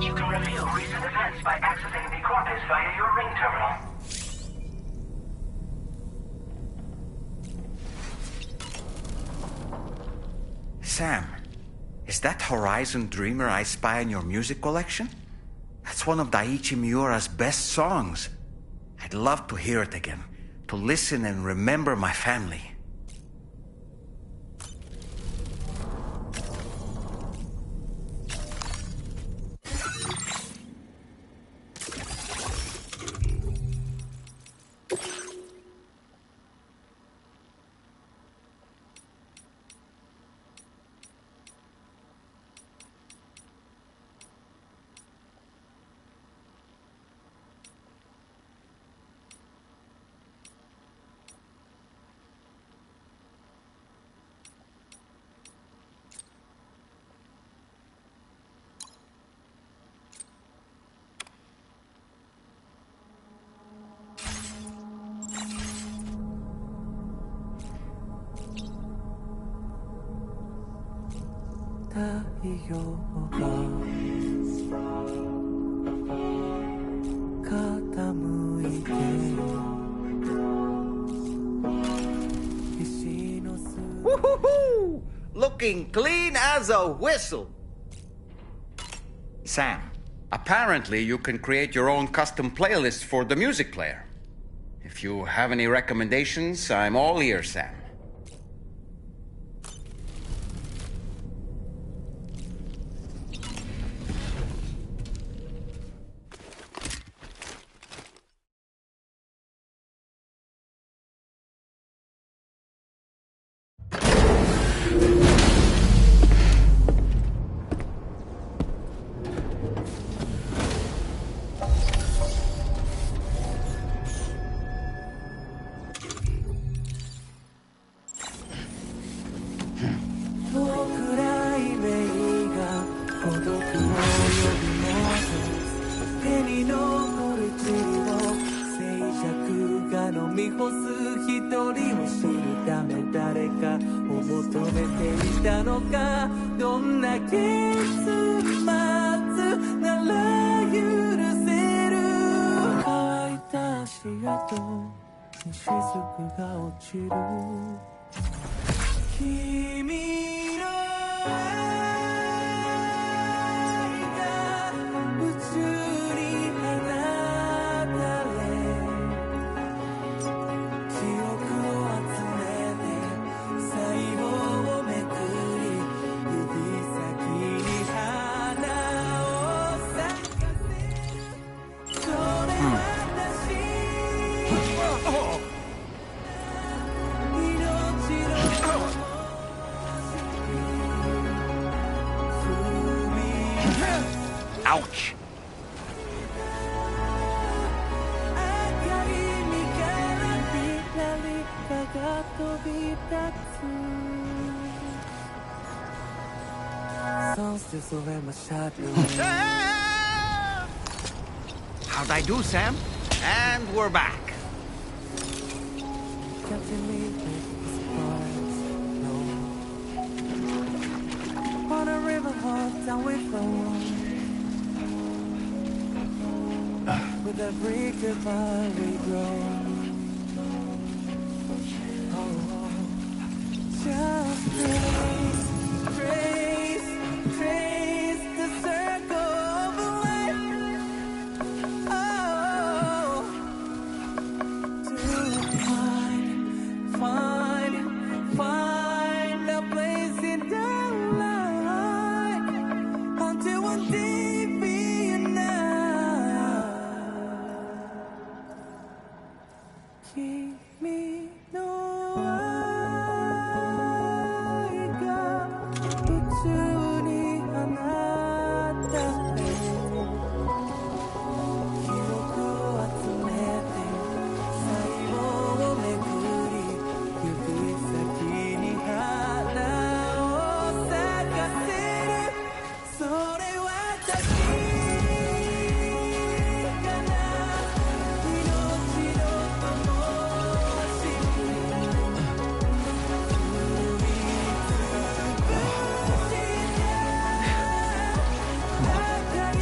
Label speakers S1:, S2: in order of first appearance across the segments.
S1: You can reveal recent events by accessing the corpus via your ring terminal.
S2: Sam, is that Horizon Dreamer I spy in your music collection? That's one of Daiichi Miura's best songs. I'd love to hear it again, to listen and remember my family. Woohoo! Looking clean as a whistle. Sam, apparently you can create your own custom playlist for the music player. If you have any recommendations, I'm all ears, Sam. Ouch! How'd I do, Sam? And we're back.
S3: On a river walk down with with every goodbye we grow. Just trace the circle of life. To find a place in the light until one day be enough.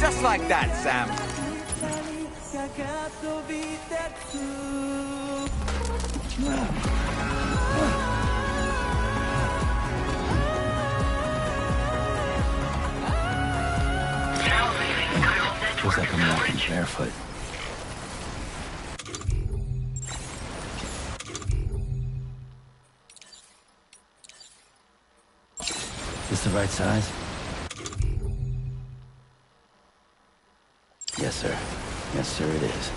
S2: Just like that, Sam.
S4: Feels like I'm walking barefoot. Is this the right size? Yes, sir. Yes, sir, it is.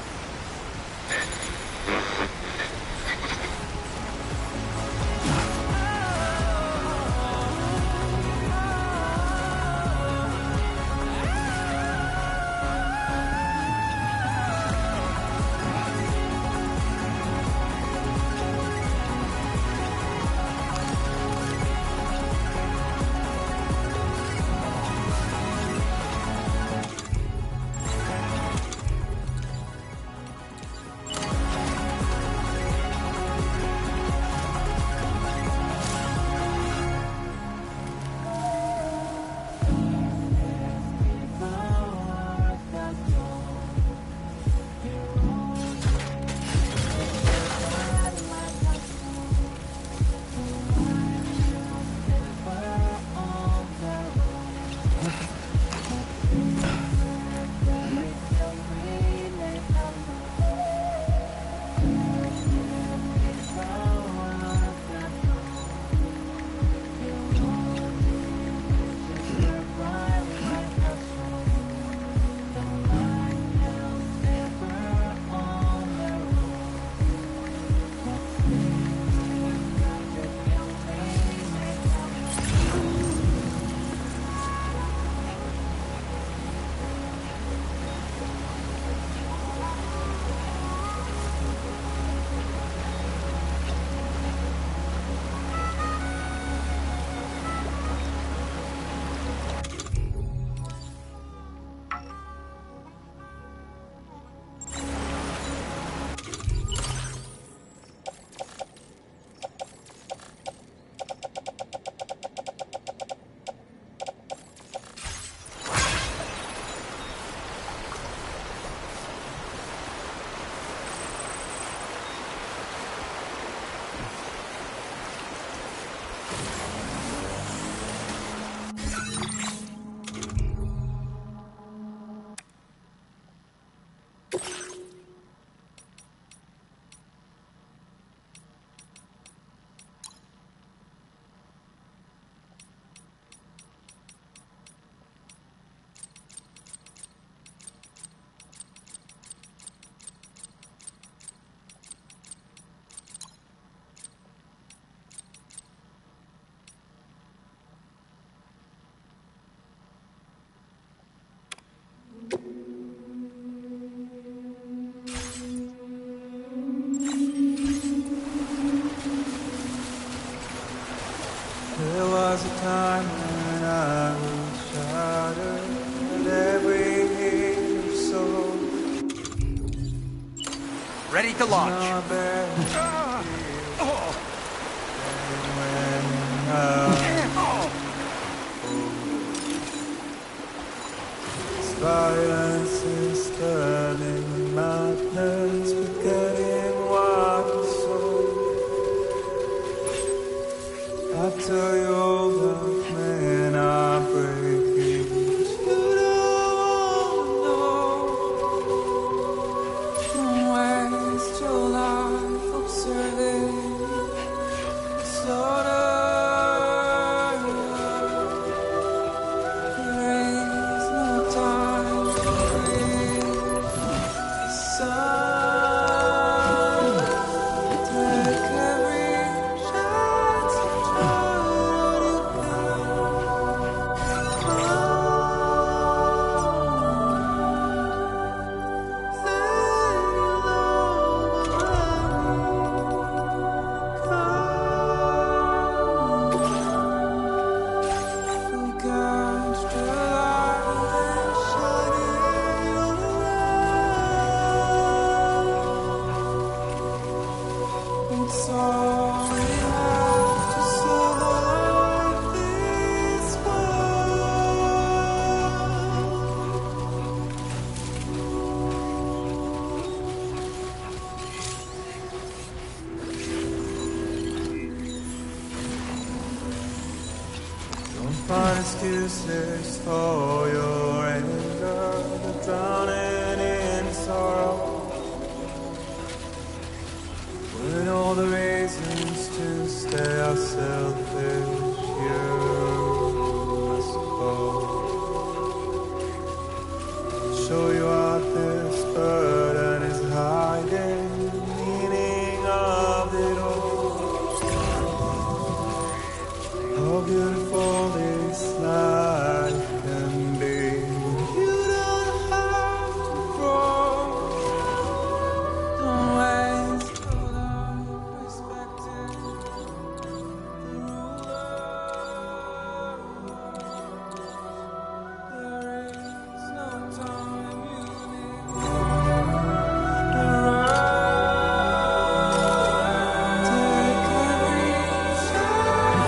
S3: There was a time when I was shattered at every hit of soul.
S2: Ready to launch.
S3: Now I barely feel. And when silence is turning madness, forgetting what is soul. I tell you all that men are breaking, but you don't know. Waste your life observing disorder. There is no time to breathe. excuses for your anger, but drowning in sorrow. When all the reasons to stay are selfish, you, I suppose. Show you out this burden is hiding, the meaning of it all. How beautiful this life can be. You don't have to grow. Don't waste your life respecting the ruler. There is no time you need to run. Take every chance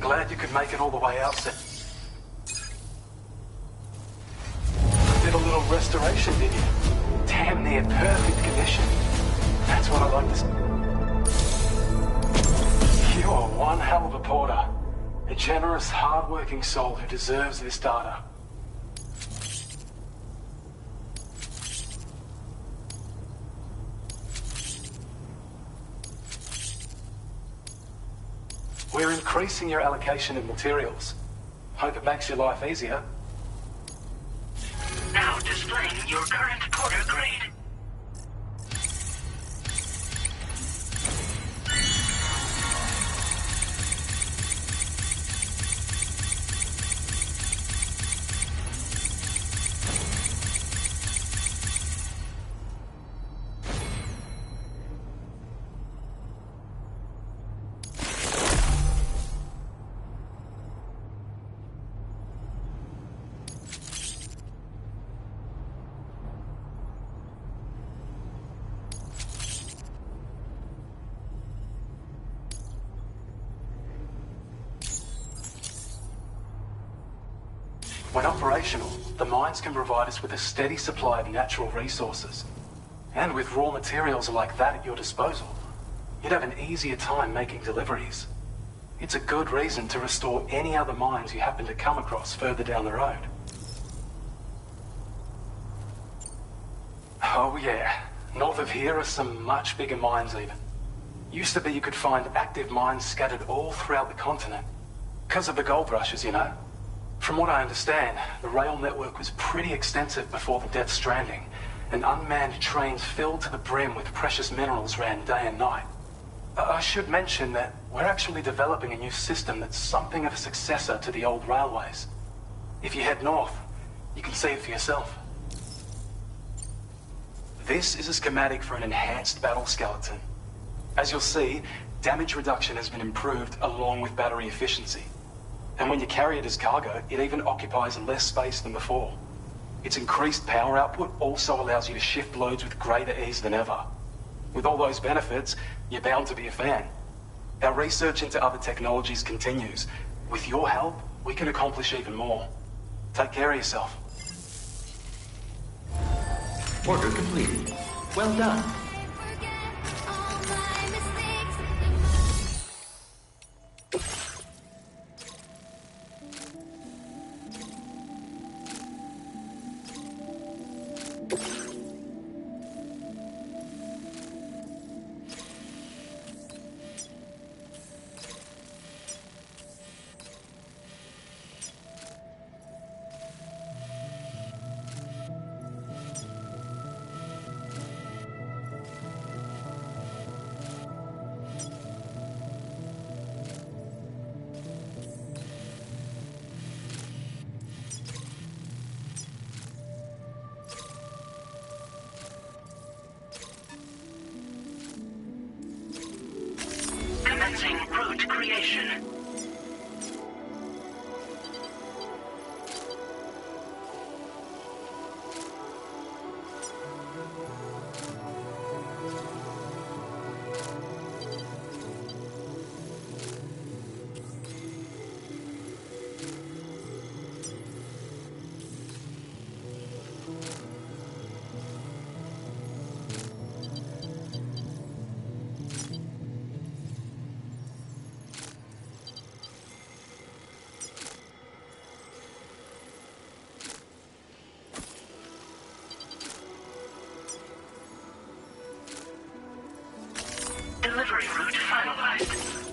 S5: Glad you could make it all the way out, sir. Did a little restoration, did you? Damn near perfect condition. That's what I like to see. You're one hell of a porter. A generous, hard-working soul who deserves this data. We're increasing your allocation of materials. Hope it makes your life easier.
S1: Now displaying your current porter grade.
S5: When operational, the mines can provide us with a steady supply of natural resources. And with raw materials like that at your disposal, you'd have an easier time making deliveries. It's a good reason to restore any other mines you happen to come across further down the road. Oh yeah, north of here are some much bigger mines even. Used to be you could find active mines scattered all throughout the continent. Because of the gold rushes, you know. From what I understand, the rail network was pretty extensive before the Death Stranding, and unmanned trains filled to the brim with precious minerals ran day and night. I should mention that we're actually developing a new system that's something of a successor to the old railways. If you head north, you can see it for yourself. This is a schematic for an enhanced battle skeleton. As you'll see, damage reduction has been improved along with battery efficiency. And when you carry it as cargo, it even occupies less space than before. Its increased power output also allows you to shift loads with greater ease than ever. With all those benefits, you're bound to be a fan. Our research into other technologies continues. With your help, we can accomplish even more. Take care of yourself.
S6: Order completed. Well done.
S1: Commencing route creation. Delivery route finalized.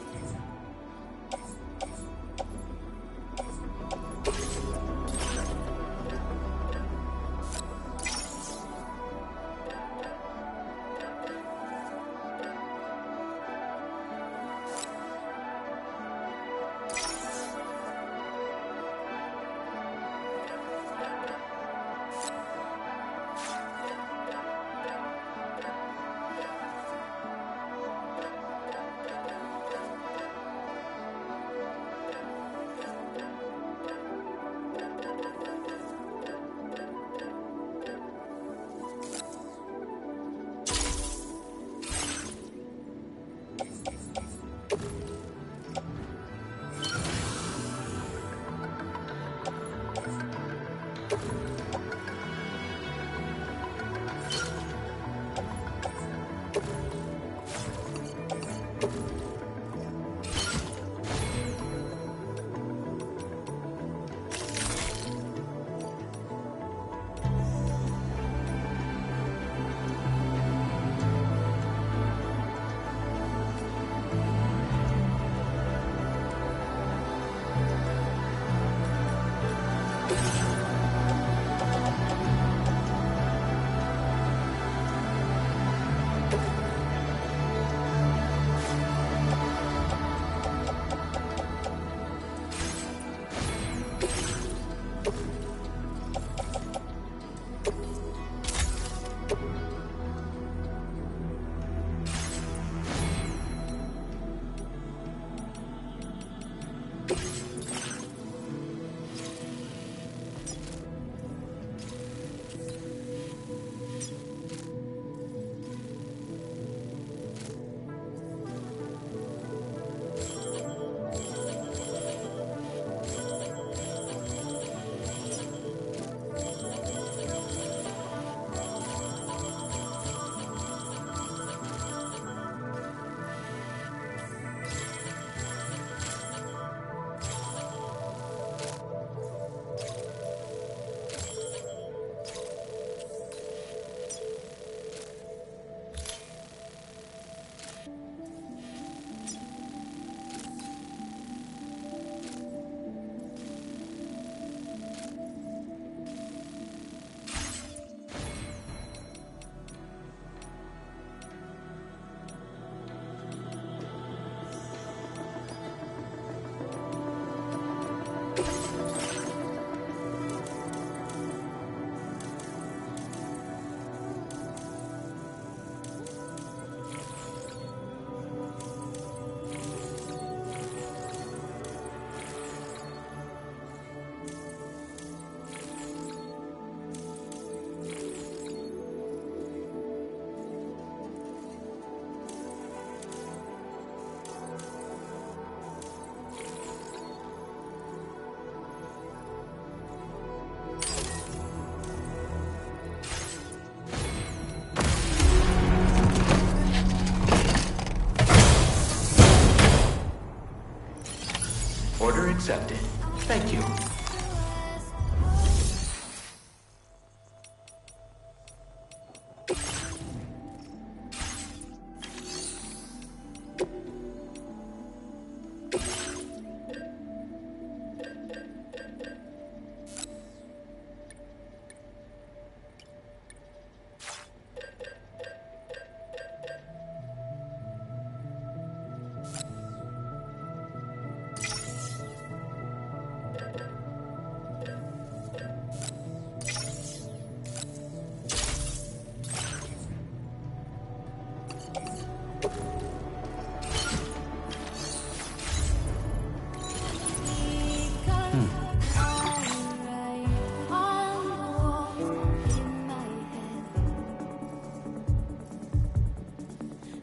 S6: accepted. Thank you.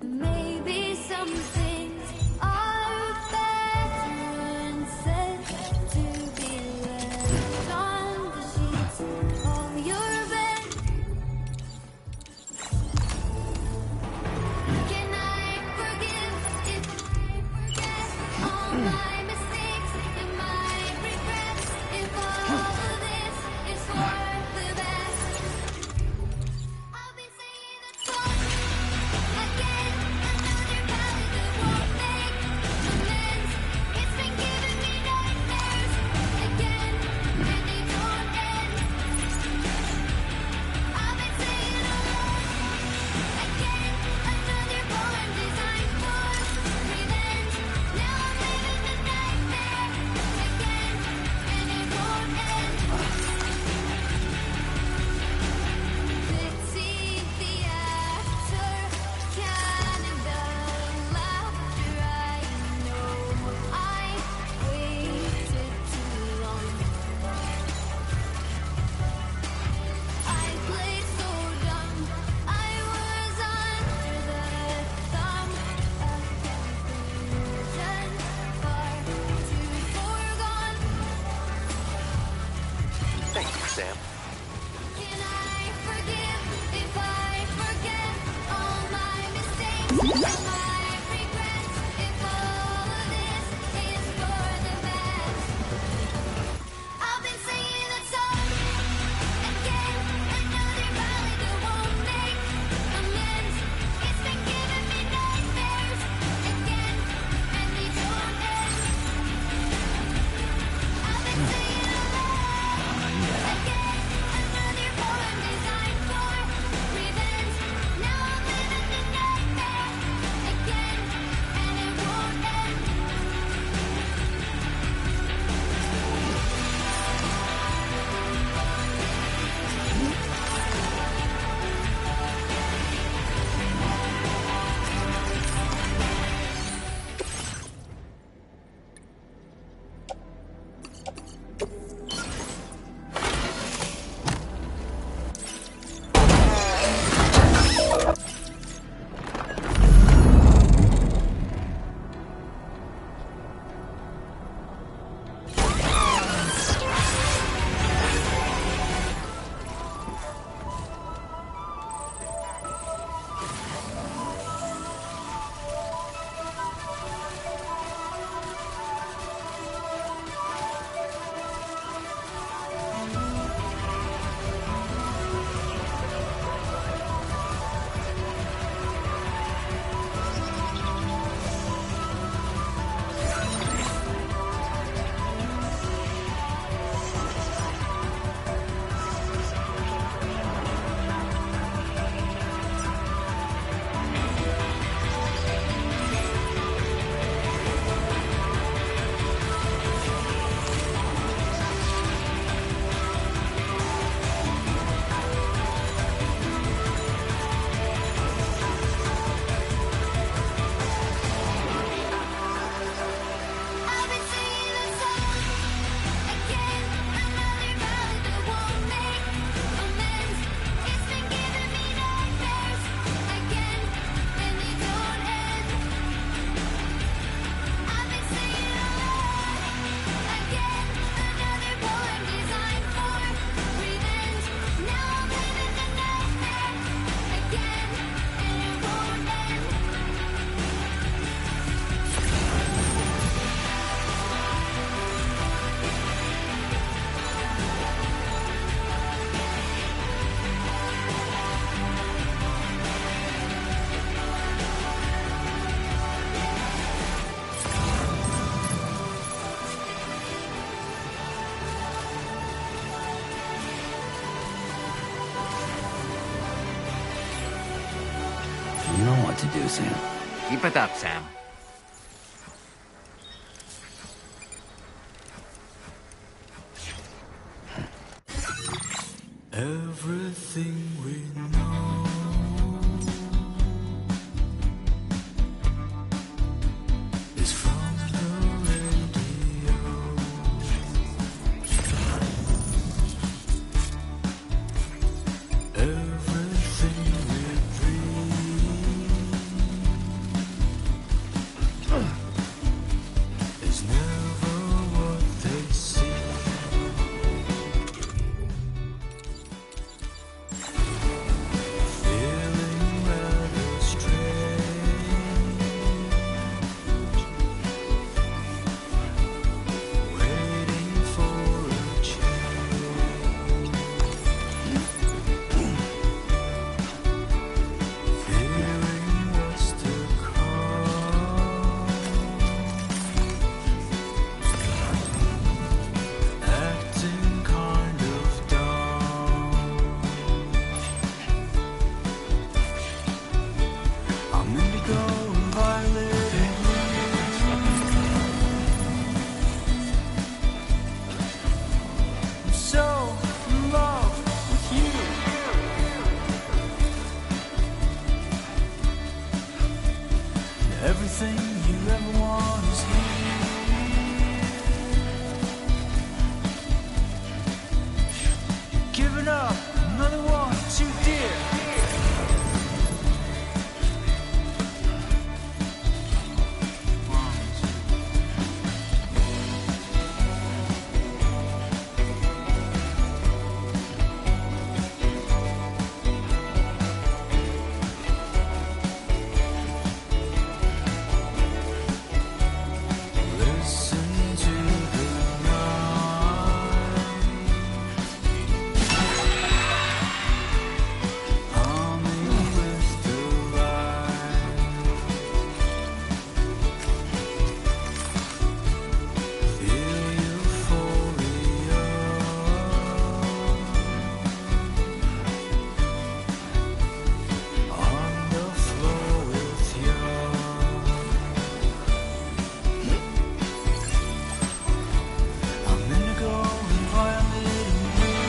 S7: Maybe some things are better unsaid to be left on the sheets of your bed. Can I forgive if I forget all my mistakes and my regrets? If all of this is for the best, I'll be saying that song again. Another ballad that won't make amends. It's been giving me nightmares again, and they don't end. I've been saying alone again. Another poem designed for revenge. Now I'm living the nightmare again, and it won't end. Pity the actor, cannibal laughter. I know I waited too long. I played so dumb. I was under the thumb of confusion, far too foregone.
S6: Thank you, Sam.
S7: Can I forgive if I forget all my mistakes and my regrets? If all of this is for the best, I've been singing that song again. Another ballad that won't make amends. It's been giving me nightmares again, and they don't end. I've been singing alone again. Another poem designed for revenge. Now I'm living the nightmare
S4: You know what to do, Sam.
S8: Keep it up, Sam.
S3: Everything we know is from the radio. Everything we dream is never what they see. Feeling rather strange, waiting for a change, fearing what's to come, acting kind of dumb. I'm indigo and violet and blue. I'm so in love with you. And everything you ever want is here. Giving up another one too dear. Listen to the night, humming with the light. Feel euphoria on the floor with you. I'm indigo and violet and blue.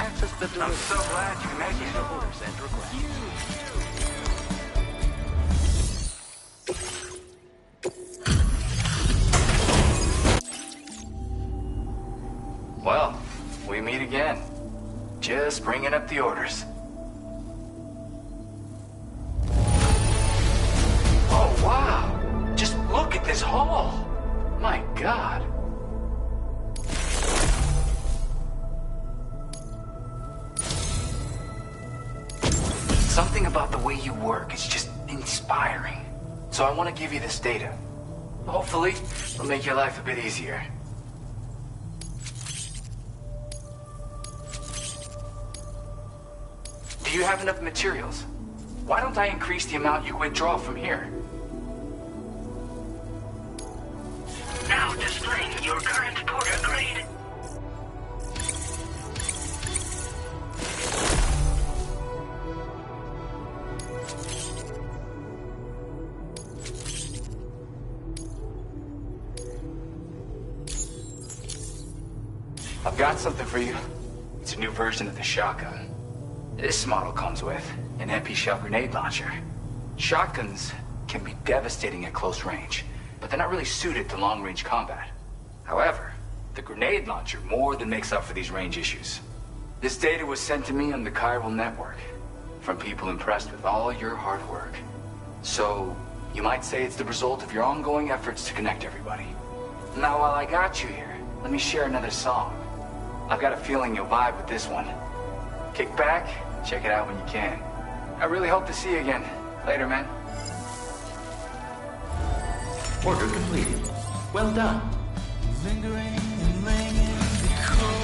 S6: Access the door. I'm so glad you made these orders and requests.
S9: Well, we meet again. Just bringing up the orders. Oh, wow! Just look at this hall! My God. Something about the way you work is just inspiring. So I want to give you this data. Hopefully, it'll make your life a bit easier. Do you have enough materials? Why don't I increase the amount you withdraw from here?
S1: Now displaying your current Porter grade.
S9: I've got something for you. It's a new version of the shotgun. This model comes with an MP shell grenade launcher. Shotguns can be devastating at close range, but they're not really suited to long-range combat. However, the grenade launcher more than makes up for these range issues. This data was sent to me on the chiral network from people impressed with all your hard work. So, you might say it's the result of your ongoing efforts to connect everybody. Now, while I got you here, let me share another song. I've got a feeling you'll vibe with this one. Kick back, check it out when you can. I really hope to see you again. Later, man.
S6: Order completed. Well done.
S3: Lingering and laying in the cold.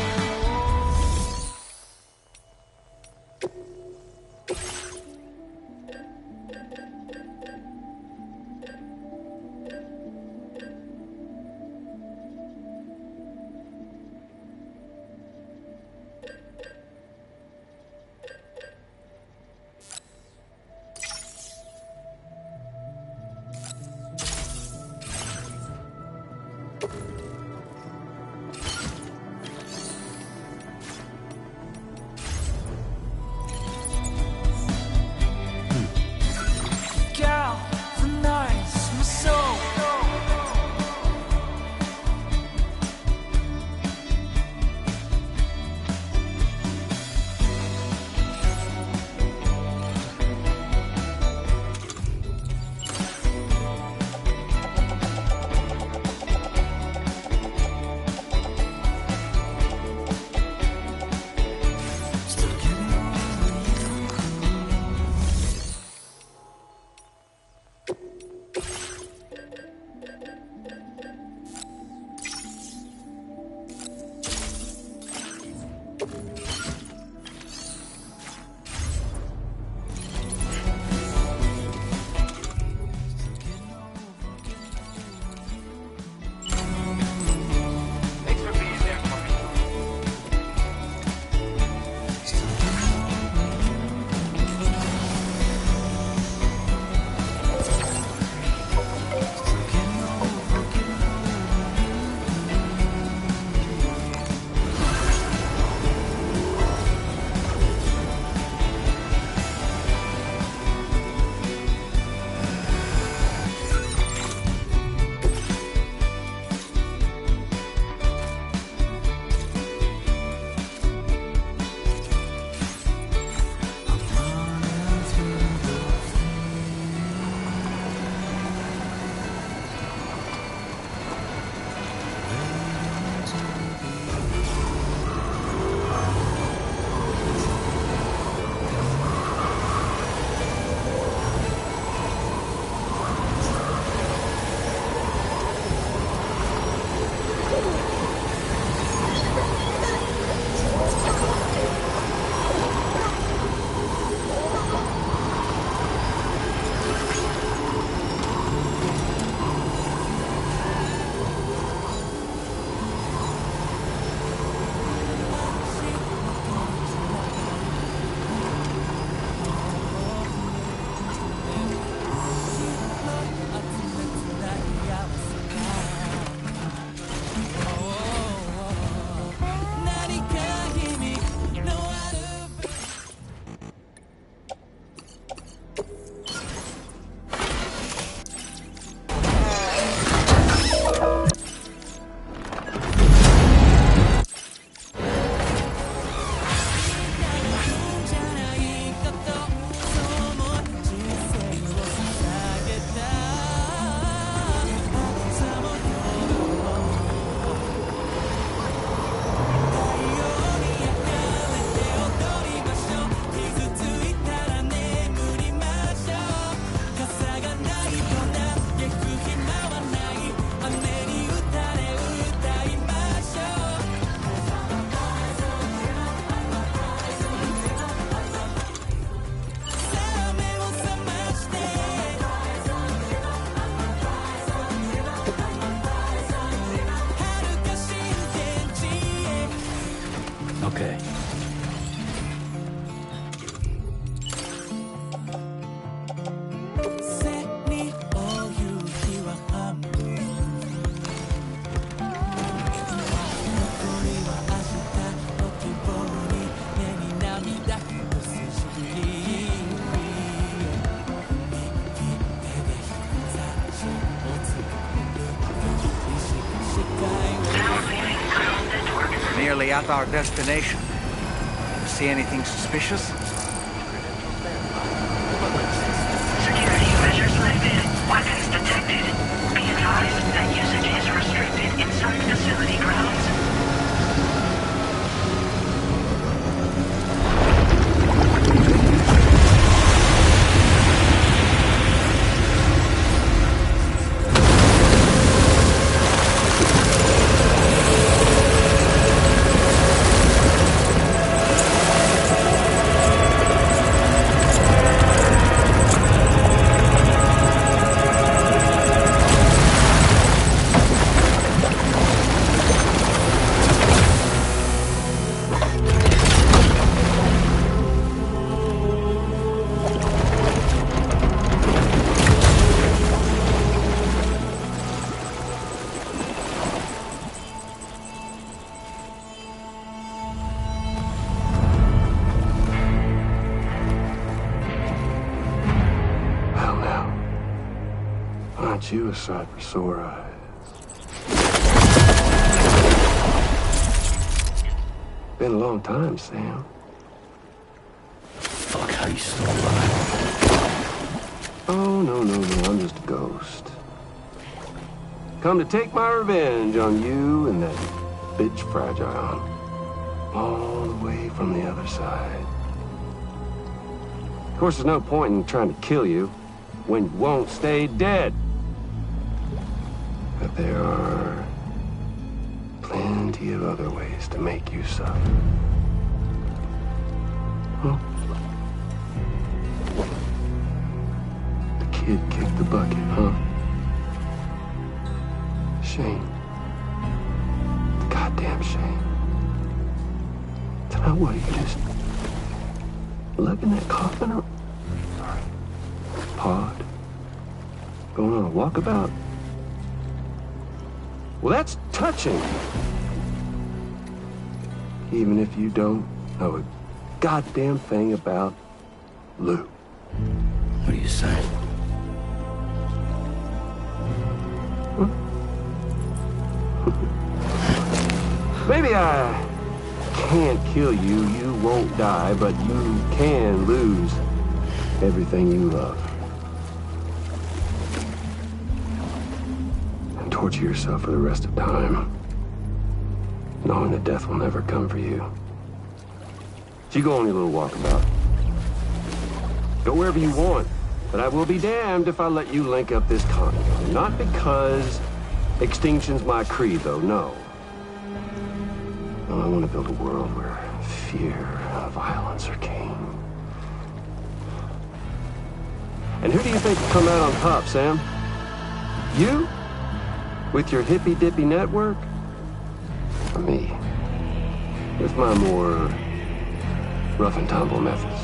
S2: at our destination. See anything suspicious?
S1: Security measures lifted. Weapons detected. Be advised that usage is restricted inside facility grounds.
S8: Aren't you a sight for sore eyes? Been a long time, Sam.
S4: Fuck, how you still alive?
S8: Oh, no, I'm just a ghost. Come to take my revenge on you and that bitch Fragile. All the way from the other side. Of course, there's no point in trying to kill you when you won't stay dead. But there are plenty of other ways to make you suffer. Huh? The kid kicked the bucket, huh? Shame. Goddamn shame. Now what, you just lugging that coffin up? Pod? Going on a walkabout? Well, that's touching. Even if you don't know a goddamn thing about Lou.
S4: What are you saying?
S8: Maybe I can't kill you, you won't die, but you can lose everything you love. And torture yourself for the rest of time, knowing that death will never come for you. So you go on your little walkabout. Go wherever you want, but I will be damned if I let you link up this condo. Not because extinction's my creed, though, no. I want to build a world where fear and violence are king. And who do you think will come out on top, Sam? You? With your hippy-dippy network? Or me? With my more rough and tumble methods?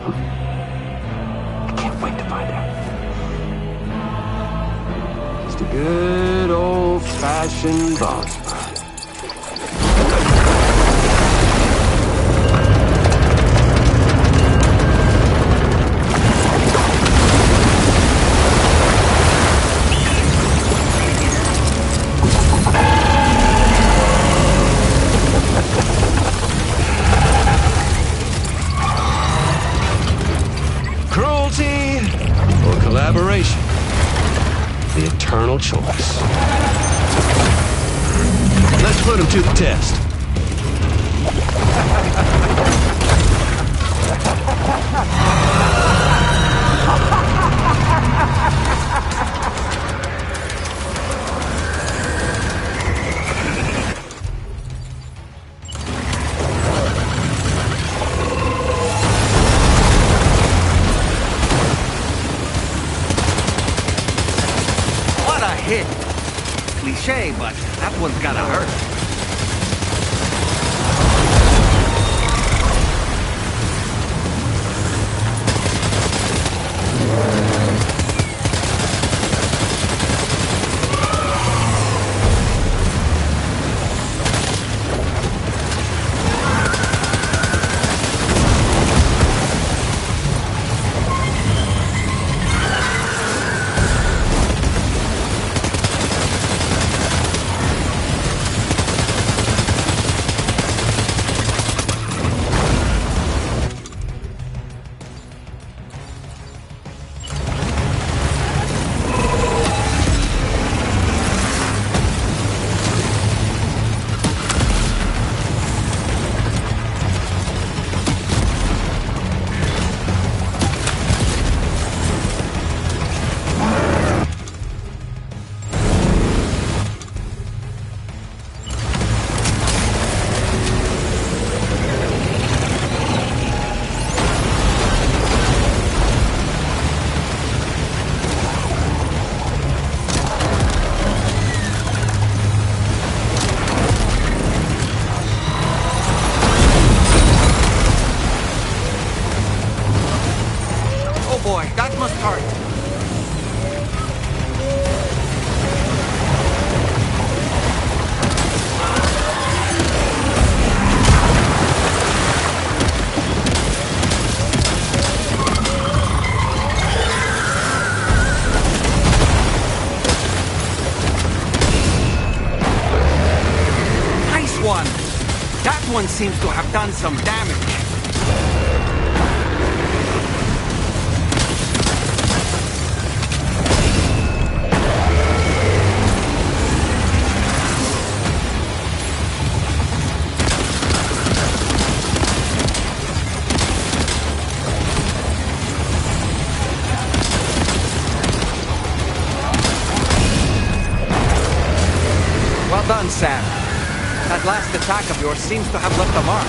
S8: I can't wait to find out. Just a good old-fashioned boss fight. Cruelty or collaboration? The eternal choice. Let's put him to the test.
S2: What a hit! Cliche, but that one's gotta hurt. boy, that must hurt. Nice one! That one seems to have done some damage. Well done, Sam. That last attack of yours seems to have left a mark.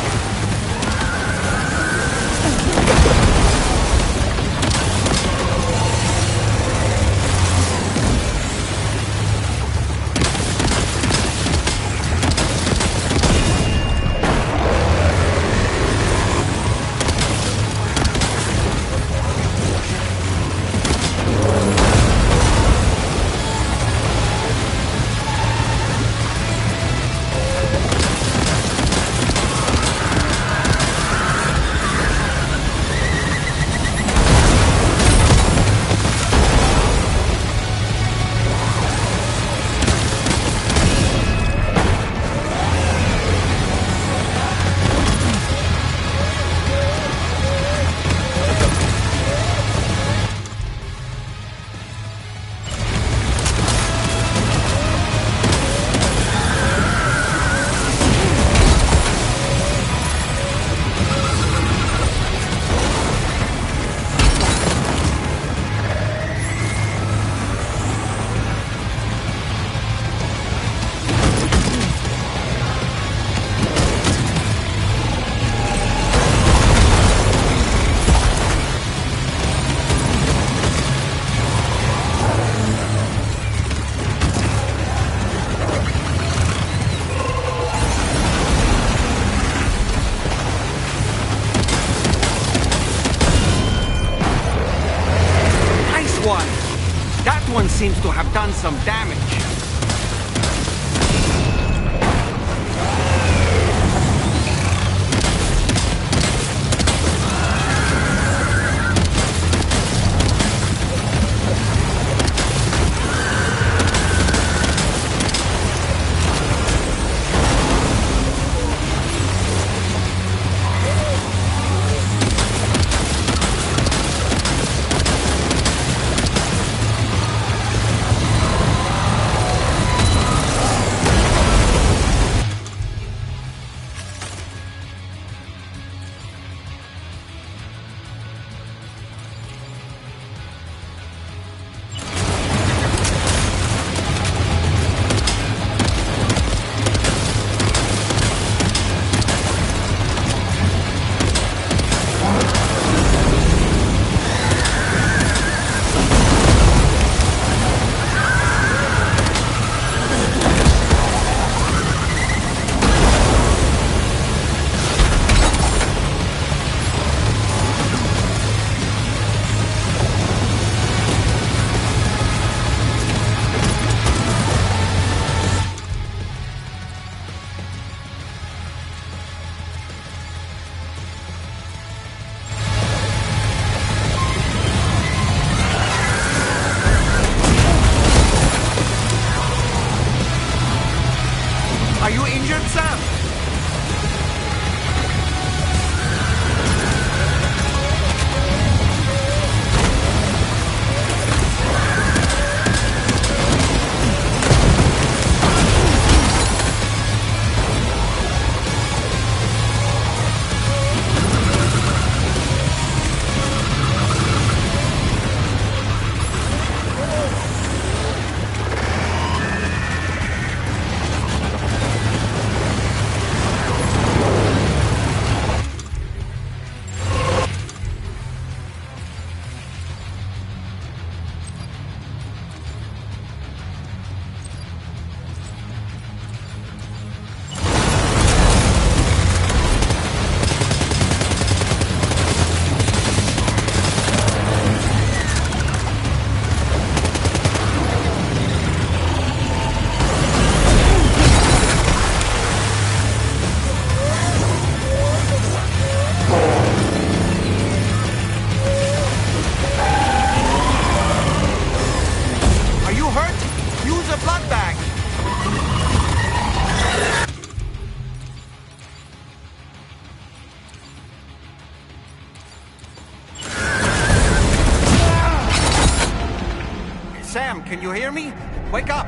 S2: That one seems to have done some damage. Sam, can you hear me? Wake up!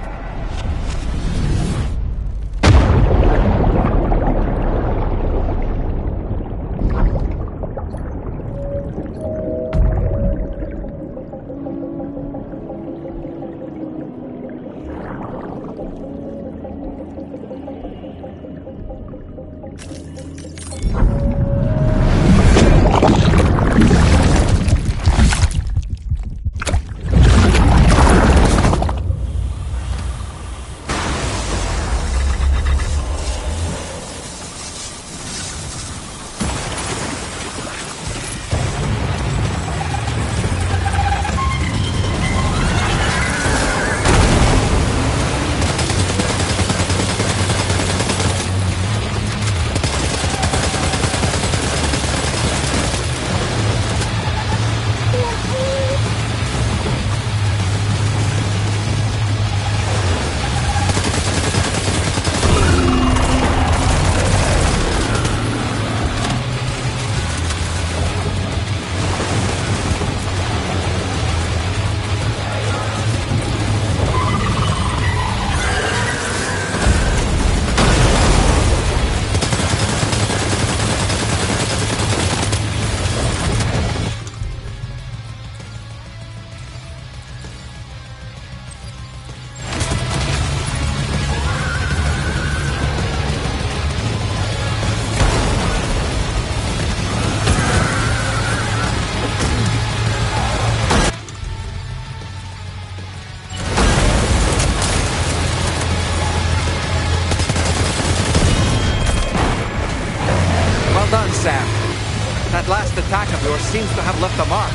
S2: Well done, Sam. That last attack of yours seems to have left a mark.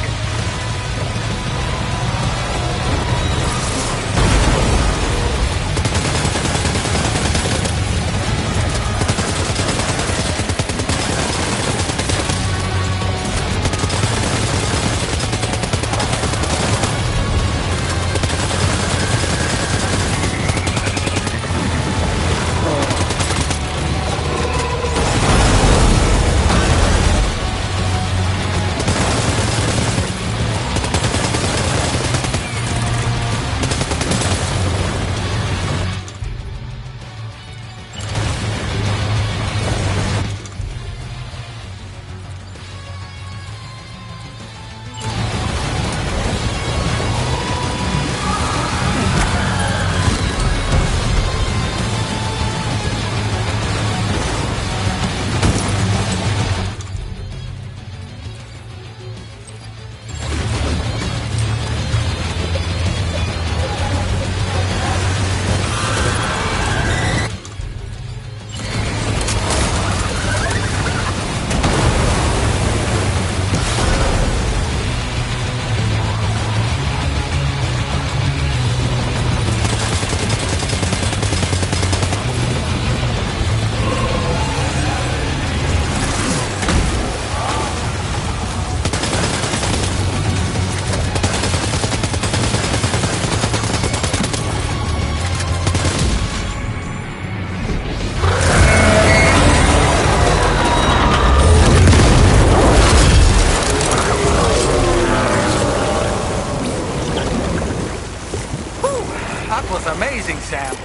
S2: That was amazing, Sam.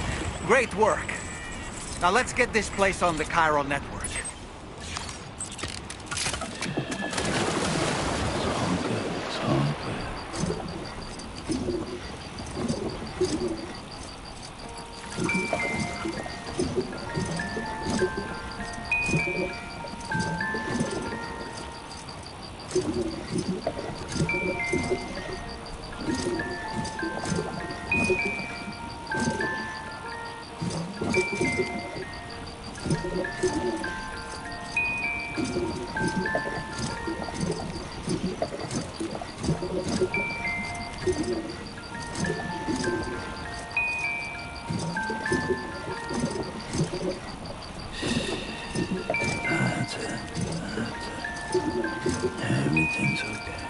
S2: Great work. Now let's get this place on the Chiral network.
S4: It's all good. That's it. Everything's okay.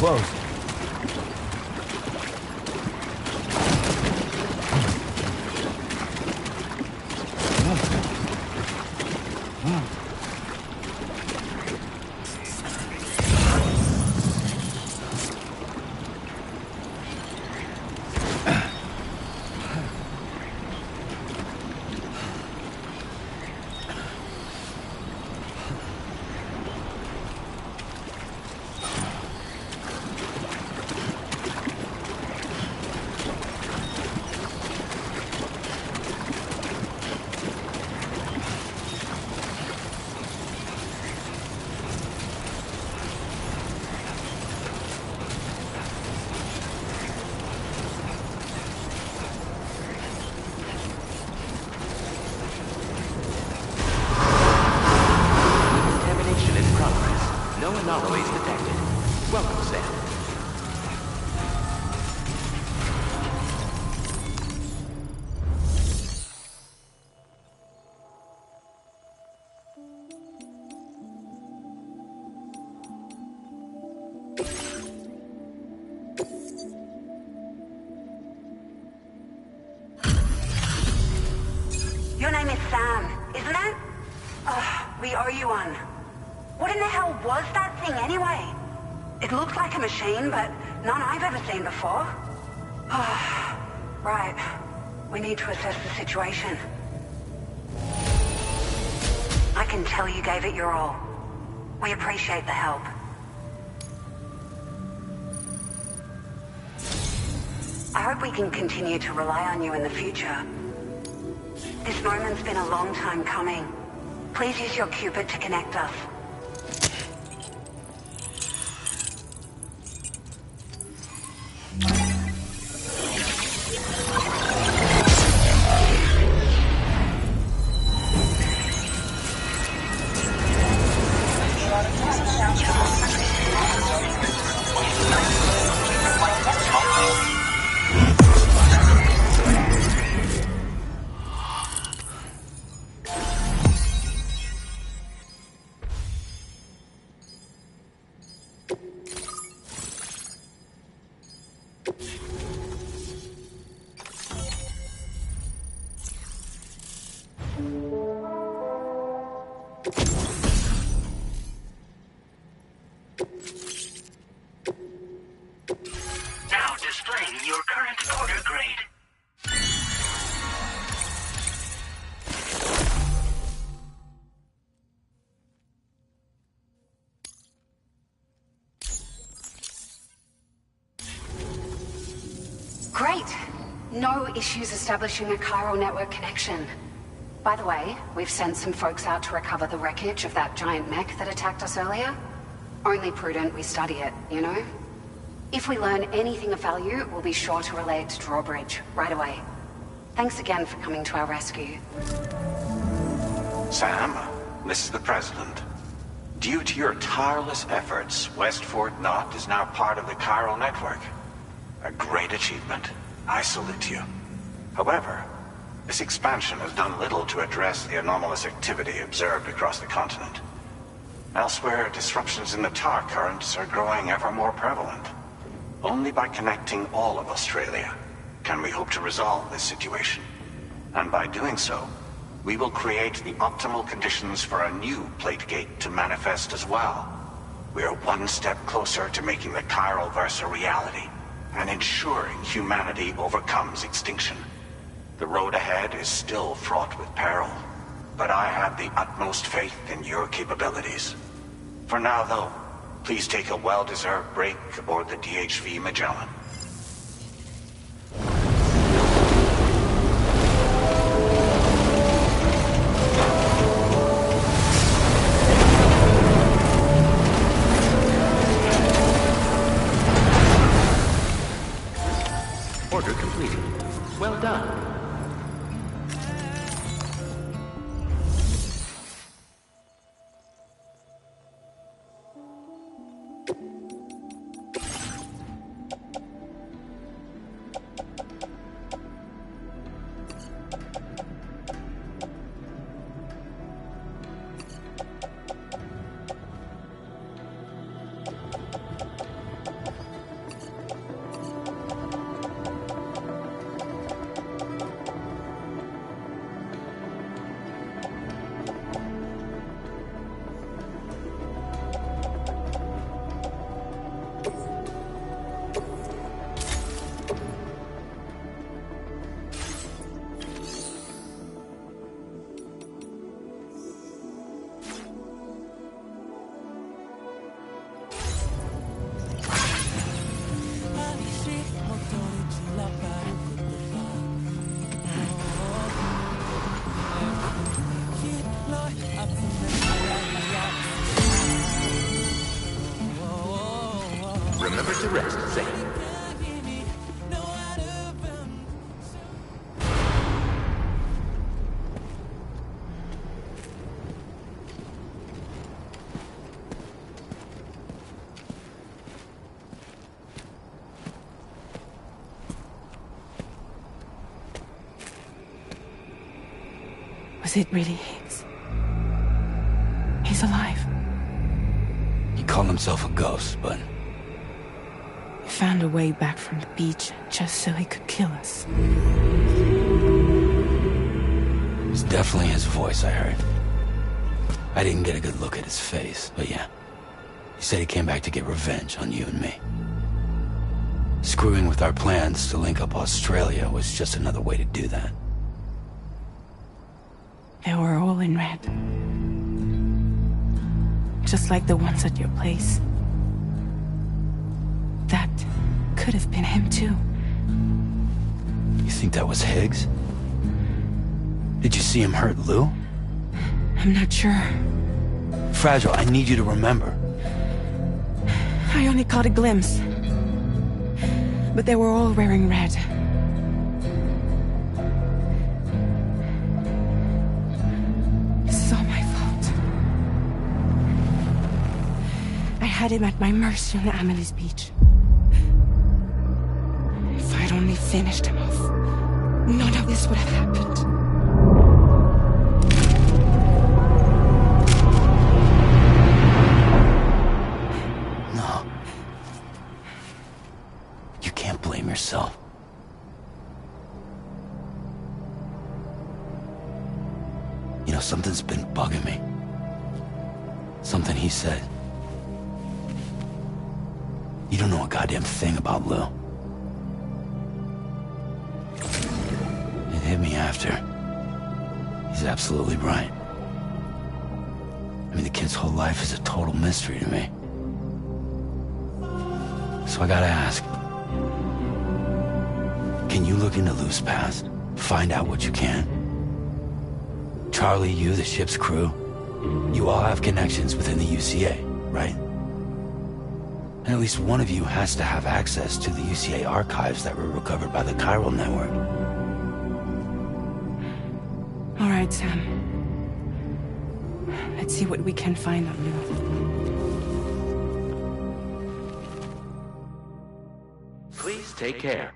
S3: close.
S6: Contamination in progress. No anomalies detected. Welcome, Sam.
S1: Your name is Sam, isn't it? We owe you one. What in the hell was that thing anyway? It looked like a machine, but none I've ever seen before. Right. We need to assess the situation. I can tell you gave it your all. We appreciate the help. I hope we can continue to rely on you in the future. This moment's been a long time coming. Please use your Cupid to connect us. Now displaying your current order grade.
S10: Great. No issues establishing a chiral network connection. By the way, we've sent some folks out to recover the wreckage of that giant mech that attacked us earlier. Only prudent we study it, you know? If we learn anything of value, we'll be sure to relay it to Drawbridge right away. Thanks again for coming to our rescue.
S11: Sam, this is the President. Due to your tireless efforts, West Fort Knot is now part of the Chiral Network. A great achievement. I salute you. However, this expansion has done little to address the anomalous activity observed across the continent. Elsewhere, disruptions in the tar currents are growing ever more prevalent. Only by connecting all of Australia can we hope to resolve this situation. And by doing so, we will create the optimal conditions for a new Plategate to manifest as well. We are one step closer to making the Chiral Verse a reality, and ensuring humanity overcomes extinction. The road ahead is still fraught with peril, but I have the utmost faith in your capabilities. For now, though, please take a well-deserved break aboard the DHV Magellan.
S6: Order completed. Well done.
S4: to rest, Sam.
S12: Was it really Higgs? He's alive.
S4: He called himself a ghost, but
S12: He found a way back from the beach just so he could kill us.
S4: it's definitely his voice I heard. I didn't get a good look at his face, but yeah. He said he came back to get revenge on you and me. Screwing with our plans to link up Australia was just another way to do that.
S12: They were all in red. Just like the ones at your place. That could have been him too.
S4: You think that was Higgs? Did you see him hurt Lou?
S12: I'm not sure.
S4: Fragile, I need you to remember.
S12: I only caught a glimpse. But they were all wearing red. This is all my fault. I had him at my mercy on Amelie's beach. If I'd only finished him off, none of this would have happened.
S4: No. You can't blame yourself. You know, something's been bugging me. Something he said. You don't know a goddamn thing about Lou. It hit me after. He's absolutely right. I mean, the kid's whole life is a total mystery to me. So I gotta ask. Can you look into Lou's past? Find out what you can? Charlie, you, the ship's crew, you all have connections within the UCA, right? And at least one of you has to have access to the UCA archives that were recovered by the Chiral Network.
S12: All right, Sam. Let's see what we can find on Lou.
S13: Please take care.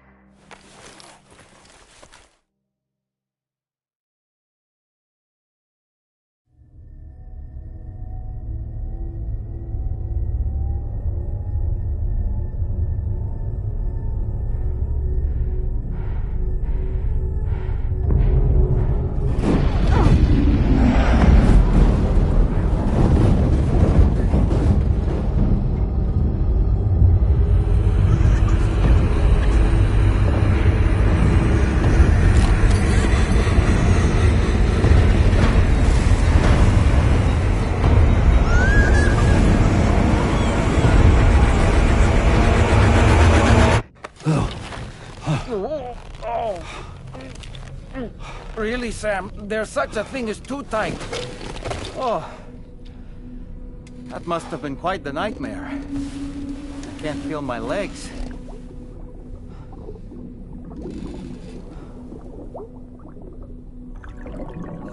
S14: Really, Sam, there's such a thing as too tight. Oh, that must have been quite the nightmare. I can't feel my legs.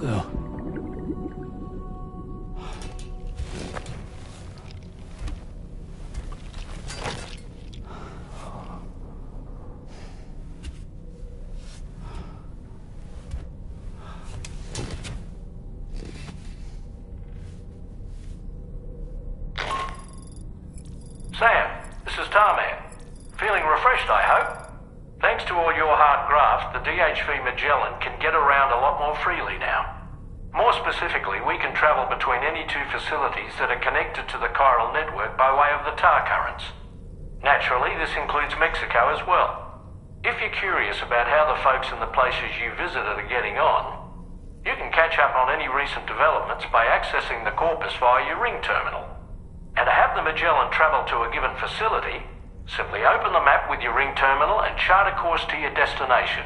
S4: Lou.
S15: Sam, this is Tarman. Feeling refreshed, I hope? Thanks to all your hard graft, the DHV Magellan can get around a lot more freely now. More specifically, we can travel between any two facilities that are connected to the chiral network by way of the tar currents. Naturally, this includes Mexico as well. If you're curious about how the folks in the places you visited are getting on, you can catch up on any recent developments by accessing the Corpus via your ring terminal. And to have the Magellan travel to a given facility, simply open the map with your ring terminal and chart a course to your destination.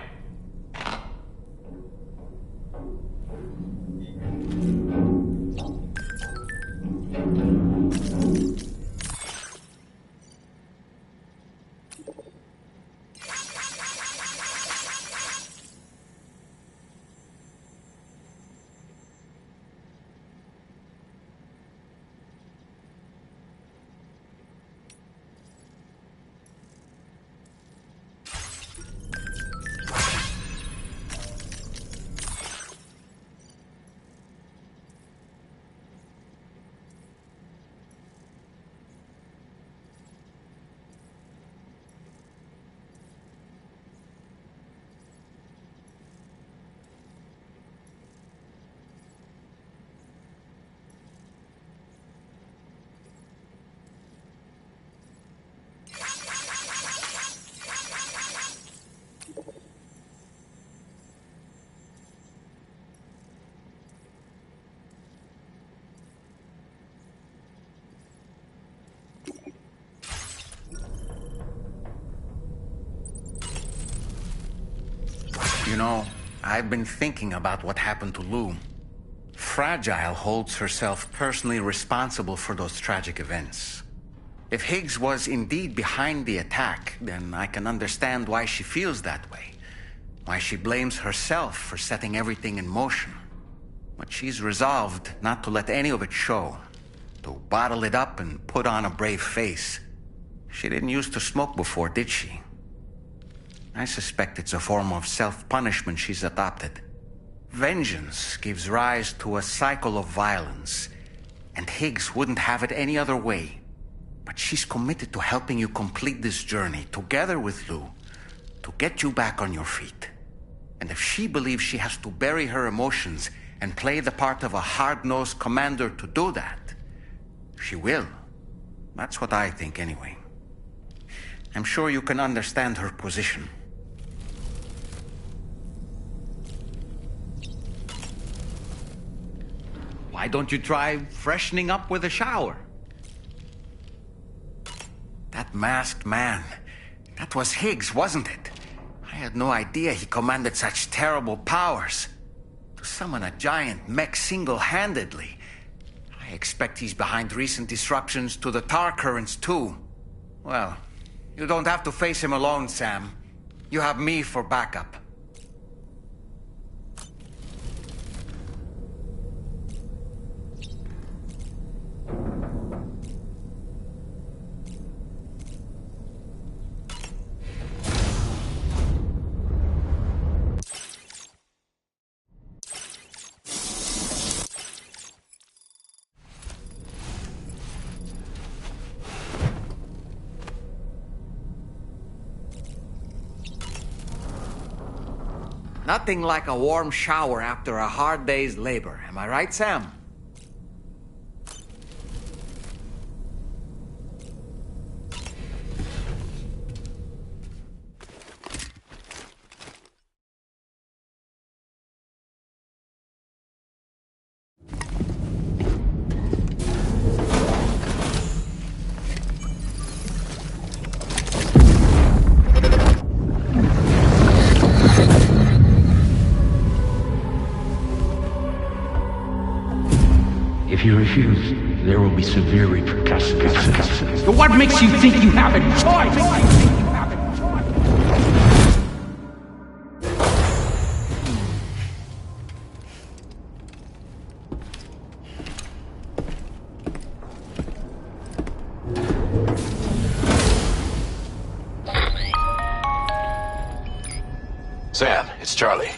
S2: You know, I've been thinking about what happened to Lou. Fragile holds herself personally responsible for those tragic events. If Higgs was indeed behind the attack, then I can understand why she feels that way. Why she blames herself for setting everything in motion. But she's resolved not to let any of it show. To bottle it up and put on a brave face. She didn't used to smoke before, did she? I suspect it's a form of self-punishment she's adopted. Vengeance gives rise to a cycle of violence, and Higgs wouldn't have it any other way. But she's committed to helping you complete this journey, together with Lou, to get you back on your feet. And if she believes she has to bury her emotions and play the part of a hard-nosed commander to do that, she will. That's what I think, anyway. I'm sure you can understand her position. Why don't you try freshening up with a shower? That masked man, that was Higgs, wasn't it? I had no idea he commanded such terrible powers. To summon a giant mech single-handedly. I expect he's behind recent disruptions to the tar currents, too. Well, you don't have to face him alone, Sam. You have me for backup. Nothing like a warm shower after a hard day's labor. Am I right, Sam?
S15: If you refuse, there will be severe repercussions. What makes you think you have a choice?
S11: Sam, it's Charlie.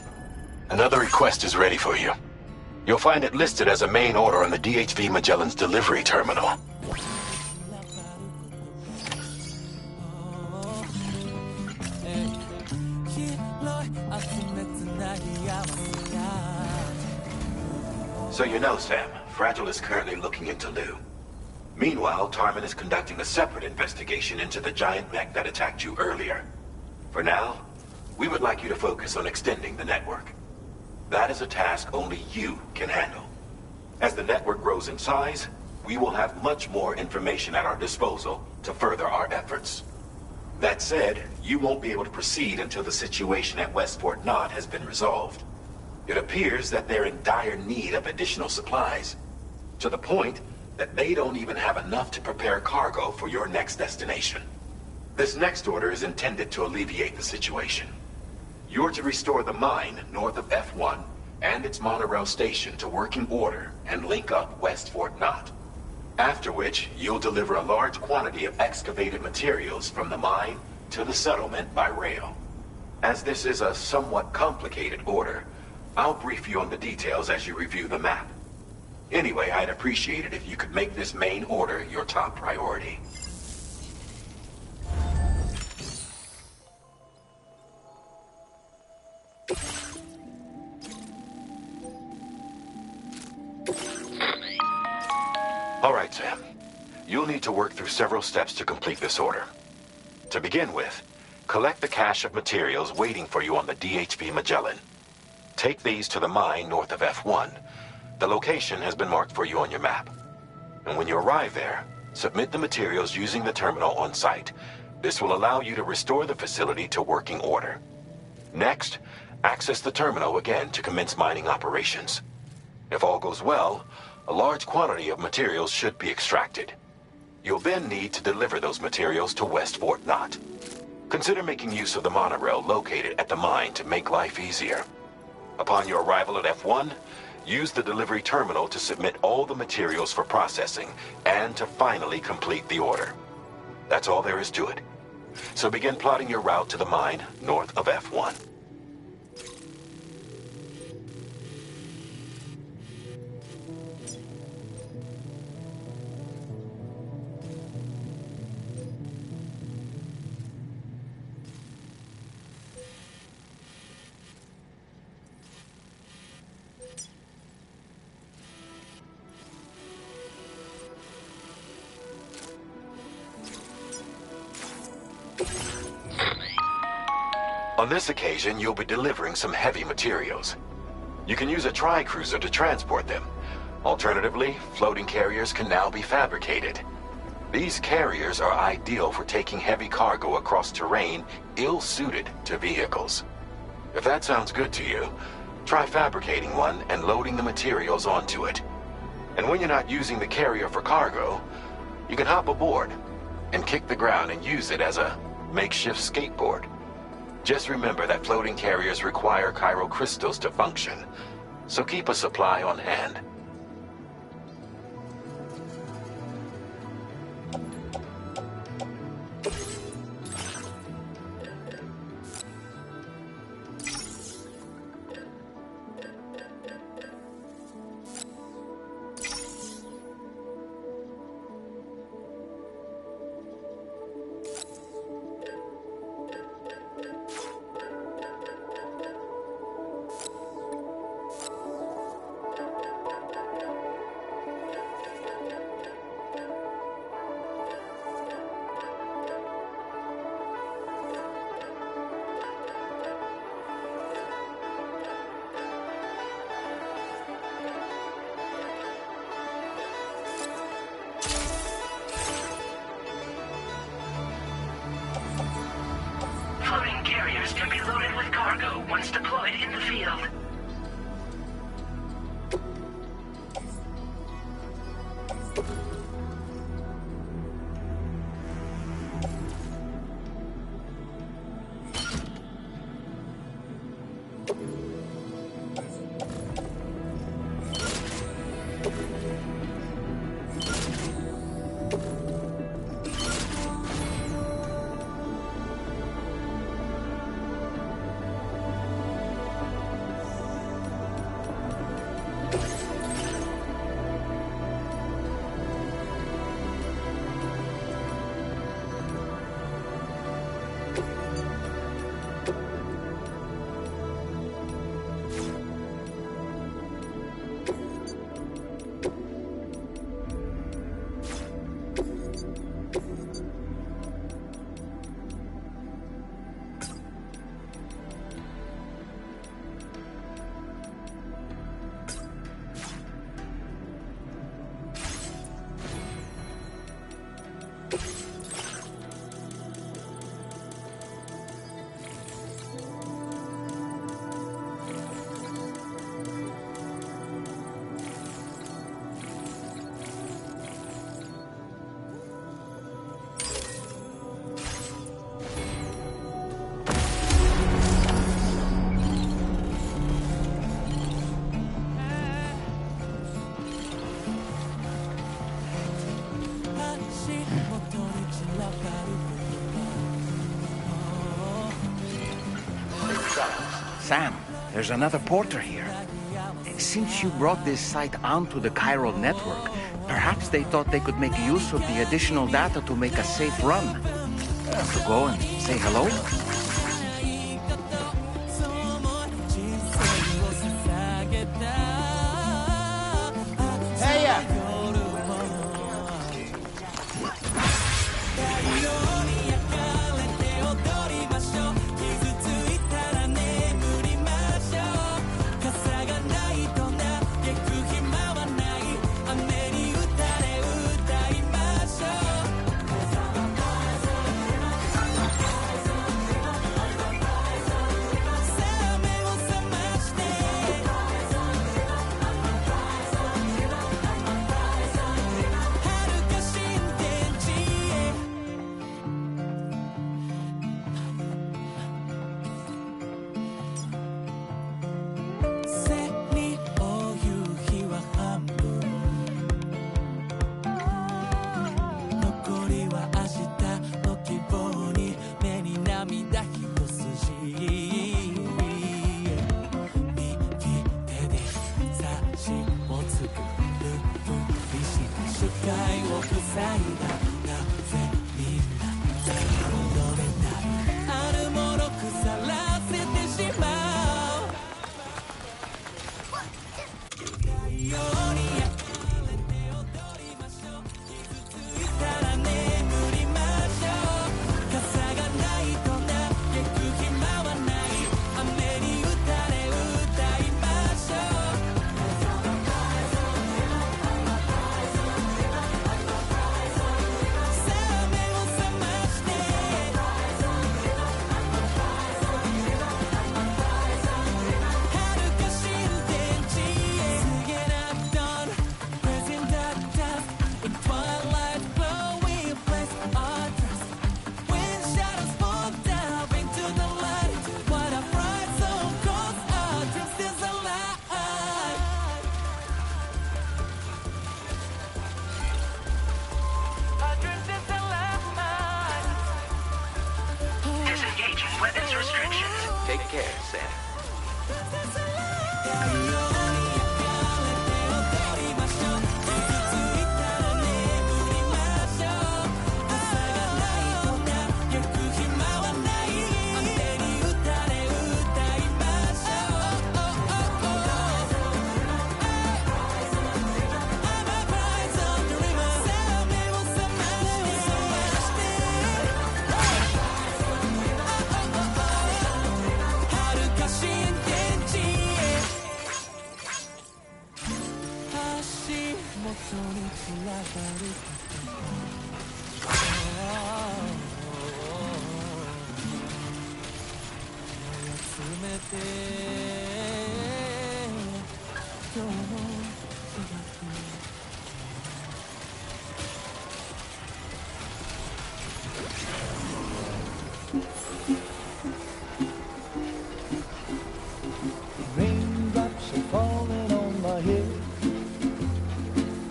S11: Another request is ready for you. You'll find it listed as a main order on the DHV Magellan's delivery terminal. So you know, Sam, Fragile is currently looking into Lou. Meanwhile, Tarman is conducting a separate investigation into the giant mech that attacked you earlier. For now, we would like you to focus on extending the network. That is a task only you can handle. As the network grows in size, we will have much more information at our disposal to further our efforts. That said, you won't be able to proceed until the situation at West Fort Knott has been resolved. It appears that they're in dire need of additional supplies, to the point that they don't even have enough to prepare cargo for your next destination. This next order is intended to alleviate the situation. You're to restore the mine north of F1 and its monorail station to working order and link up West Fort Knott. After which, you'll deliver a large quantity of excavated materials from the mine to the settlement by rail. As this is a somewhat complicated order, I'll brief you on the details as you review the map. Anyway, I'd appreciate it if you could make this main order your top priority. All right, Sam. You'll need to work through several steps to complete this order. To begin with, collect the cache of materials waiting for you on the DHV Magellan. Take these to the mine north of F1. The location has been marked for you on your map. And when you arrive there, submit the materials using the terminal on site. This will allow you to restore the facility to working order. Next, Access the terminal again to commence mining operations. If all goes well, a large quantity of materials should be extracted. You'll then need to deliver those materials to West Fort Knott. Consider making use of the monorail located at the mine to make life easier. Upon your arrival at F1, use the delivery terminal to submit all the materials for processing and to finally complete the order. That's all there is to it. So begin plotting your route to the mine north of F1. On this occasion, you'll be delivering some heavy materials. You can use a tri-cruiser to transport them. Alternatively, floating carriers can now be fabricated. These carriers are ideal for taking heavy cargo across terrain ill-suited to vehicles. If that sounds good to you, try fabricating one and loading the materials onto it. And when you're not using the carrier for cargo, you can hop aboard and kick the ground and use it as a makeshift skateboard. Just remember that floating carriers require chiral crystals to function, so keep a supply on hand.
S16: Floating carriers can be loaded with cargo once deployed in the field.
S2: Sam, there's another porter here. Since you brought this site onto the chiral network, perhaps they thought they could make use of the additional data to make a safe run. Want to go and say hello?
S13: care, Sam.
S17: Raindrops are falling on my head,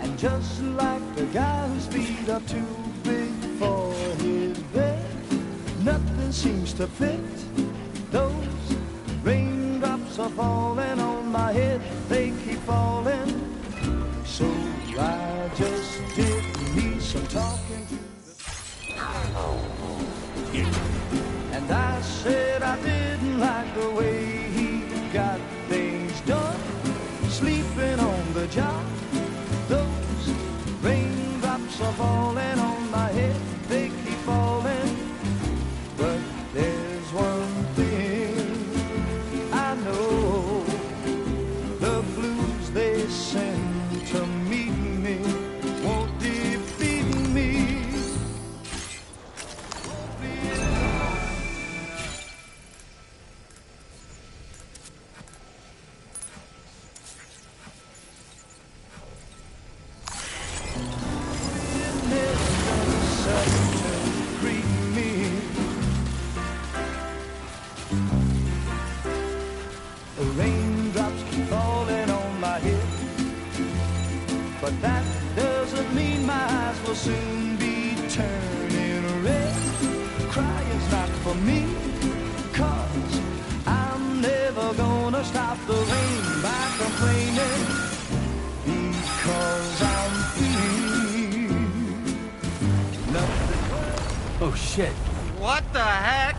S17: and just like the guy whose feet are too big for his bed, nothing seems to fit. Those raindrops are falling on my head, they keep falling. So I just did me some talking to the... And I said I didn't like the way he got things done, sleeping on the job. Those raindrops are falling on my head, they keep falling. But there's one thing I know, the blues they send to meet me won't defeat me. Raindrops keep falling on my head, but that doesn't mean my eyes will soon be turning red. Crying's not for me, 'cause I'm never gonna stop the rain by complaining, because I'm free. Nothing.
S4: Oh shit.
S14: What the heck?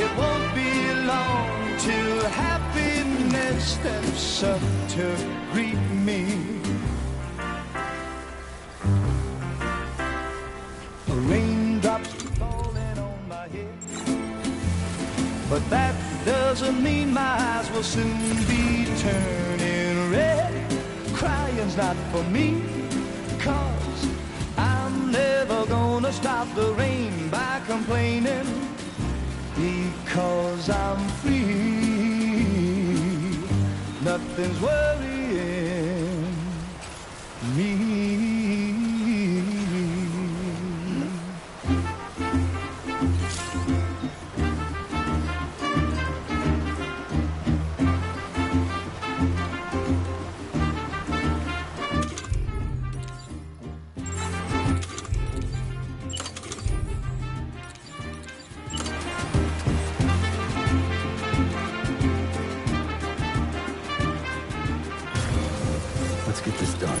S17: It won't be long till happiness steps up to greet me. Raindrops keep falling on my head, but that doesn't mean my eyes will soon be turning red. Crying's not for me, 'cause I'm never gonna stop the rain by complaining, because I'm free. Nothing's worrying me.
S4: Let's get this done.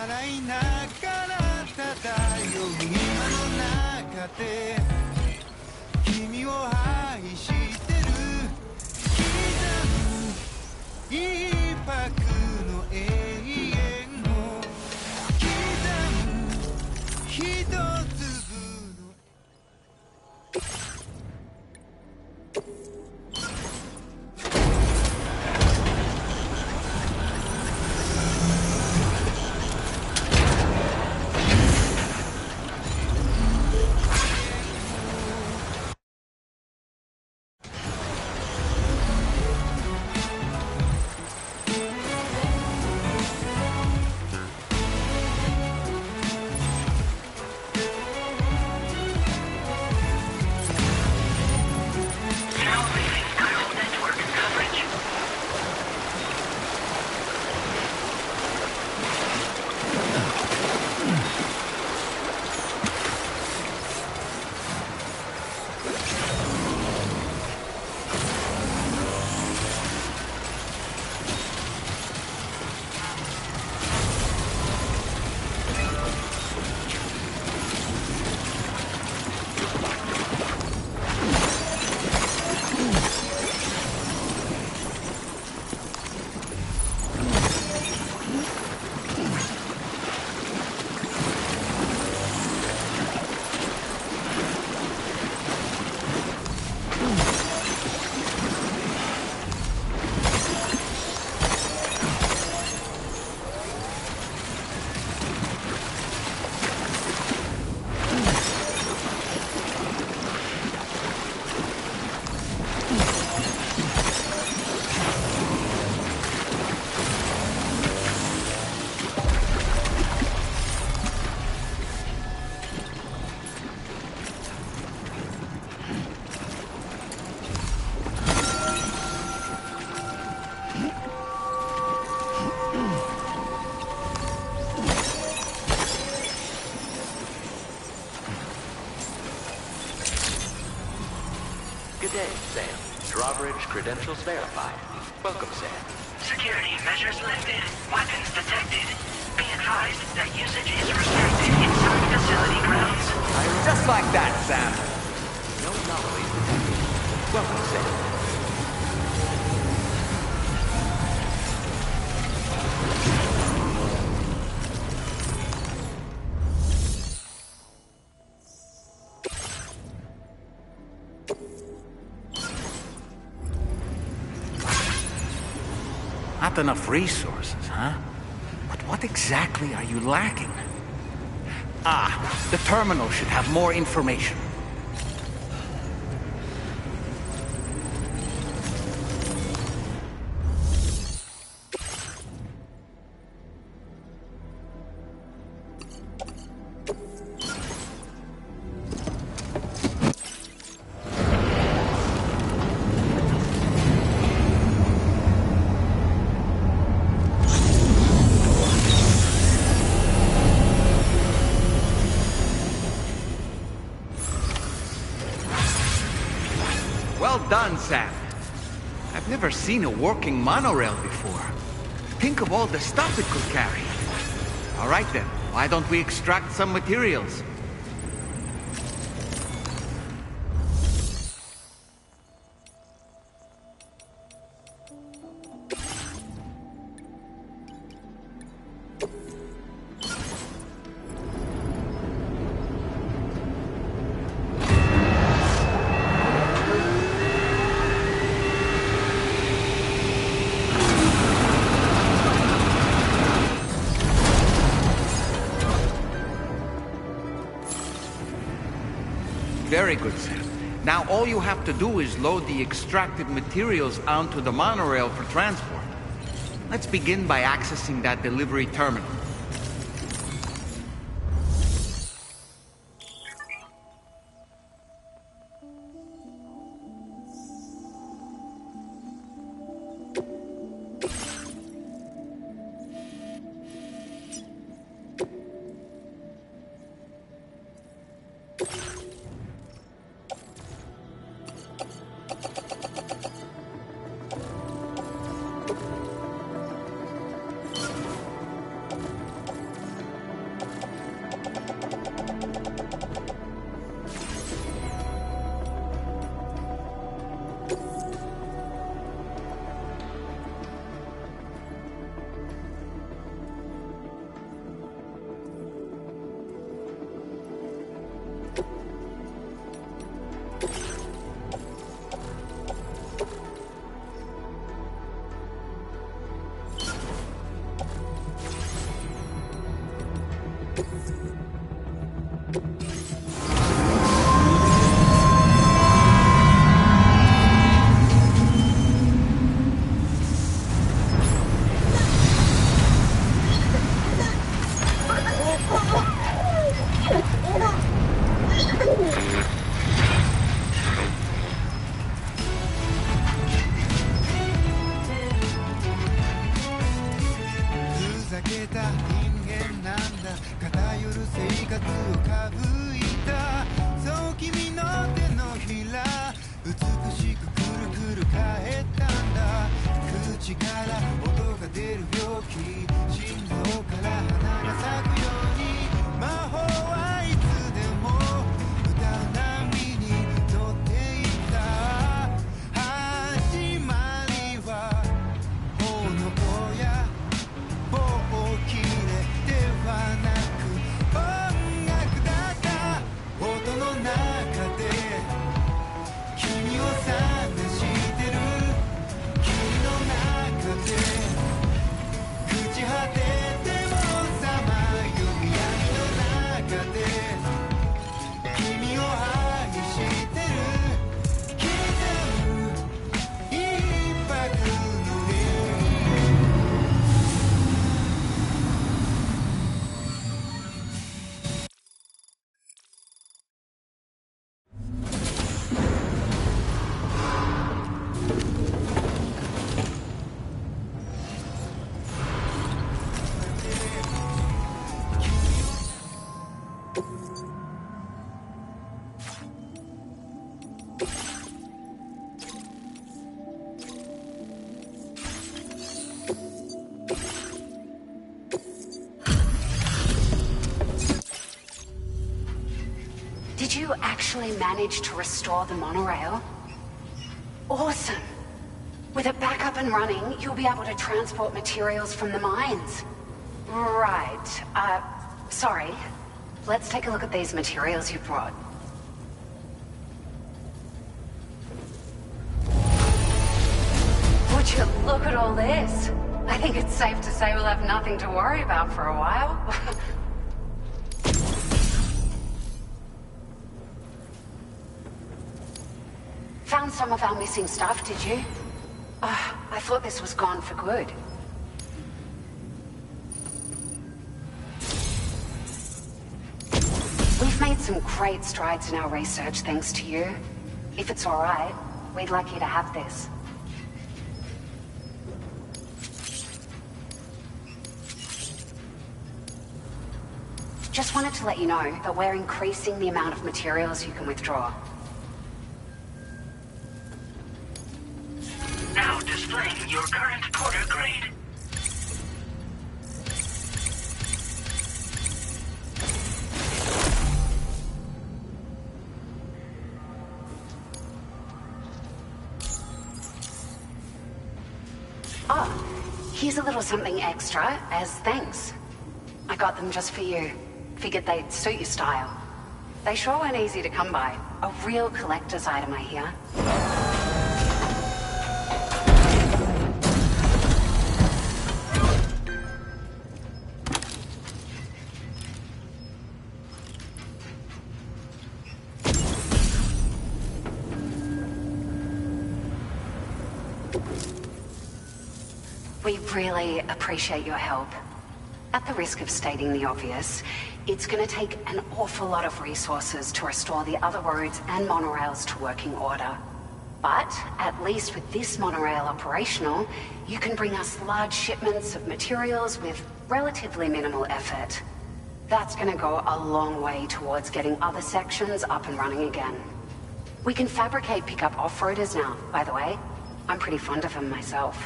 S3: 笑いながら漂う今の中で君を愛してる刻む一拍の永遠を刻む一粒の
S13: Good day, Sam. Drawbridge credentials verified. Welcome, Sam.
S16: Security measures lifted. Weapons detected. Be advised that usage is restricted inside facility grounds.
S2: Just like that, Sam.
S13: No anomalies detected. Welcome, Sam.
S2: Not enough resources, huh? But what exactly are you lacking? Ah, the terminal should have more information. Well done, Sam. I've never seen a working monorail before. Think of all the stuff it could carry. All right then, why don't we extract some materials? Very good, Sam. Now all you have to do is load the extracted materials onto the monorail for transport. Let's begin by accessing that delivery terminal.
S3: ぶいたそう君の手のひら美しくくるくる返ったんだ口から音が出る病気心臓から花が咲くように魔法はいつでも歌う波に乗っていた始まりは炎や棒切れではなく音楽だった音の中で君を探してる君の中で朽ち果ててもさまよう闇の中で君を愛してる刻む一拍の音
S10: Did you actually manage to restore the monorail? Awesome! With it back up and running, you'll be able to transport materials from the mines. Right. Sorry. Let's take a look at these materials you brought. Would you look at all this? I think it's safe to say we'll have nothing to worry about for a while. Found some of our missing stuff, did you? I thought this was gone for good. We've made some great strides in our research thanks to you. If it's all right, we'd like you to have this. Just wanted to let you know that we're increasing the amount of materials you can withdraw.
S16: Now displaying your current quarter grade.
S10: Oh, here's a little something extra as thanks. I got them just for you. Figured they'd suit your style. They sure weren't easy to come by. A real collector's item, I hear. We really appreciate your help. At the risk of stating the obvious, it's going to take an awful lot of resources to restore the other roads and monorails to working order. But at least with this monorail operational, you can bring us large shipments of materials with relatively minimal effort. That's going to go a long way towards getting other sections up and running again. We can fabricate pickup off-roaders now, by the way. I'm pretty fond of them myself.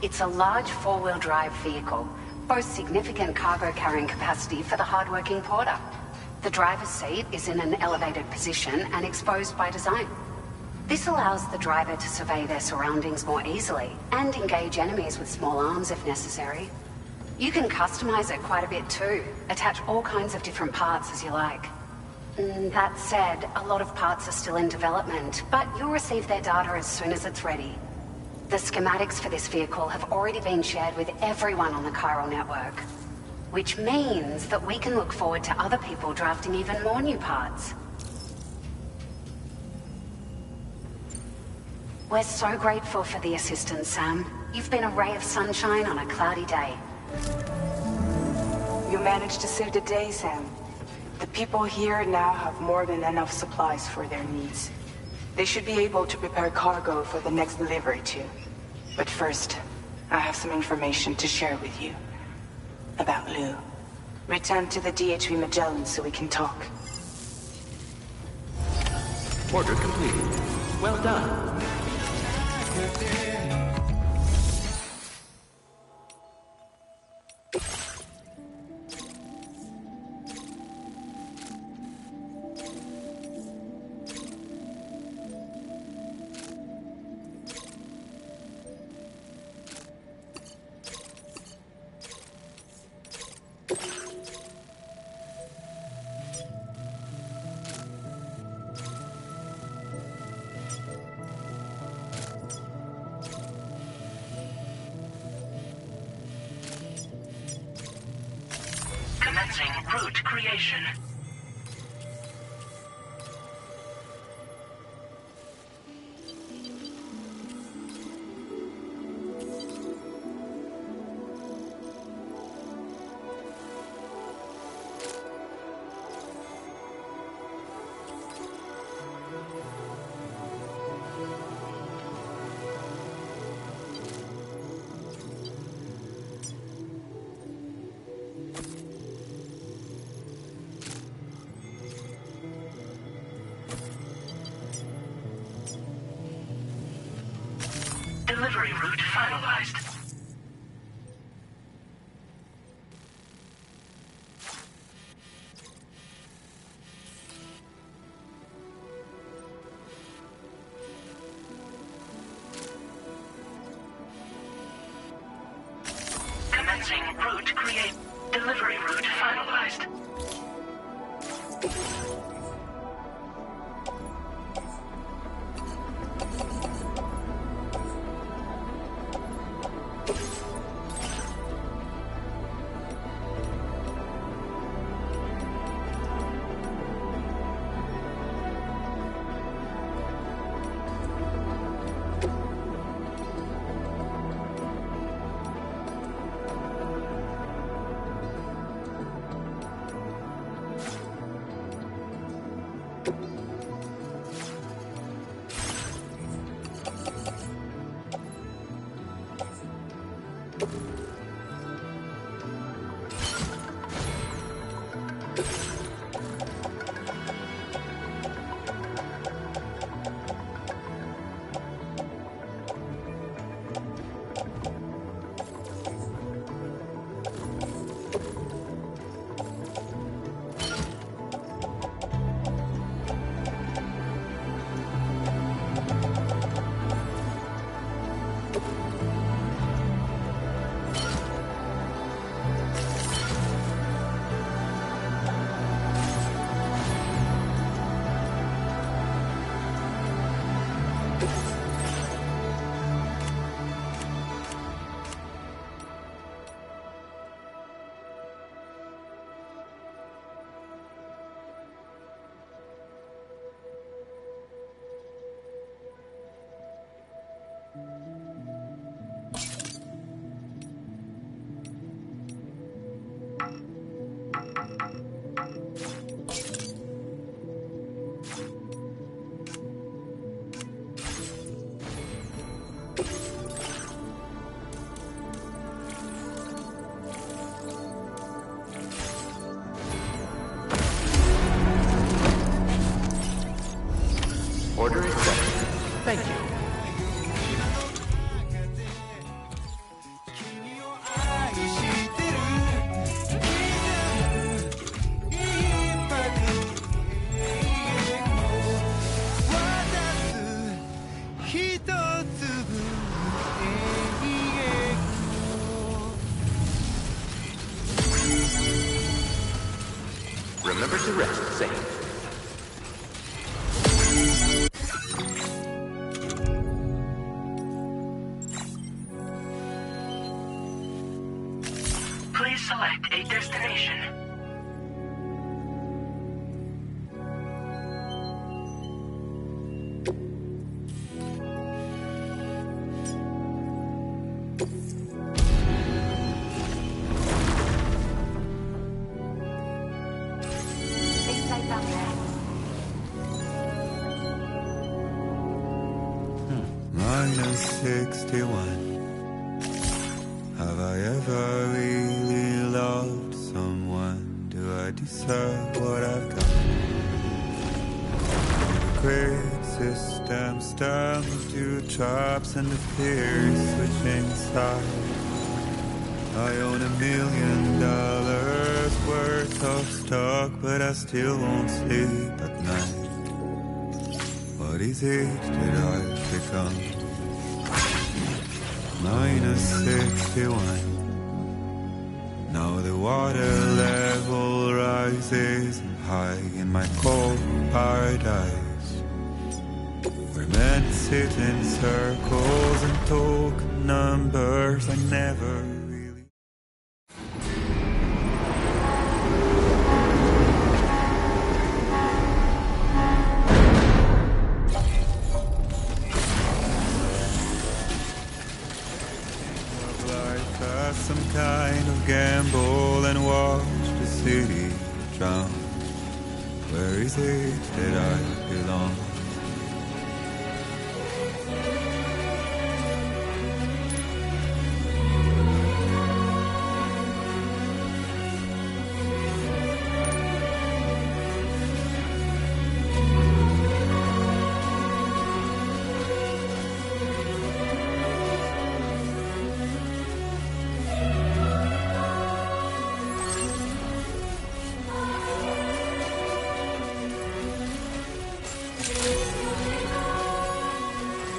S10: It's a large four-wheel drive vehicle, boasts significant cargo carrying capacity for the hard-working porter. The driver's seat is in an elevated position and exposed by design. This allows the driver to survey their surroundings more easily and engage enemies with small arms if necessary. You can customize it quite a bit too, attach all kinds of different parts as you like. That said, a lot of parts are still in development, but you'll receive their data as soon as it's ready. The schematics for this vehicle have already been shared with everyone on the Chiral network, which means that we can look forward to other people drafting even more new parts. We're so grateful for the assistance, Sam. You've been a ray of sunshine on a cloudy day.
S18: You managed to save the day, Sam. The people here now have more than enough supplies for their needs. They should be able to prepare cargo for the next delivery too. But first, I have some information to share with you. About Lou. Return to the DHV Magellan so we can talk.
S13: Order completed. Well done.
S16: Commencing route creation. Delivery route finalized. Commencing route create. Delivery route finalized.
S13: Order accepted. Thank you. Remember to rest, Sam.
S16: Please select a destination.
S10: Be safe out there.
S3: -61. Have I ever really loved someone? Do I deserve what I've got? The great system stands to traps and the fears switching sides. I own $1 million worth of stock, but I still won't sleep at night. What is it that I've become? -61. Now the water level rises high in my cold paradise, where men sit in circles and talk numbers I never really. Life as some kind of gamble and watch the city drown. Where is it that I belong?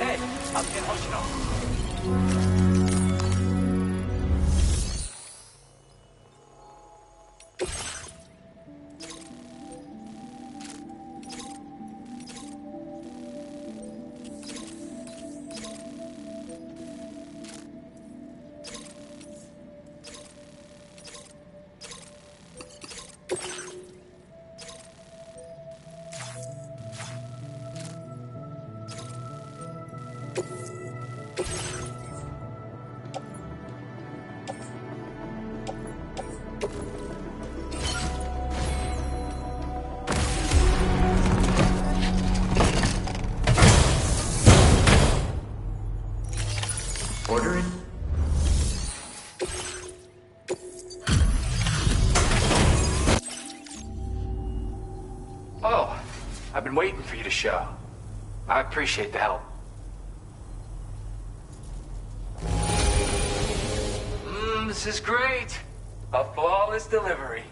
S9: Hey, how's it going, Hoshino?
S11: Ordering?
S9: Oh, I've been waiting for you to show. I appreciate the help. This is great. A flawless delivery.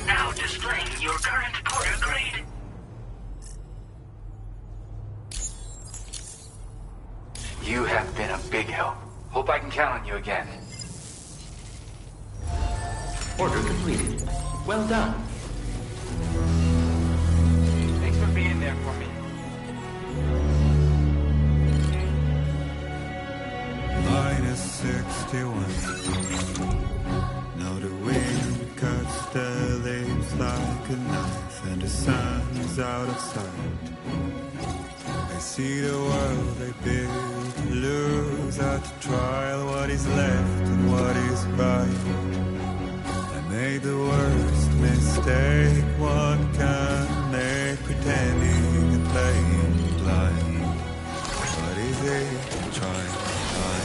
S16: Now displaying your current Porter grade.
S9: You have been a big help. Hope I can count on you again.
S13: Order completed. Well done.
S9: Thanks for being there for me.
S3: -61. Now the wind cuts the leaves like a knife, and the sun's out of sight. I see the world they build to lose at the trial. What is left and what is right? I made the worst mistake one can make, pretending and playing blind. What is it? Try to find.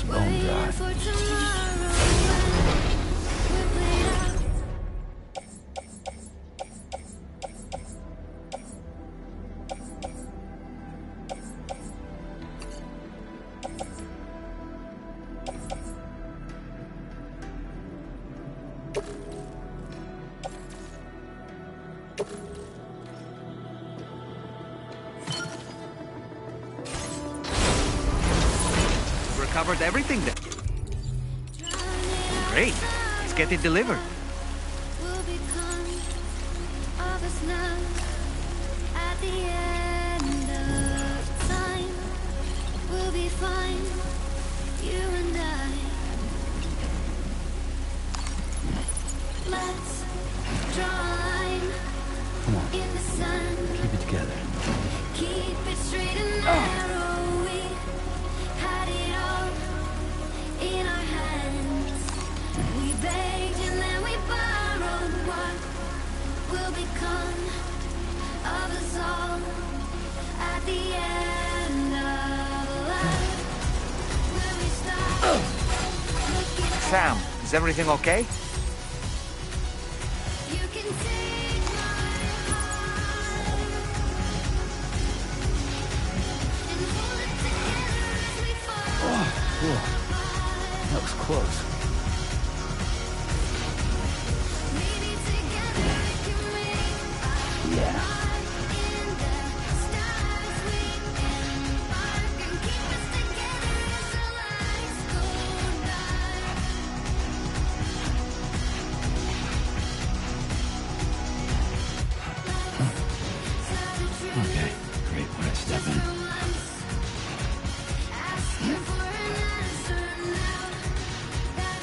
S4: almost bone dry.
S7: For tomorrow when we're played out.
S2: Recovered everything then. Great. Let's get it delivered.
S7: Will become of us now at the end of time. We'll be fine, you and I. Let's draw a line in the sun.
S4: Keep it together.
S7: Keep it straight and narrow. We had it all in our hands. We begged and then we borrowed what will become of us all at the end of life. When we start looking
S2: Sam, is everything okay?
S7: you can take my heart and hold it together as we fall.
S4: Whoa. That was close.
S7: Maybe together we can make
S4: Yeah.
S7: in the stars we embark and keep us together as the lights go dark.
S4: Okay. Great. When I step in.
S7: Asking for an answer now that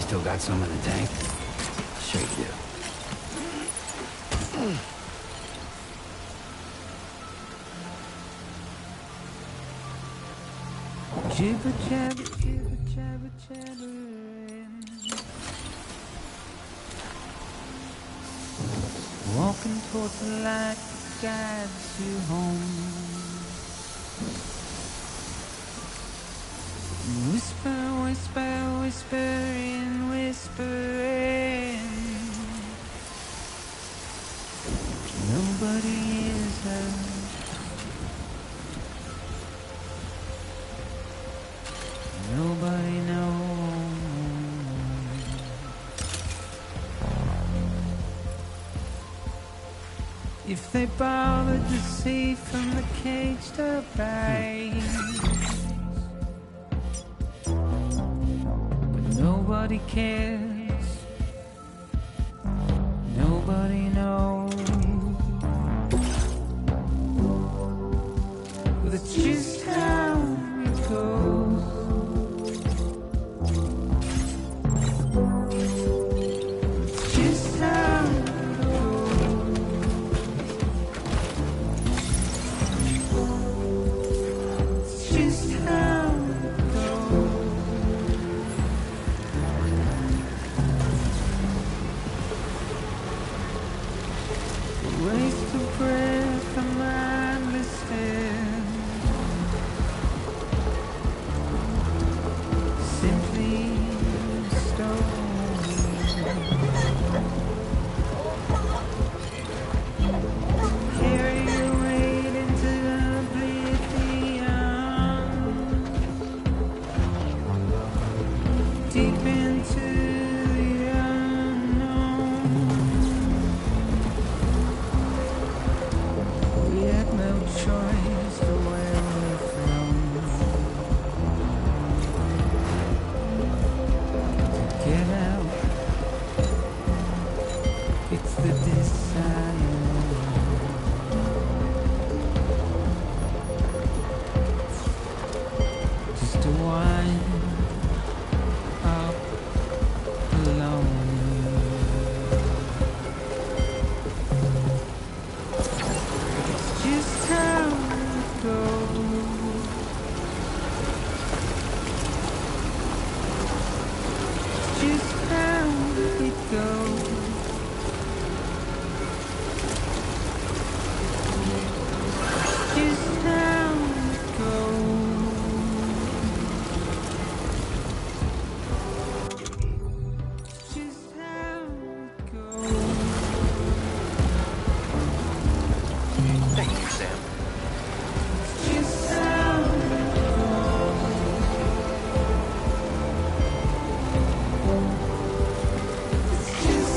S4: Still got some in the tank? Sure you do.
S19: Jibber jabber, jibber jabber, jabbering. Walking towards the light that guides you home. Whisper, whisper, whispering, whispering. Nobody is hurt. Nobody knows. If they bothered to see from the caged up eyes, but nobody cares. Nobody knows. But it's just how it goes. Waste of breath, a mindless stare. Simply stone. Carry your weight into oblivion. Deep into the unknown. We had no choice to where we're from. To get out, it's the desire. Just to wind up alone. Just how it goes. Just how it goes. Just how it goes. Just how it goes.
S13: Thank you, Sam.
S19: Just how it goes. It's just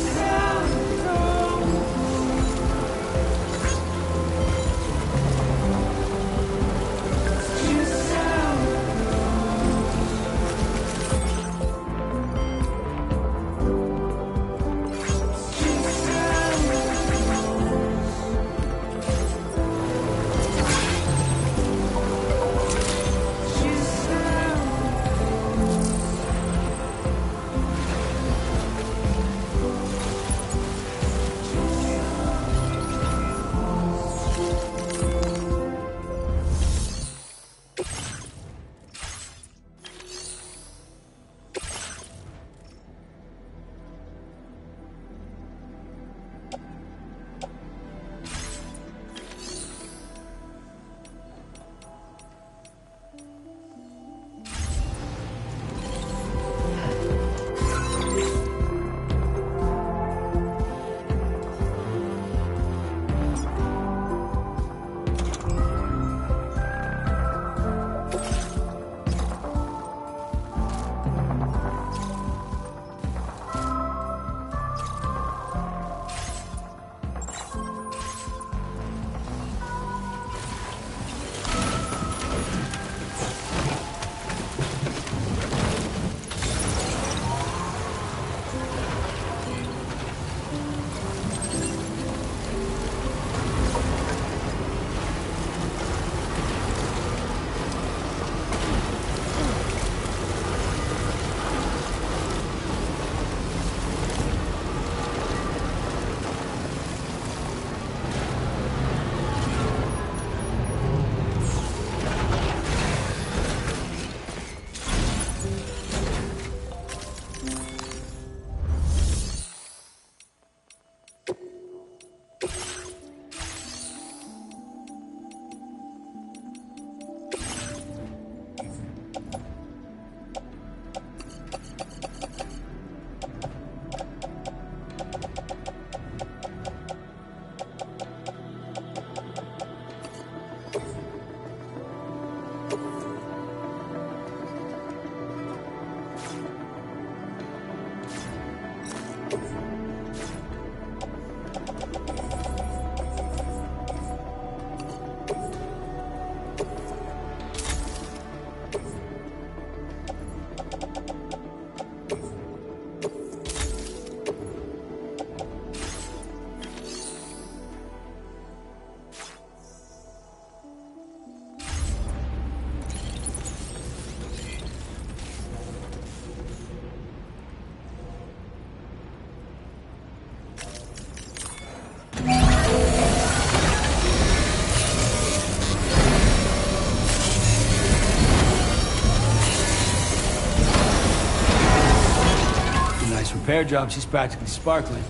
S4: repair job, she's practically sparkling.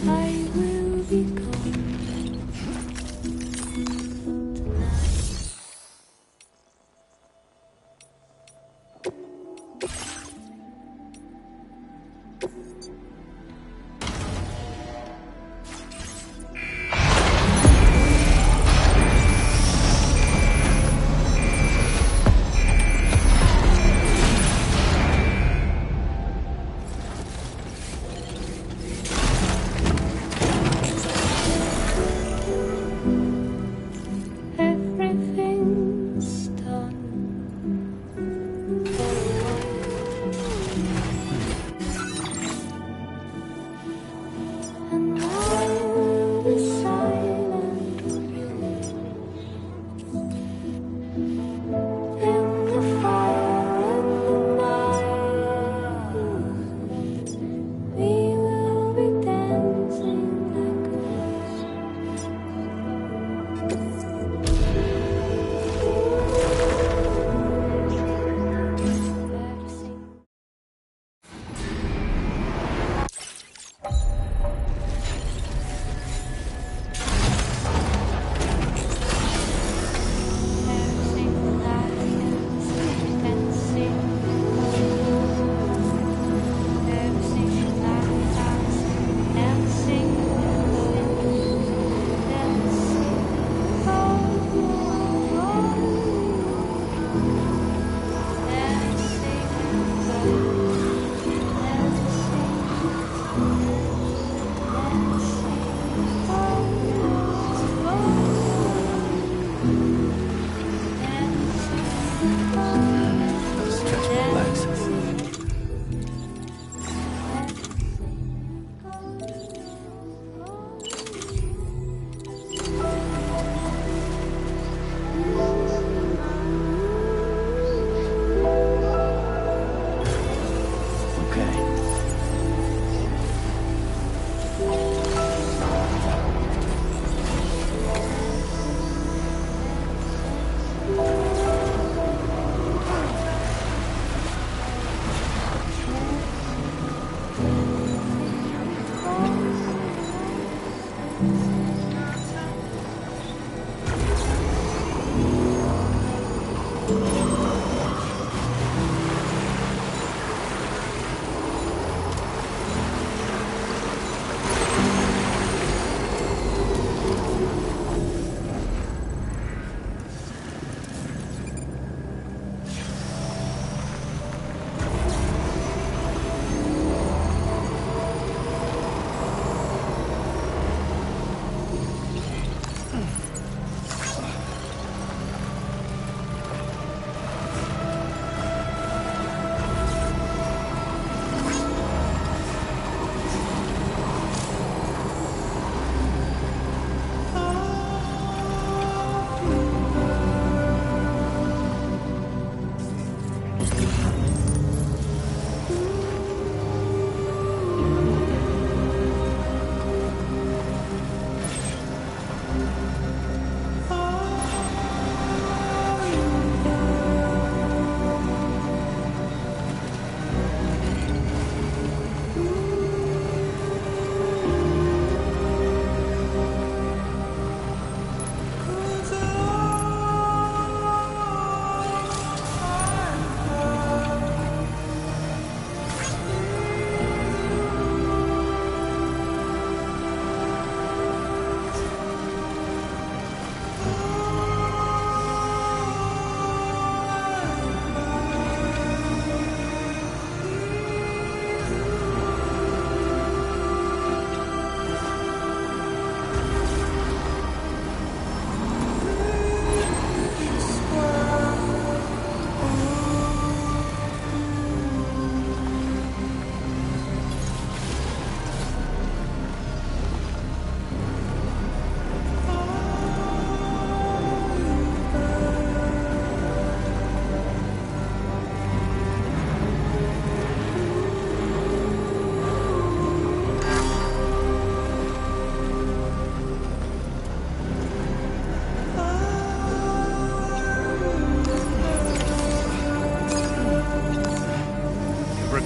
S7: I will be gone. Everything's done for a while.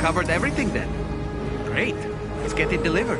S2: covered everything then. Great. Let's get it delivered.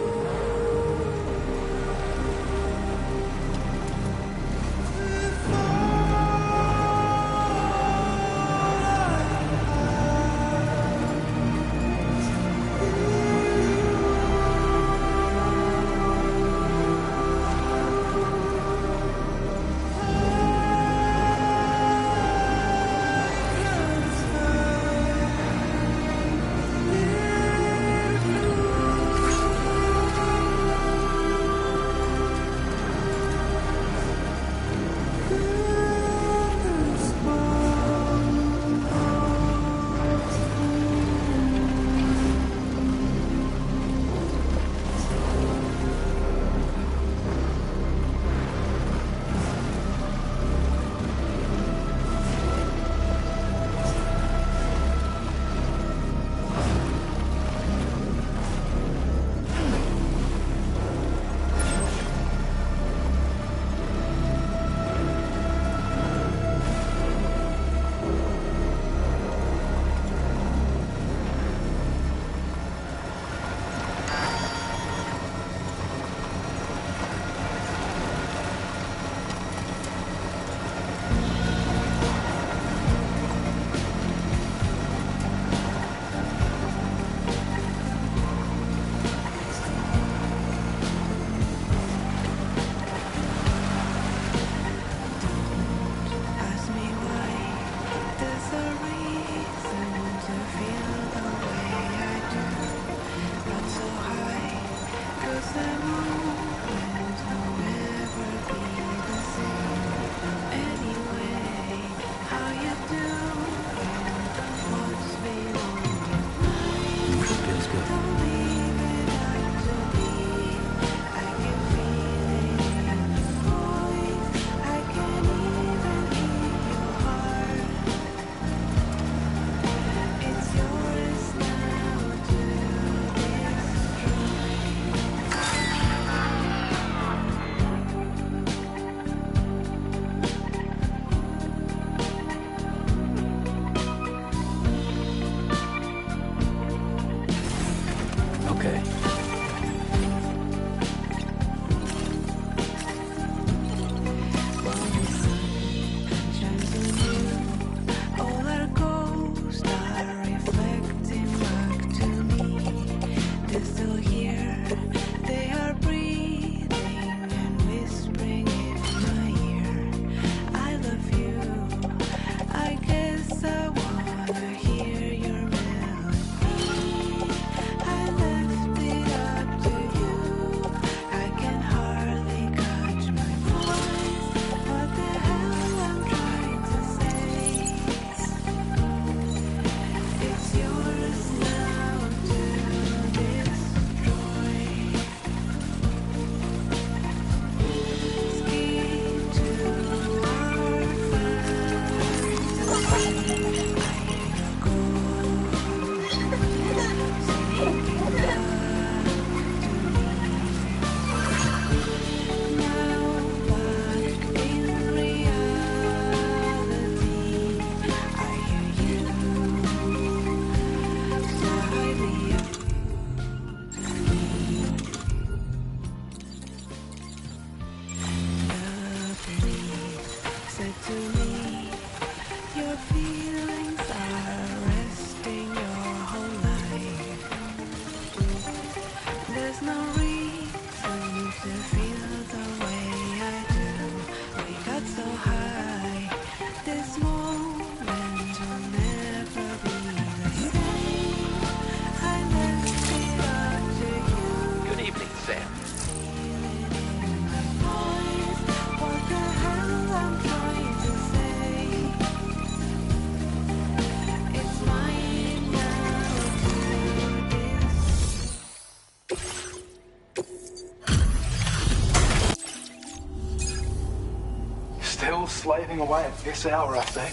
S5: Slaving away at this hour, I say.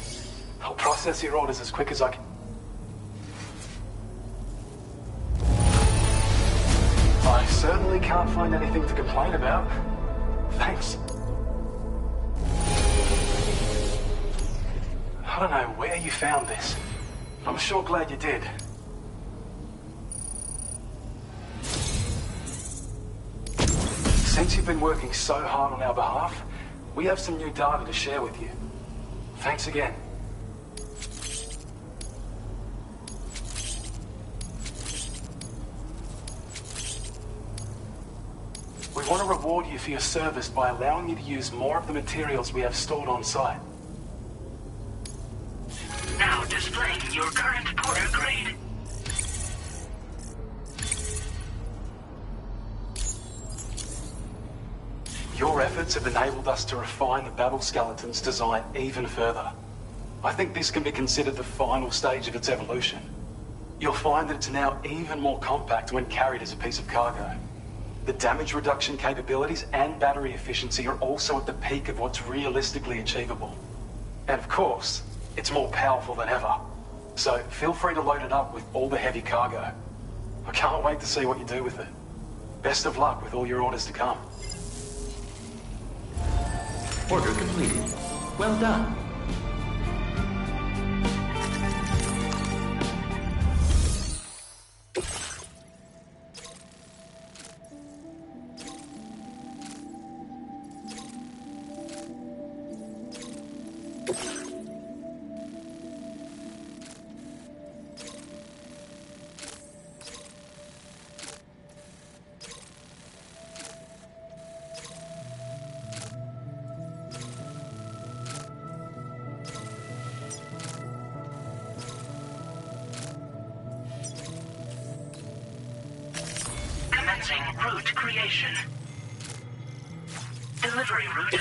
S5: I'll process your orders as quick as I can. I certainly can't find anything to complain about. Thanks. I don't know where you found this. I'm sure glad you did. Since you've been working so hard on our behalf, we have some new data to share with you. Thanks again. We want to reward you for your service by allowing you to use more of the materials we have stored on site.
S16: Now displaying your current Porter grade.
S5: Your efforts have enabled us to refine the Battle Skeleton's design even further. I think this can be considered the final stage of its evolution. You'll find that it's now even more compact when carried as a piece of cargo. The damage reduction capabilities and battery efficiency are also at the peak of what's realistically achievable. And of course, it's more powerful than ever. So feel free to load it up with all the heavy cargo. I can't wait to see what you do with it. Best of luck with all your orders to come.
S13: Order completed. Well done.
S16: Commencing route creation. Delivery route.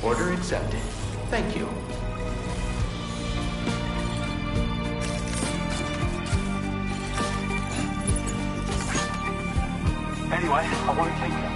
S13: Order accepted. Thank you.
S5: Anyway, I won't keep you.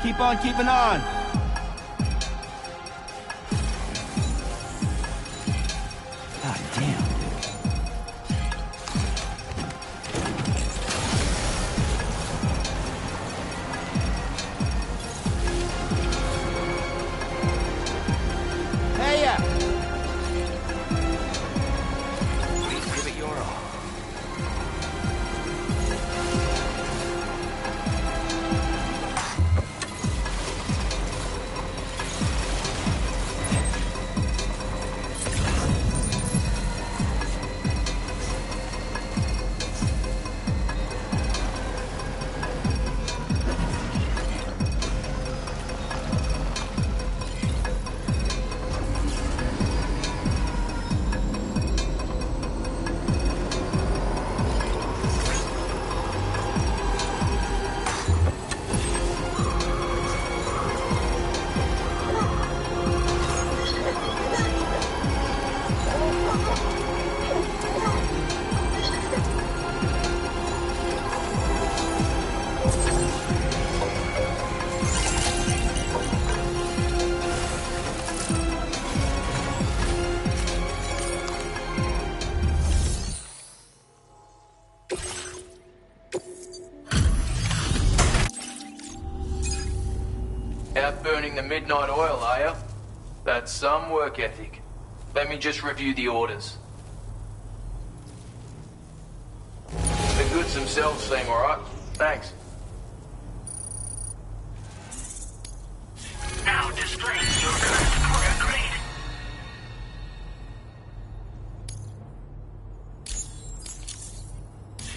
S3: Keep on keeping on.
S4: God damn.
S3: Hey ya!
S13: Please give it your all.
S9: Out burning the midnight oil, are you? That's some work ethic. Let me just review the orders. The goods themselves seem alright. Thanks.
S16: Now display your current order grade.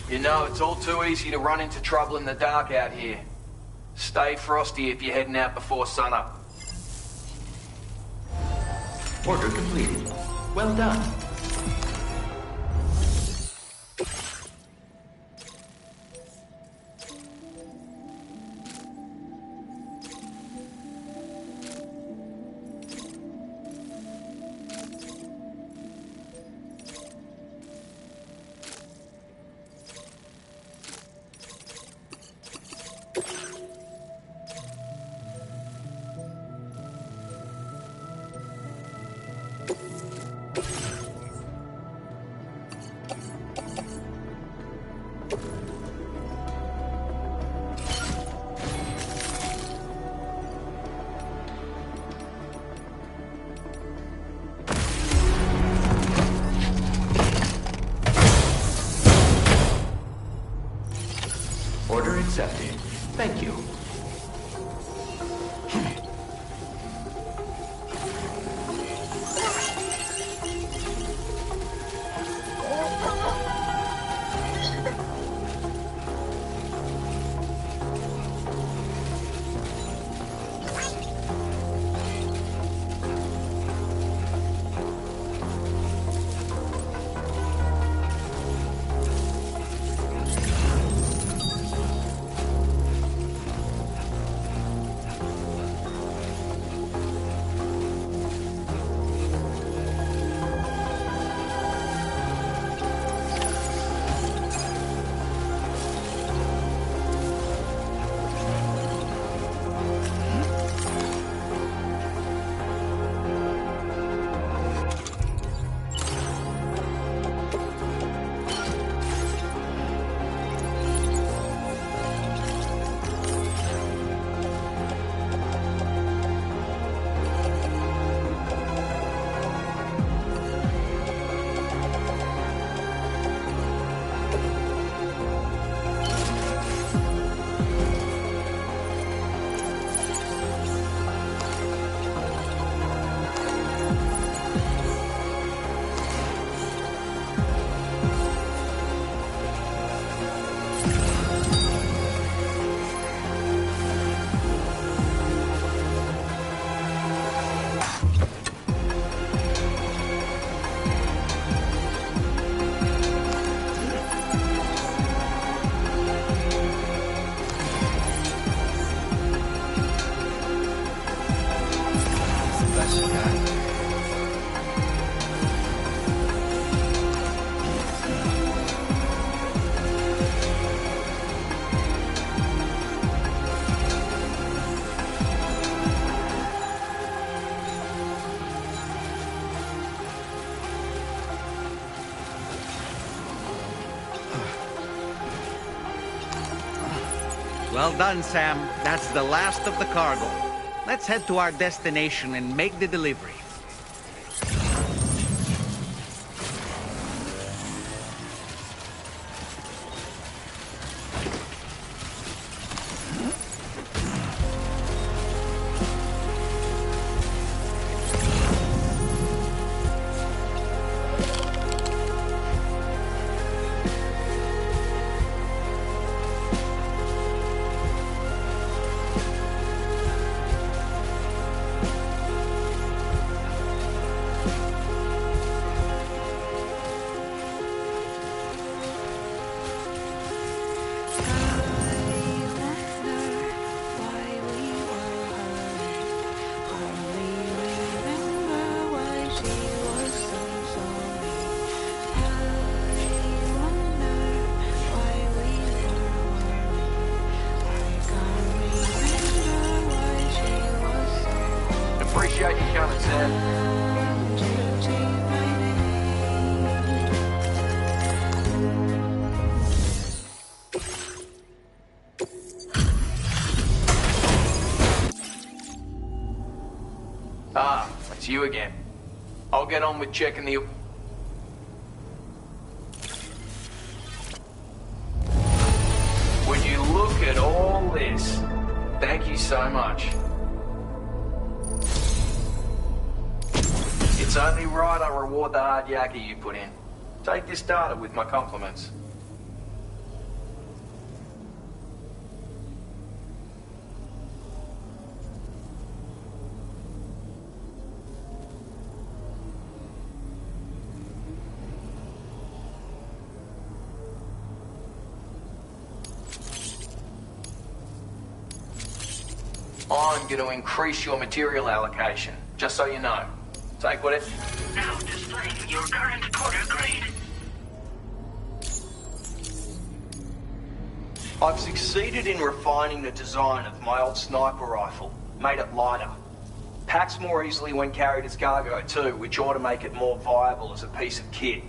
S9: You know, it's all too easy to run into trouble in the dark out here. Stay frosty if you're heading out before sunup.
S13: Order completed. Well done. Order accepted. Thank you.
S2: Well done, Sam. That's the last of the cargo. Let's head to our destination and make the delivery.
S9: Appreciate you coming, Sam. Ah, it's you again. I'll get on with checking the... Would you look at all this? Thank you so much. It's only right I reward the hard yakky you put in. Take this data with my compliments. I'm going to increase your material allocation, just so you know. Take what it...
S16: Now displaying your current quarter grade.
S9: I've succeeded in refining the design of my old sniper rifle. Made it lighter. Packs more easily when carried as cargo too, which ought to make it more viable as a piece of kit.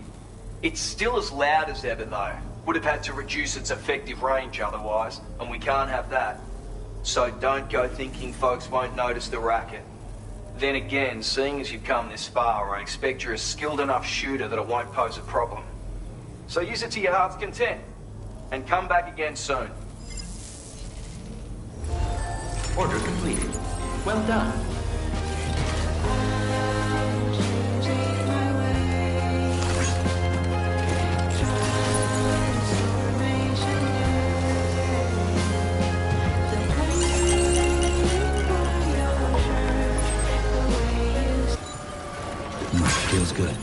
S9: It's still as loud as ever though. Would have had to reduce its effective range otherwise, and we can't have that. So don't go thinking folks won't notice the racket. Then again, seeing as you've come this far, I expect you're a skilled enough shooter that it won't pose a problem. So use it to your heart's content, and come back again soon.
S13: Order completed. Well done.
S4: Feels good.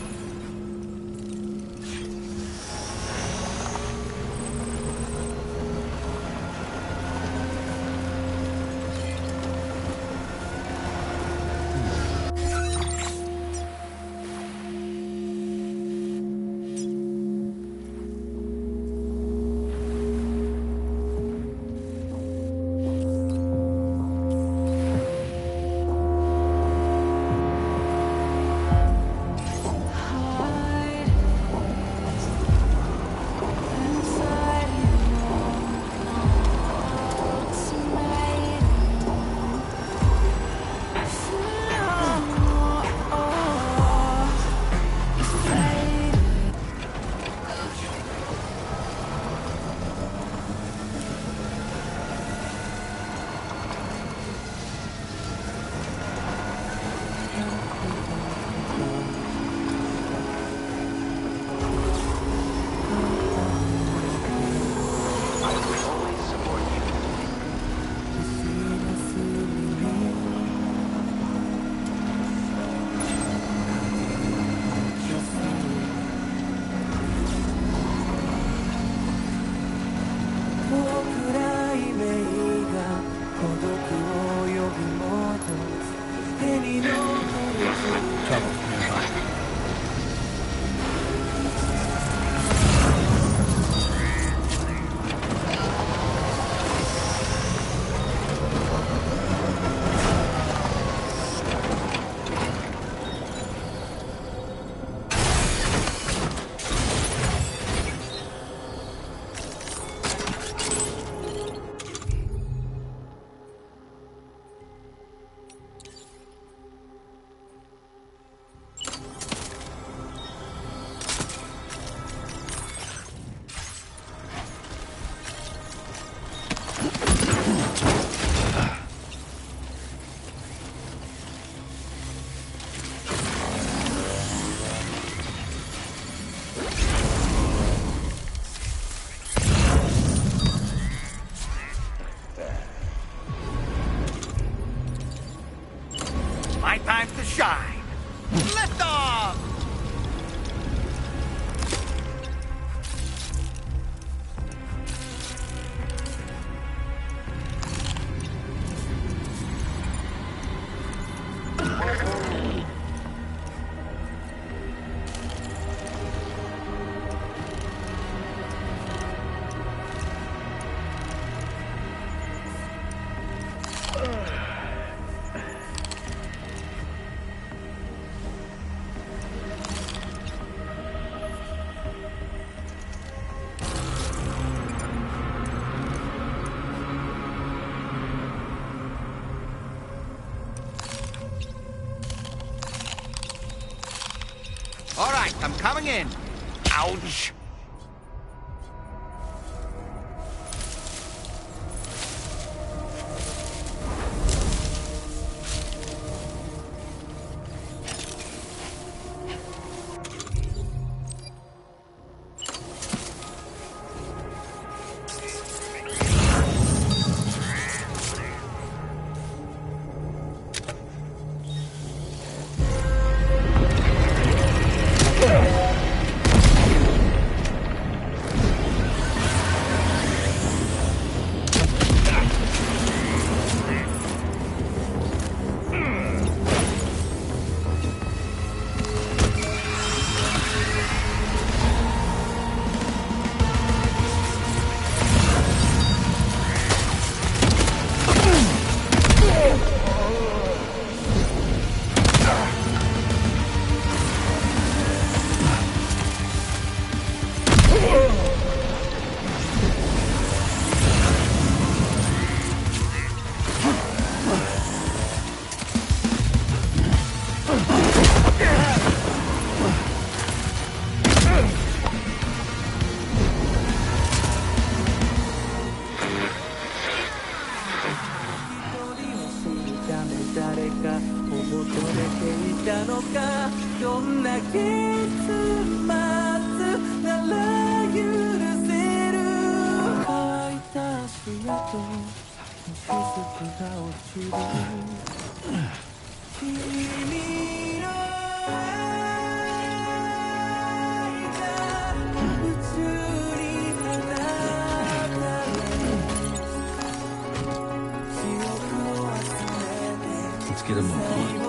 S2: my time to shine. Lift off! All right, I'm coming in. Ouch.
S4: Let's get a move on.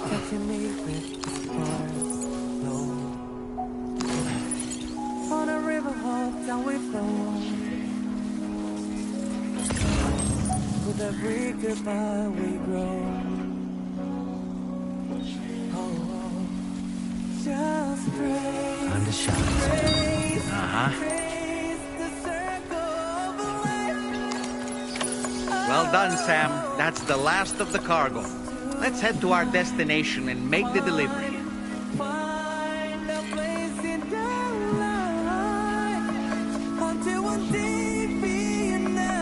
S17: Touching me with the stars, no. On a river hop down we flow. With every goodbye we grow. Oh, just praise.
S4: Time to shine.
S17: Praise the circle of life.
S2: Well done, Sam. That's the last of the cargo. Let's head to our destination and make the delivery.
S17: Find a place in the light until one day be enough.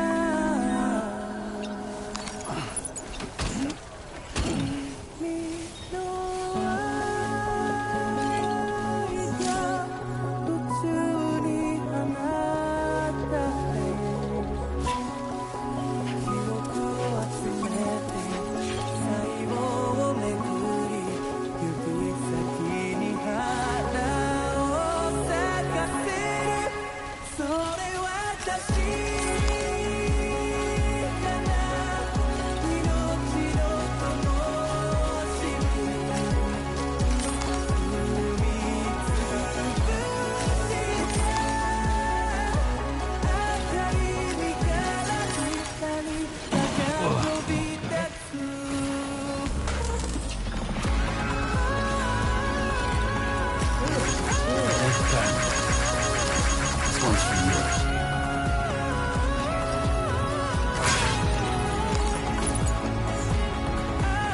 S4: This one's for yours.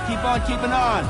S14: Keep on keeping on.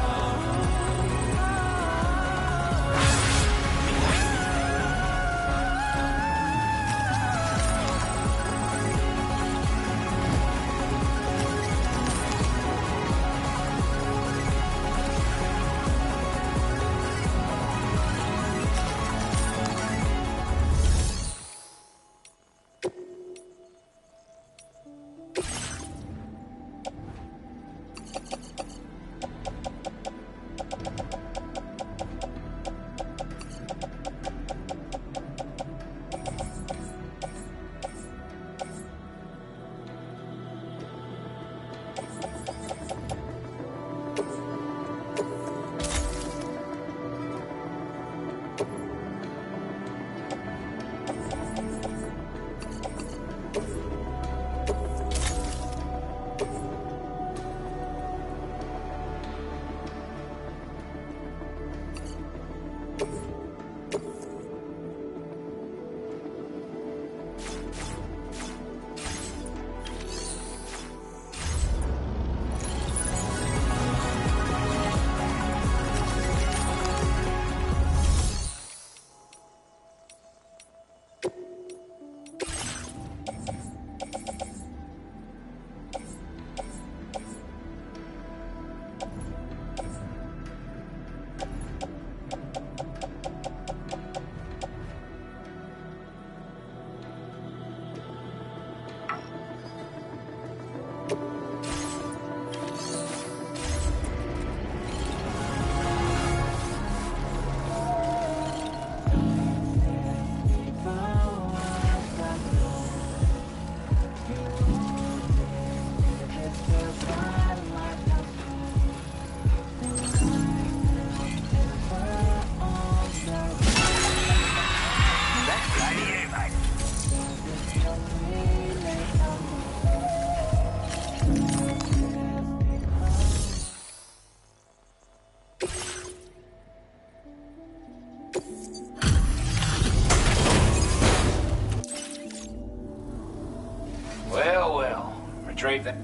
S9: Retrieve that.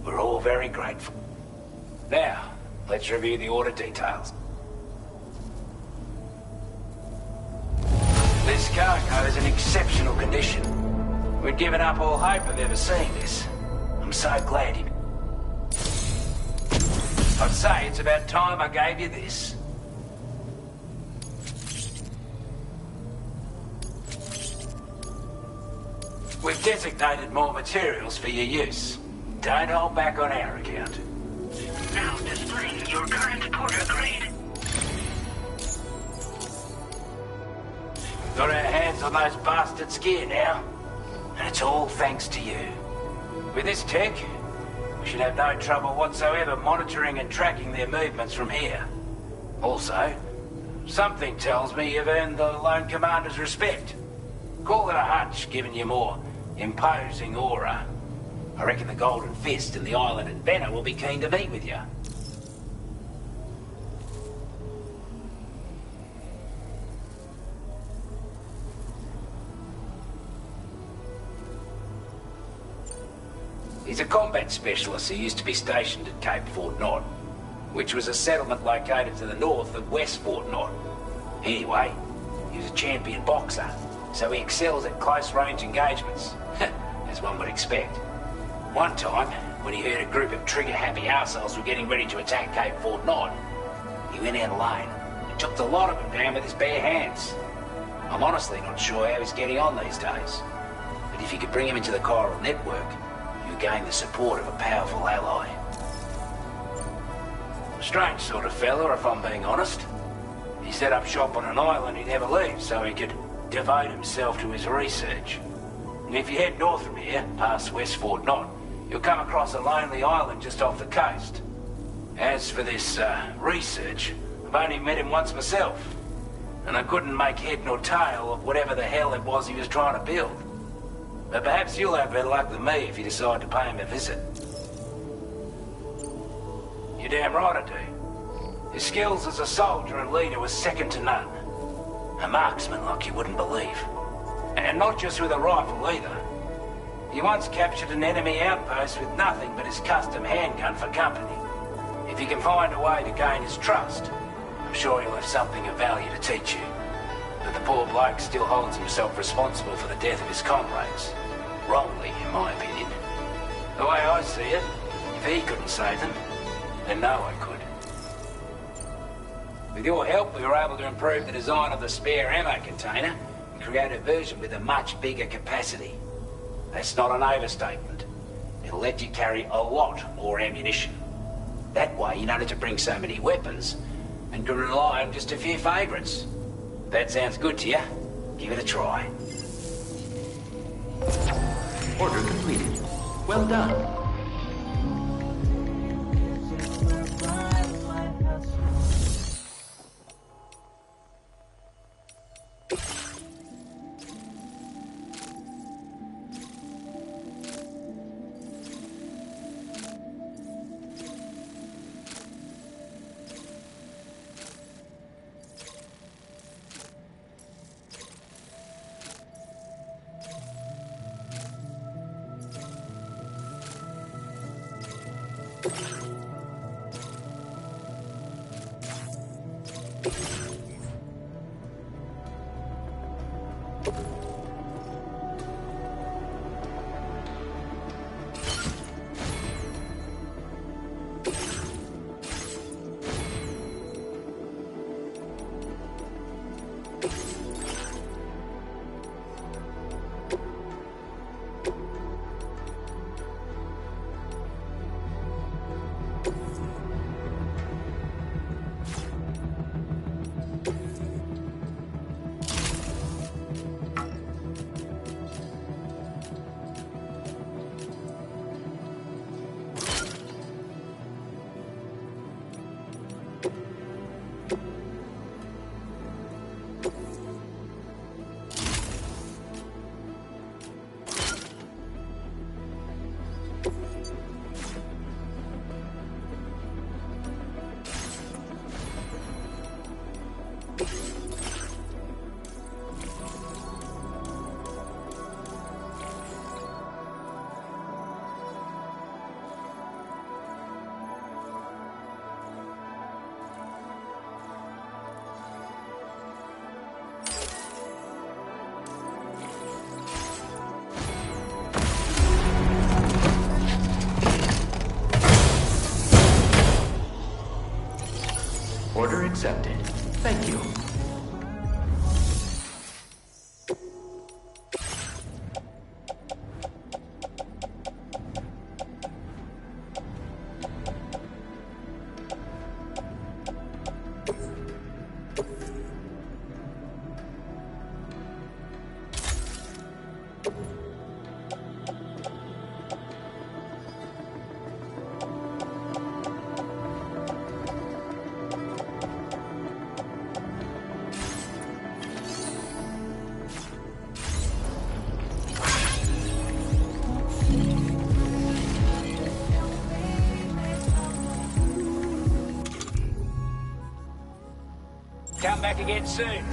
S9: We're all very grateful. Now, let's review the order details. This cargo is in exceptional condition. We'd given up all hope of ever seeing this. I'm so glad you... I'd say it's about time I gave you this. We've designated more materials for your use. Don't hold back on our account.
S16: Now displaying your current Porter grade.
S9: Got our hands on those bastards' gear now. And it's all thanks to you. With this tech, we should have no trouble whatsoever monitoring and tracking their movements from here. Also, something tells me you've earned the Lone Commander's respect. Call it a hunch, giving you more imposing aura. I reckon the Golden Fist and the Island Inventor will be keen to meet with you.
S20: He's a combat specialist who used to be stationed at Cape Fort Knott, which was a settlement located to the north of West Fort Knott. Anyway, he was a champion boxer, so he excels at close-range engagements, as one would expect. One time, when he heard a group of trigger-happy arseholes were getting ready to attack Cape Fort Knott, he went out alone and took the lot of them down with his bare hands. I'm honestly not sure how he's getting on these days, but if you could bring him into the Chiral network, you gain the support of a powerful ally. A strange sort of fella, if I'm being honest. He set up shop on an island he'd never leave so he could devote himself to his research. And if you head north from here, past West Fort Knott, you'll come across a lonely island just off the coast. As for this research, I've only met him once myself, and I couldn't make head nor tail of whatever the hell it was he was trying to build. But perhaps you'll have better luck than me if you decide to pay him a visit. You're damn right I do. His skills as a soldier and leader was second to none. A marksman like you wouldn't believe. And not just with a rifle either. He once captured an enemy outpost with nothing but his custom handgun for company. If you can find a way to gain his trust, I'm sure he'll have something of value to teach you. But the poor bloke still holds himself responsible for the death of his comrades. Wrongly, in my opinion. The way I see it, if he couldn't save them, then no one could. With your help, we were able to improve the design of the spare ammo container and create a version with a much bigger capacity. That's not an overstatement. It'll let you carry a lot more ammunition. That way, you don't have to bring so many weapons and can rely on just a few favourites. If that sounds good to you, give it a try.
S13: Order completed. Well done. Order accepted. Thank you.
S20: Come back again soon.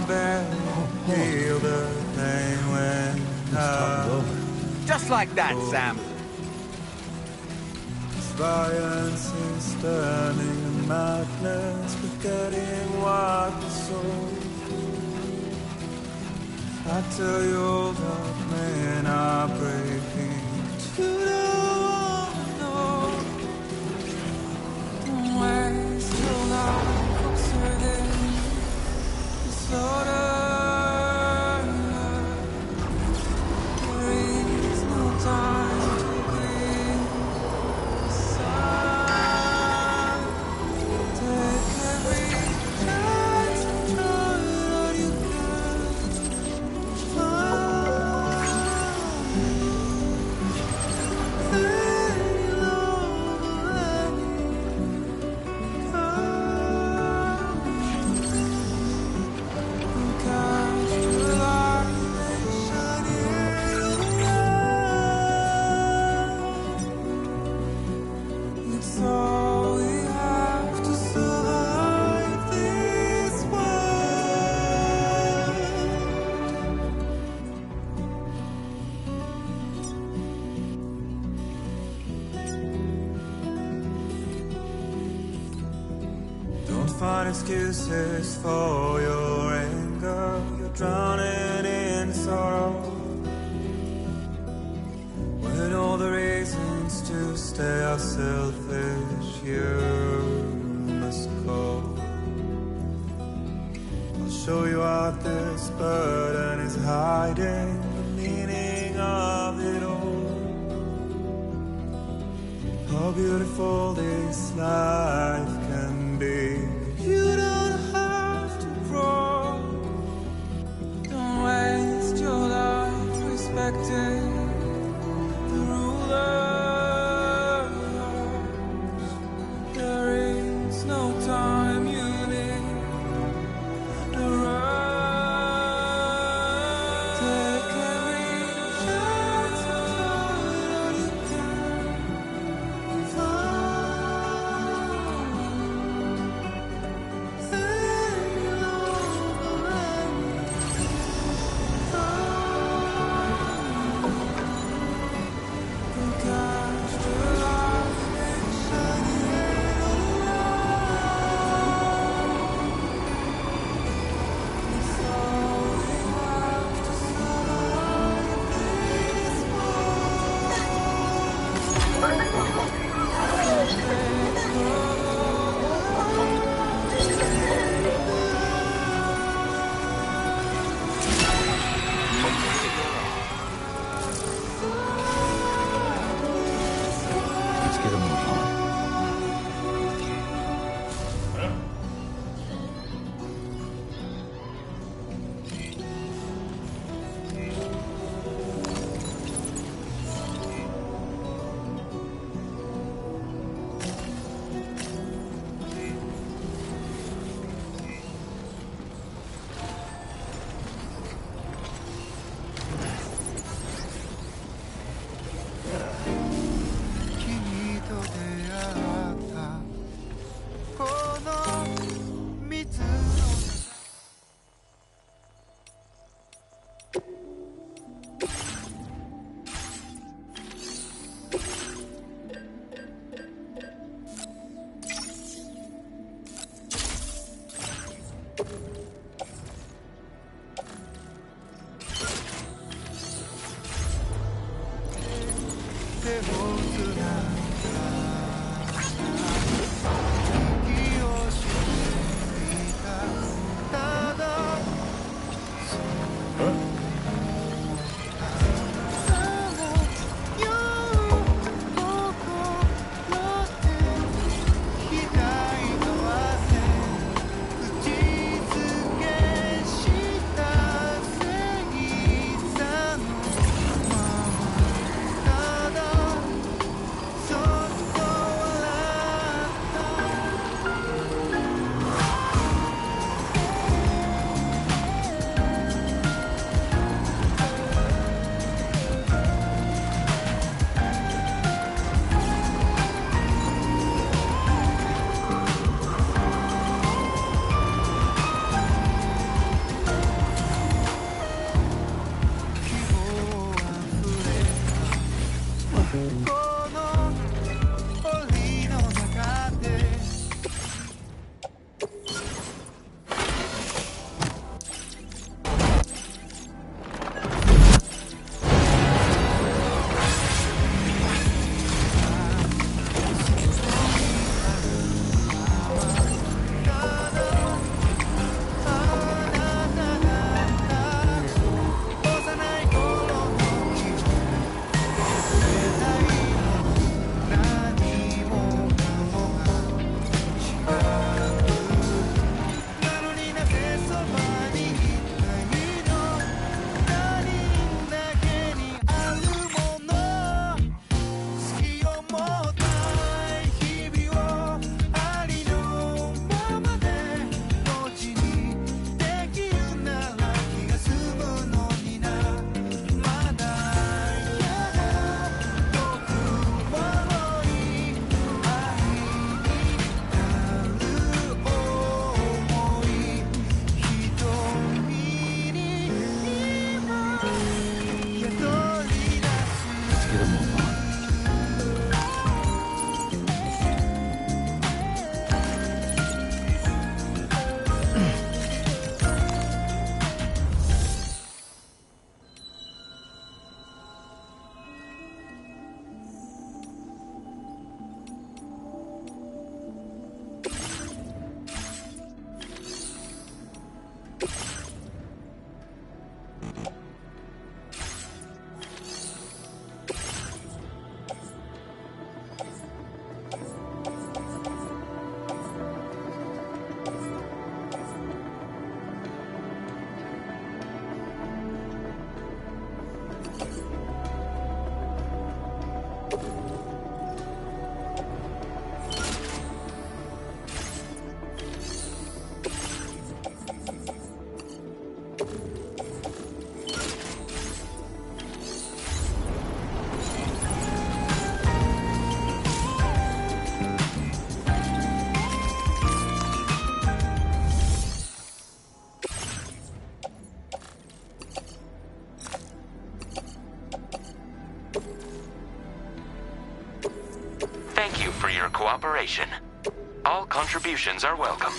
S3: I barely feel the pain when
S2: Just like that, Sam.
S3: Violence is turning to madness, forgetting what we saw. I tell you, old heart men are breaking. You don't know. Don't waste your life observing the slaughter. There is no time to grieve. It's all we have to survive this world. Don't find excuses for your anger. You're drowning in sorrow. When all the reasons to stay are selfish, you must go. I'll show you what this burden is hiding, the meaning of it all. How beautiful this life can be. You don't have to grow. Don't waste your life respecting the rulers. There is no time you need to run. Take every chance that you can
S4: Let's get a move on.
S13: Thank you for your cooperation. All contributions are welcome.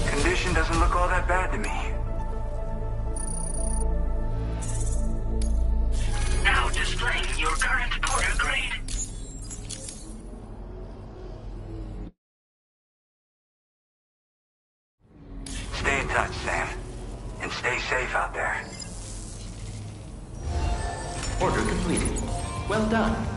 S11: Condition doesn't look all that bad to me.
S16: Now displaying your current porter grade.
S11: Stay in touch, Sam. And stay safe out there.
S13: Order completed. Well done.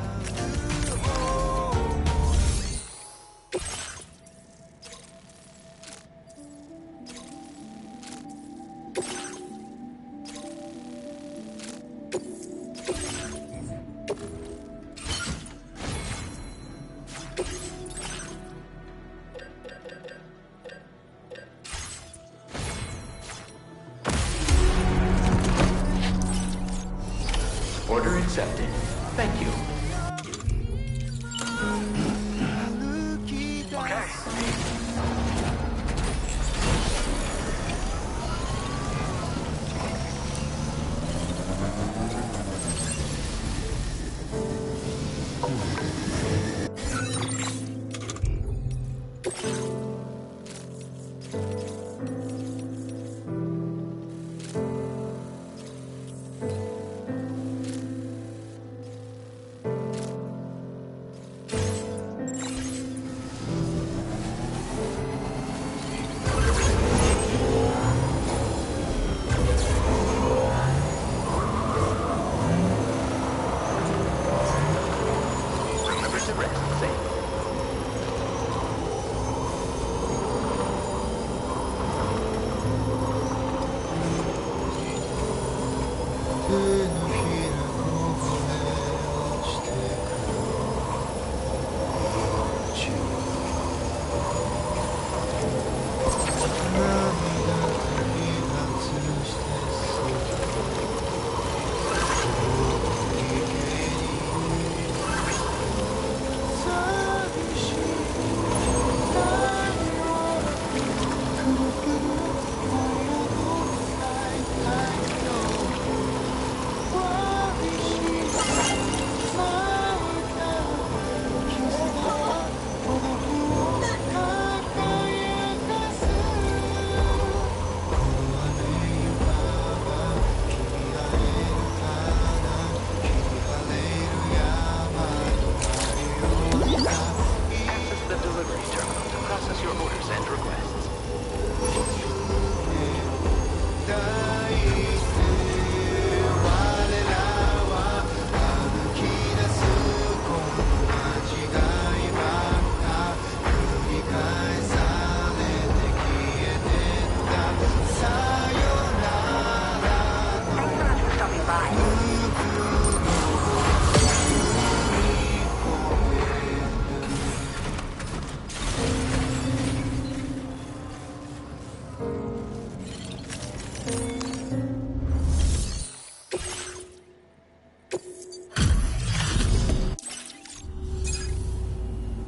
S13: Order accepted. Thank you.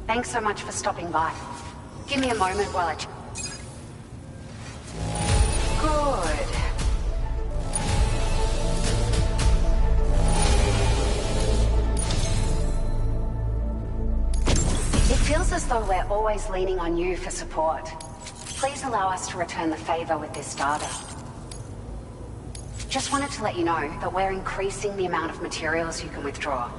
S10: Thanks so much for stopping by. Give me a moment while I... Good. It feels as though we're always leaning on you for support. Please allow us to return the favor with this data. Just wanted to let you know that we're increasing the amount of materials you can withdraw.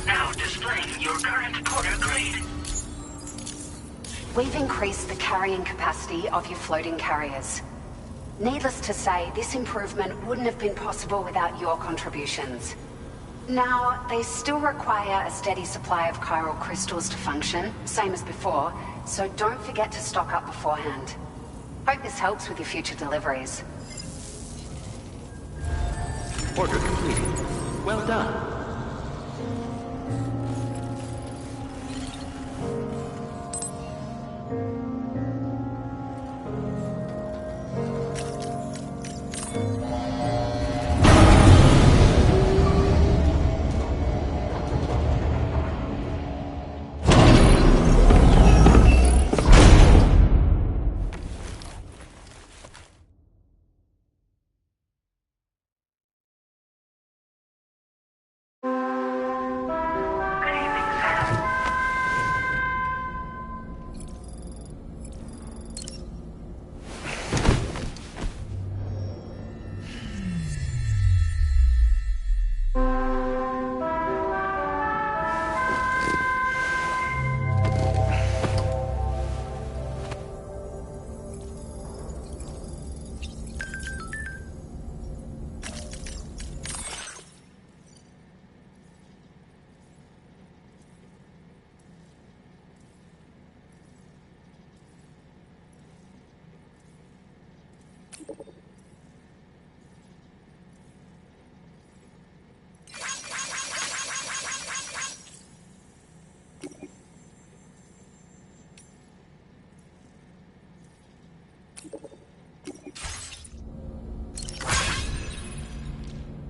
S16: Now displaying your current Porter grade.
S10: We've increased the carrying capacity of your floating carriers. Needless to say, this improvement wouldn't have been possible without your contributions. Now, they still require a steady supply of chiral crystals to function, same as before, so don't forget to stock up beforehand. Hope this helps with your future deliveries.
S13: Order completed. Well done.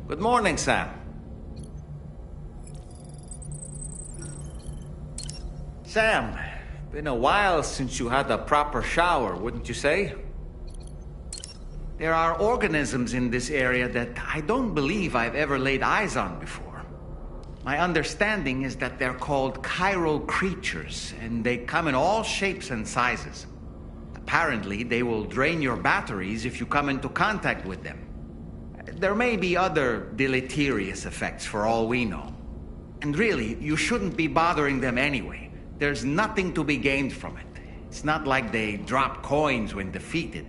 S2: Good morning, Sam. Sam, been a while since you had a proper shower, wouldn't you say? There are organisms in this area that I don't believe I've ever laid eyes on before. My understanding is that they're called chiral creatures, and they come in all shapes and sizes. Apparently, they will drain your batteries if you come into contact with them. There may be other deleterious effects for all we know. And really, you shouldn't be bothering them anyway. There's nothing to be gained from it. It's not like they drop coins when defeated.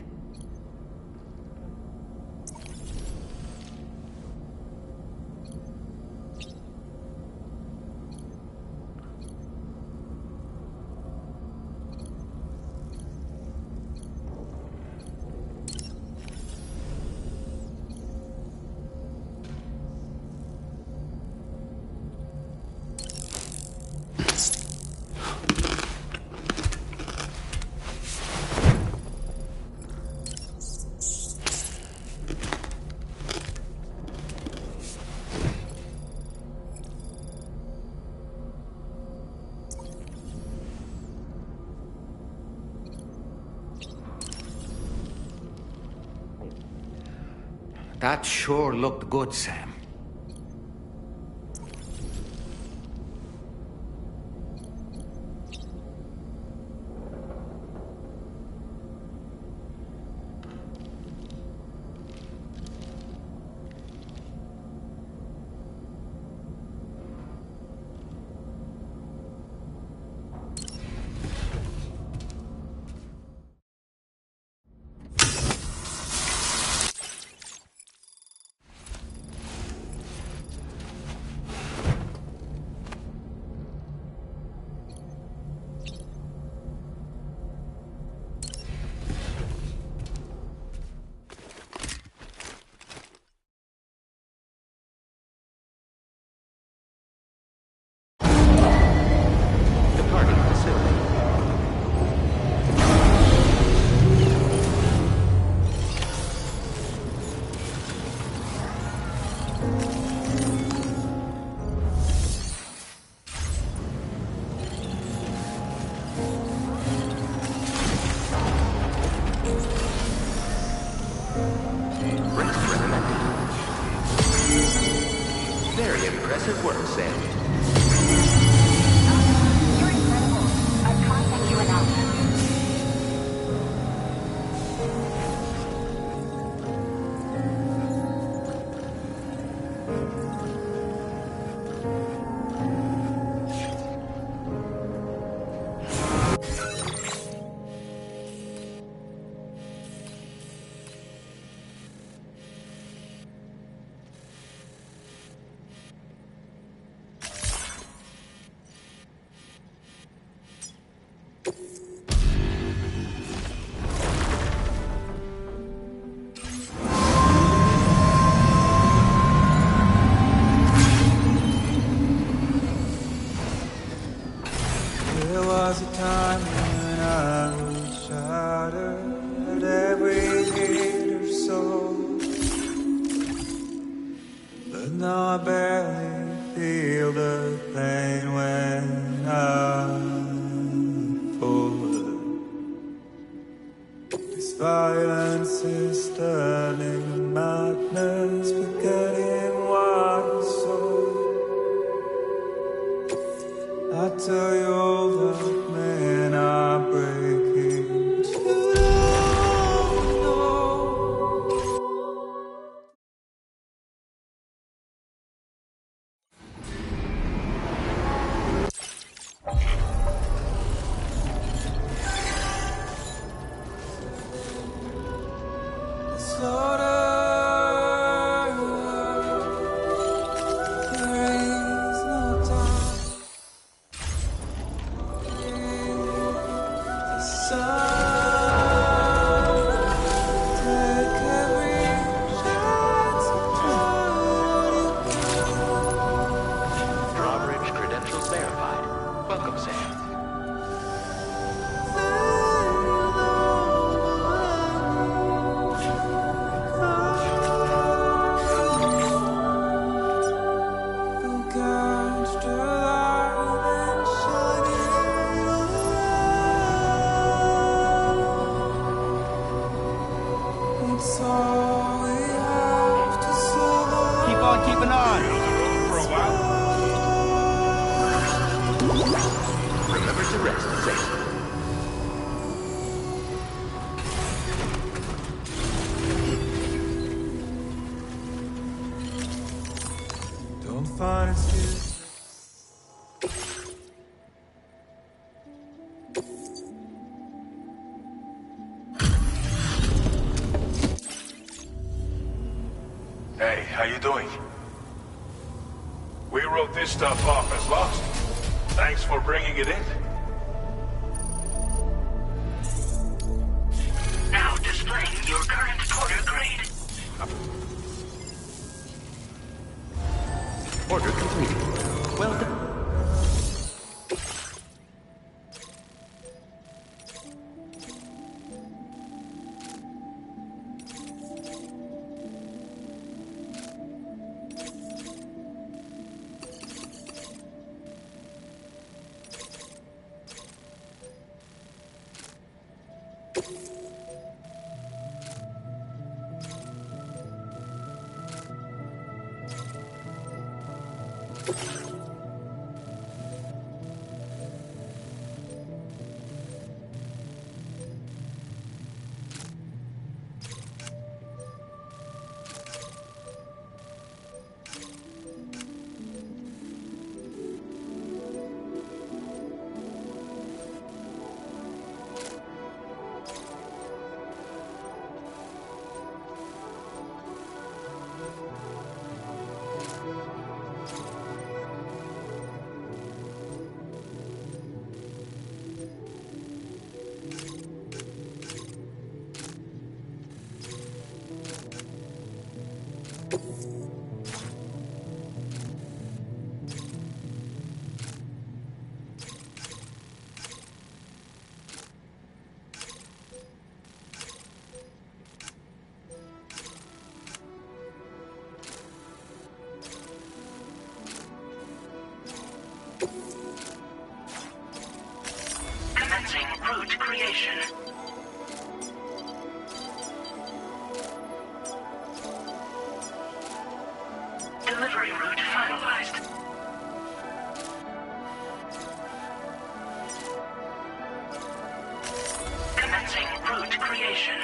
S2: That sure looked good, Sam.
S13: Nice work, Sam.
S1: You're incredible. I can't thank you enough.
S3: There was a time when I was shattered, every hit or soul. But now I barely feel the pain when I fall. This violence is turning madness, forgetting what was sold. I tell you all that men are breaking, but you don't know. Slaughter, there is no time. The sun, take every chance of
S13: Drawbridge credentials verified. Welcome, Sam.
S14: Keep on keeping on.
S13: For a while. Remember to rest, Sam.
S3: Don't find excuses.
S11: Hey, how you doing? We wrote this stuff off as lost. Thanks for bringing it in.
S16: Now displaying your current Porter grade.
S13: Order completed. Well done.
S16: Commencing route creation. Delivery route finalized. Commencing route creation.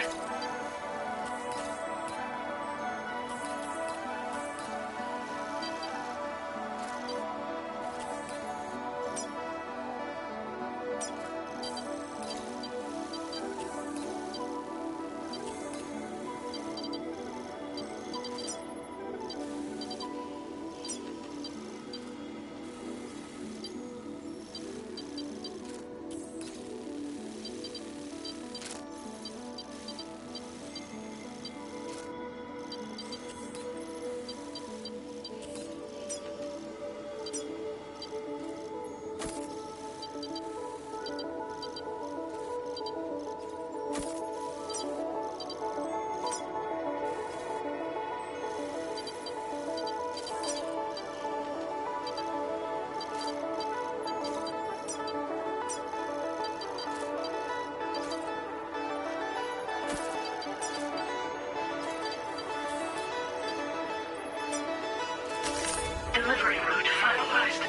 S16: Delivery route finalized.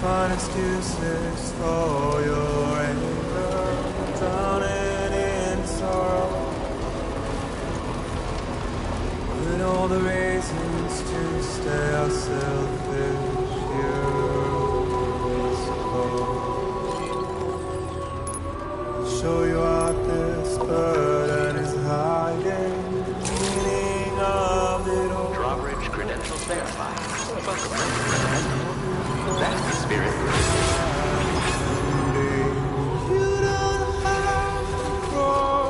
S3: find excuses for your anger, drowning in sorrow. With all the reasons to stay ourselves show you out this burden is hiding, meaning of it all.
S13: Drawbridge credentials verified. That's the spirit.
S3: You don't have to grow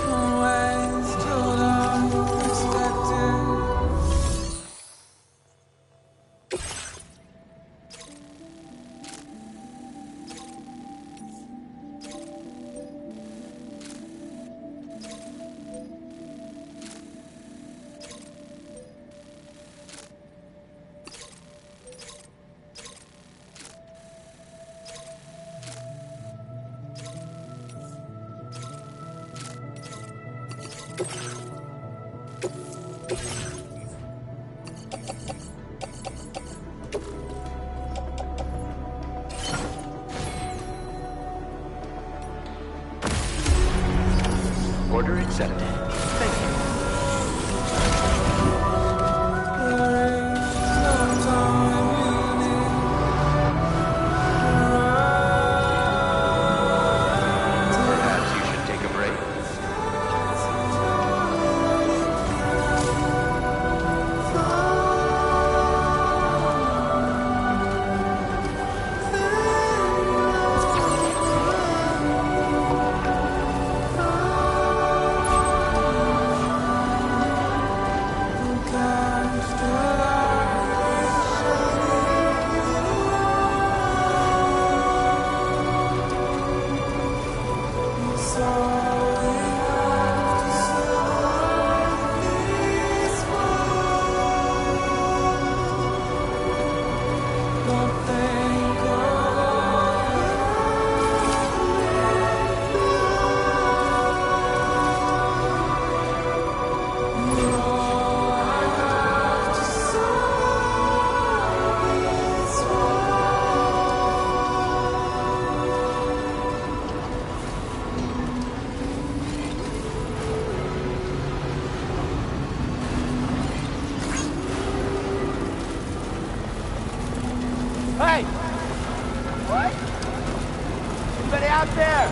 S3: from ways till unexpected.
S13: Order accepted. Thank you. Perhaps you should take a break.
S14: Hey! What? Anybody out there?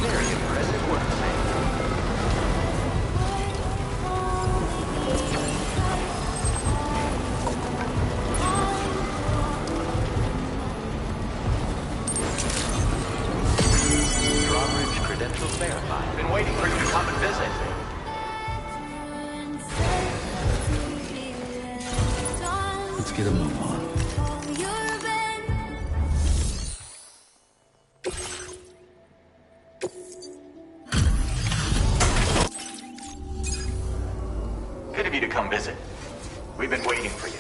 S13: Very impressive work, Sam. Drawbridge credentials verified.
S9: Been waiting for you to come and visit.
S4: Let's get a move on.
S9: Good of you to come visit. We've been waiting for you.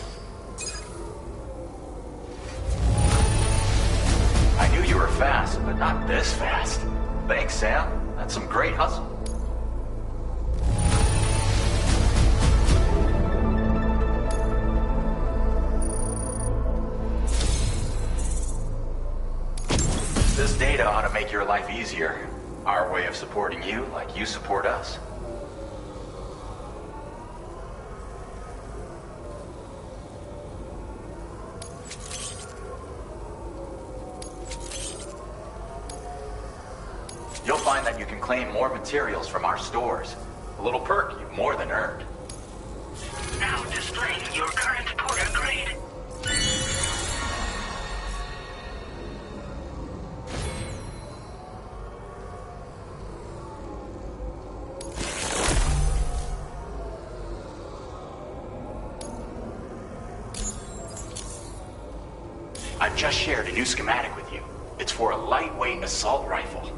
S9: I knew you were fast, but not this fast. Thanks, Sam. That's some great hustle. This data ought to make your life easier. Our way of supporting you like you support us. You'll find that you can claim more materials from our stores. A little perk you've more than earned.
S16: Now displaying your current porter grade.
S9: I've just shared a new schematic with you. It's for a lightweight assault rifle.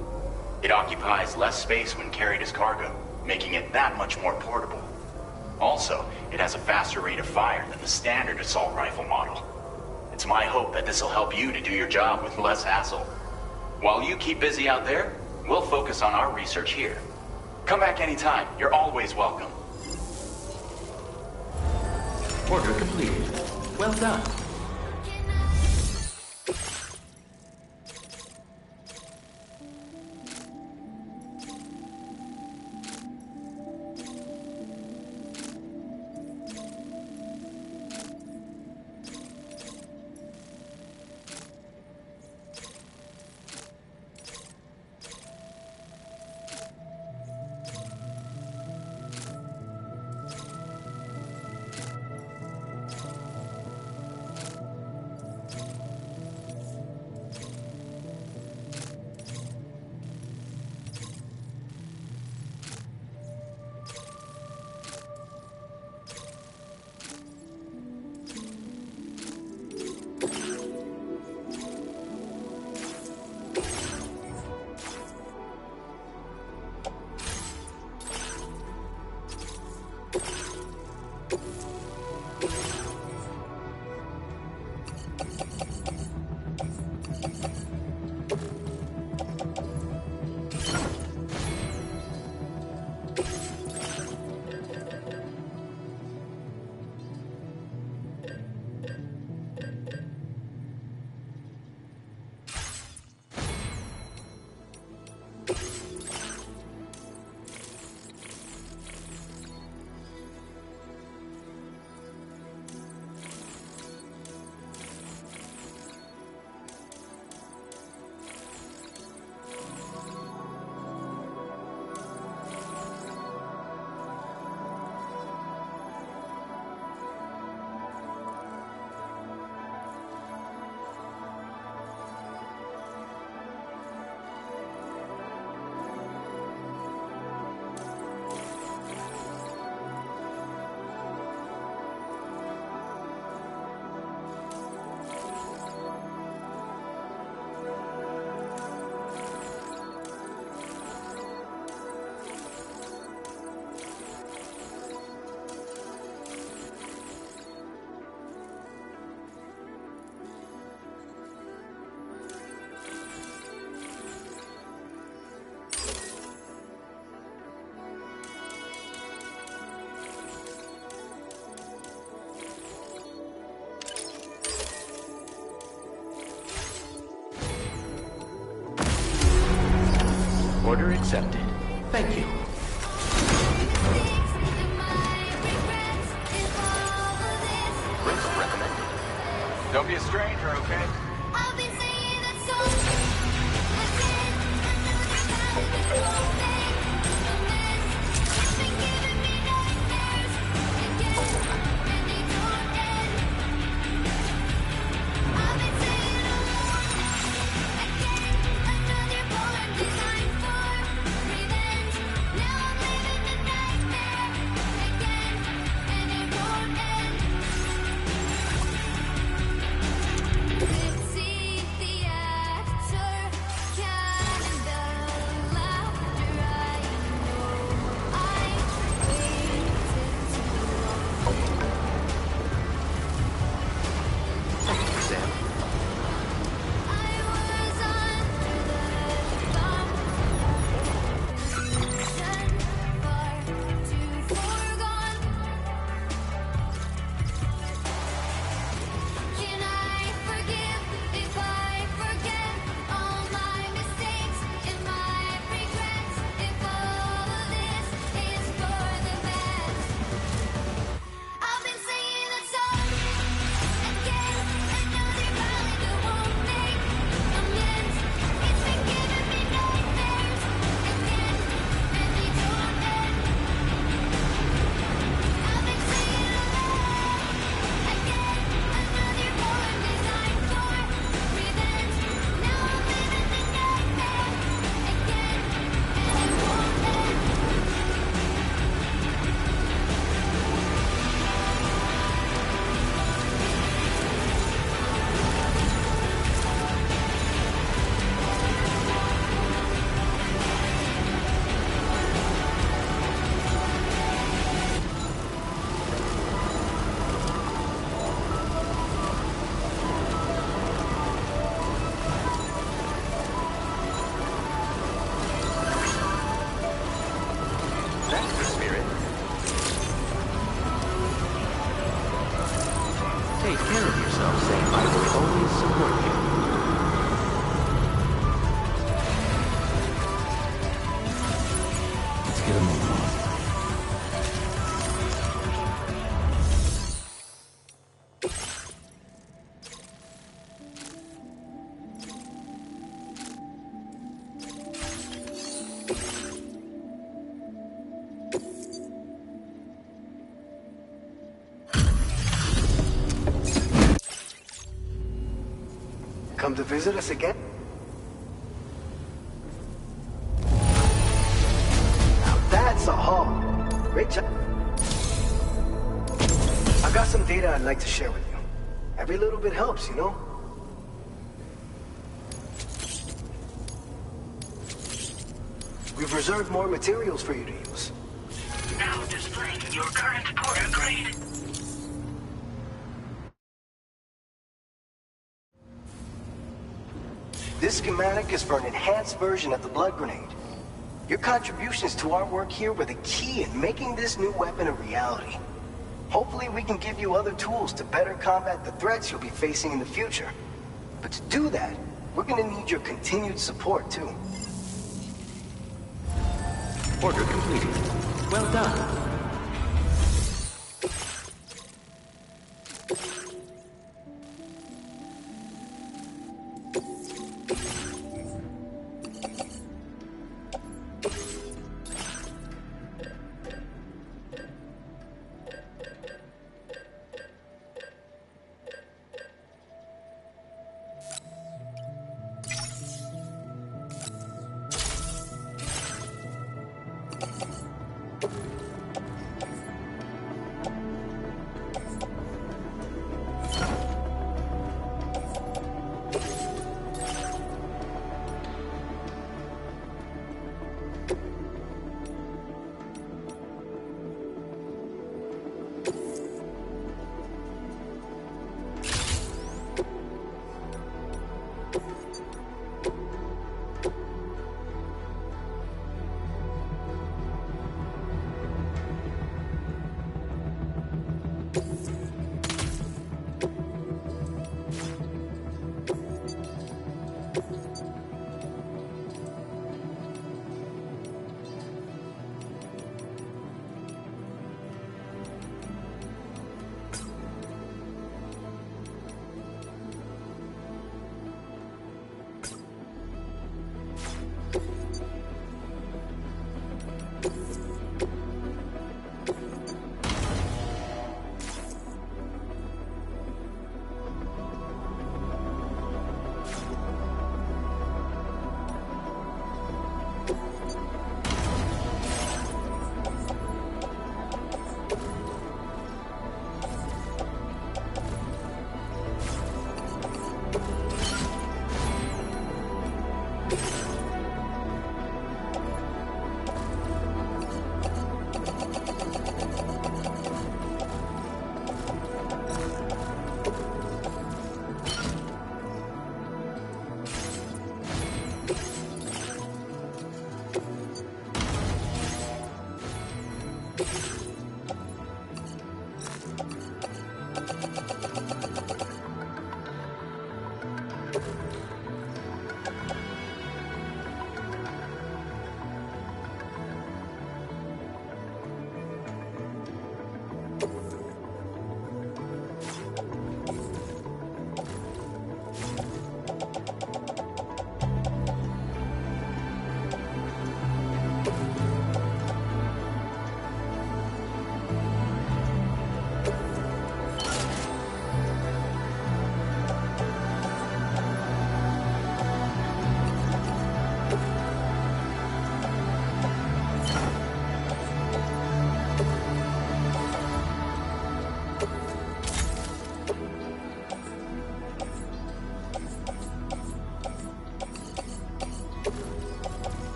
S9: It occupies less space when carried as cargo, making it that much more portable. Also, it has a faster rate of fire than the standard assault rifle model. It's my hope that this will help you to do your job with less hassle. While you keep busy out there, we'll focus on our research here. Come back anytime. You're always welcome.
S13: Order completed. Well done. Order accepted. Thank you. Risk recommended.
S11: Don't be a stranger, okay?
S7: I'll be singing that song again, another time. It's been giving me nightmares again, and they don't end. I've been saying alone again, another poem designed for revenge. Now I'm living the nightmare again, and it won't end. Tipsy theater, counting the laughter
S13: Take care of yourself, Sam. I will always support you.
S4: Let's get a move on.
S21: Come to visit us again? Now that's a haul. Great job. I got some data I'd like to share with you. Every little bit helps, you know? We've reserved more materials for you to use.
S16: Now displaying your current Porter grade.
S21: This schematic is for an enhanced version of the blood grenade. Your contributions to our work here were the key in making this new weapon a reality. Hopefully we can give you other tools to better combat the threats you'll be facing in the future. But to do that, we're gonna need your continued support too.
S13: Order completed. Well done.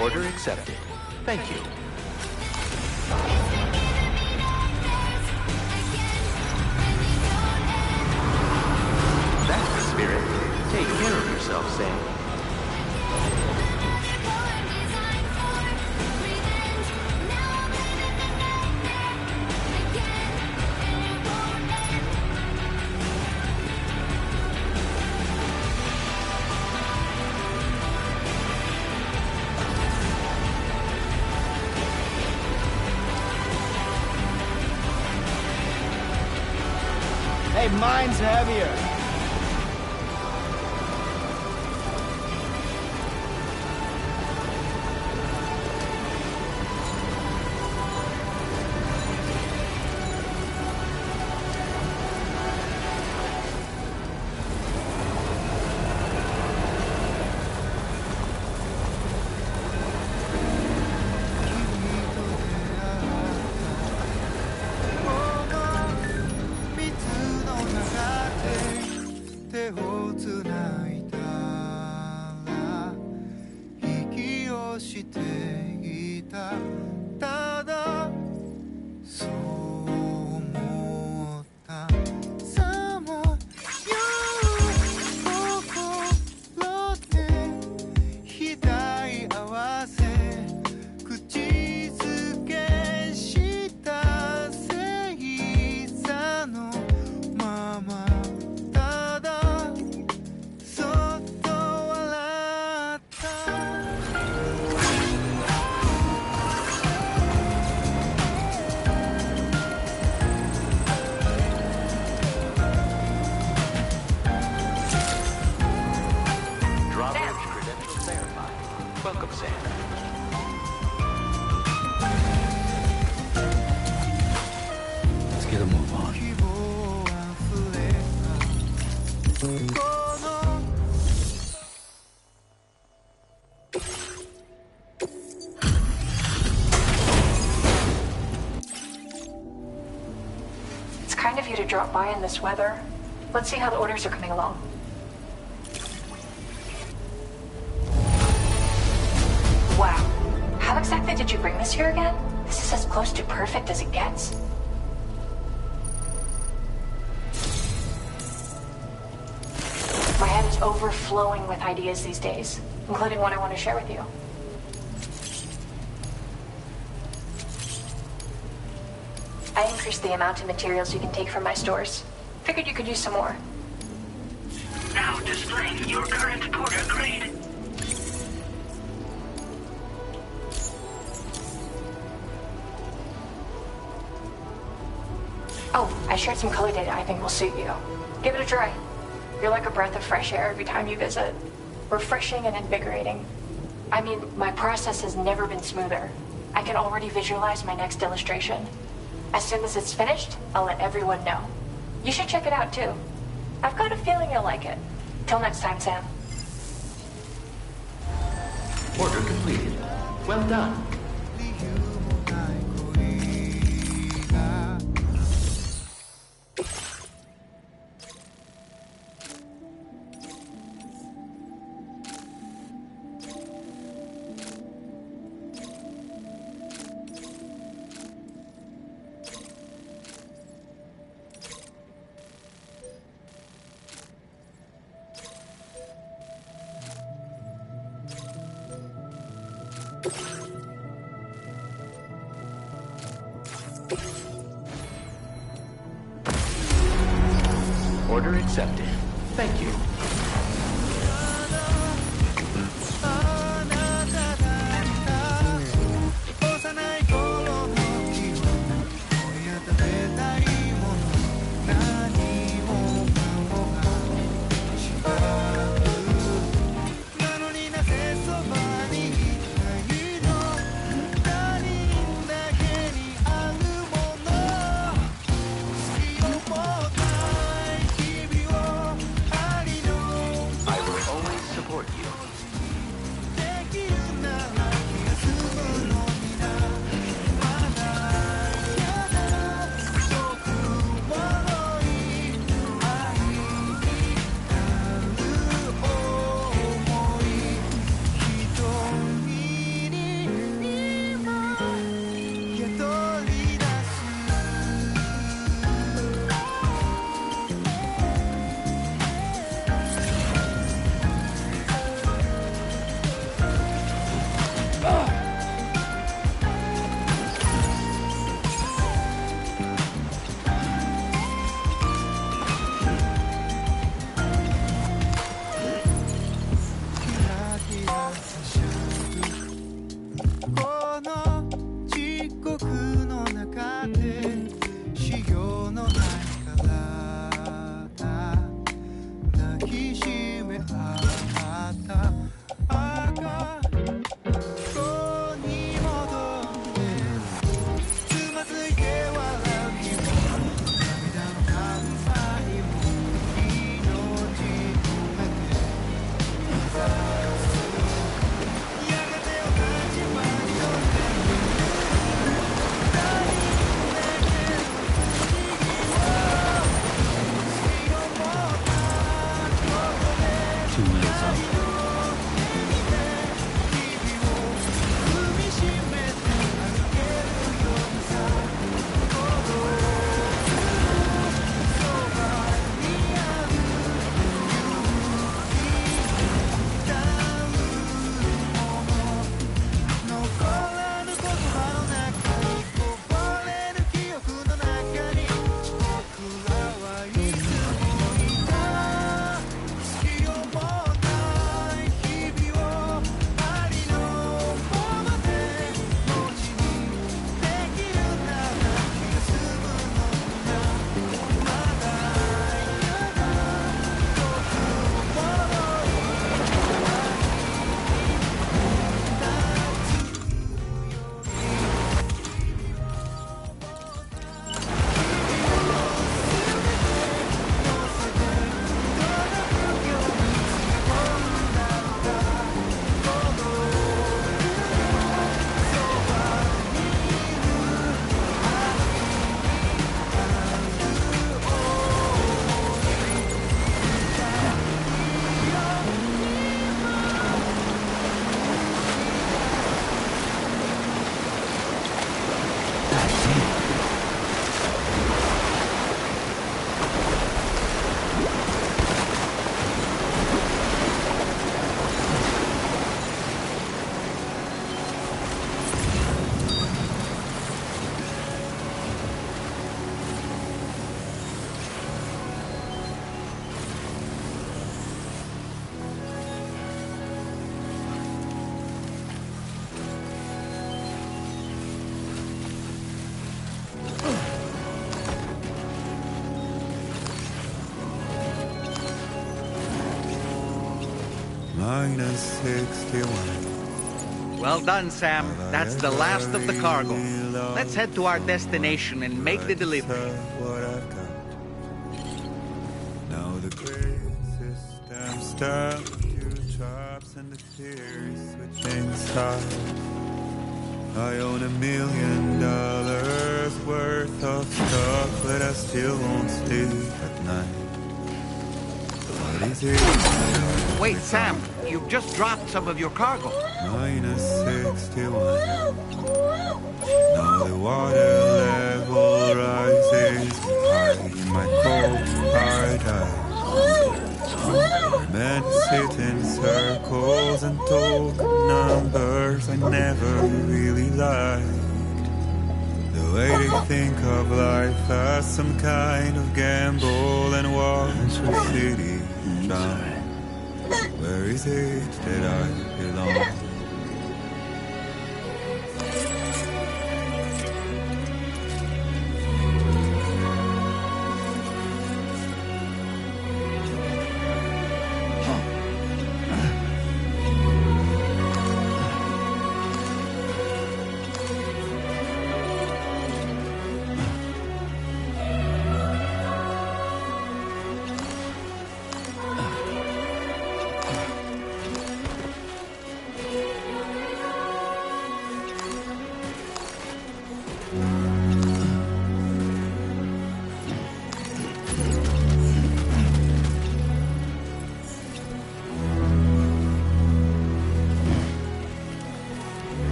S13: Order accepted. Thank you. That's the spirit. Take care of yourself, Sam.
S17: Hey, mine's heavier.
S13: Welcome, Sam.
S4: Let's get a move on.
S8: It's kind of you to drop by in this weather. Let's see how the orders are coming along. Wow. How exactly did you bring this here again? This is as close to perfect as it gets. My head is overflowing with ideas these days, including one I want to share with you. I increased the amount of materials you can take from my stores. Figured you could use some more.
S16: Now displaying your current porter grade.
S8: Oh, I shared some color data I think will suit you. Give it a try. You're like a breath of fresh air every time you visit. Refreshing and invigorating. I mean, my process has never been smoother. I can already visualize my next illustration. As soon as it's finished, I'll let everyone know. You should check it out too. I've got a feeling you'll like it. Till next time, Sam.
S13: Order completed. Well done. Order accepted. Thank you.
S3: -61.
S2: Well done, Sam. That's the last of the cargo. Let's head to our destination and make the delivery.
S3: What I've got. Now the grid system stopped, two chops and the theory switching sides. I own $1 million worth of stock, but I still won't sleep at night. What is it?
S2: Wait, Sam, you've just dropped some of your cargo.
S3: -61. Now the water level rises high in my cold paradise. Men sit in circles and talk numbers I never really liked. The way they think of life as some kind of gamble and watch the city drown. Where is it that I belong?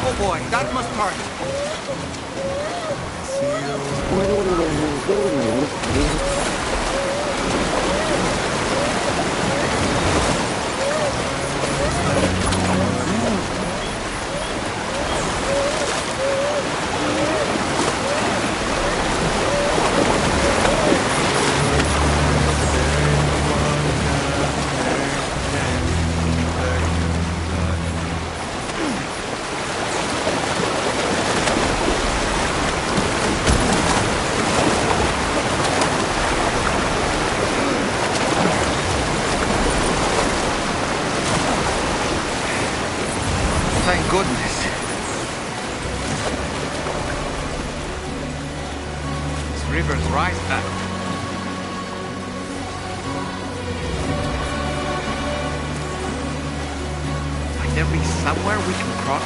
S2: Oh boy, that must hurt. Thank goodness. This river's rise now. Might there be somewhere we can cross?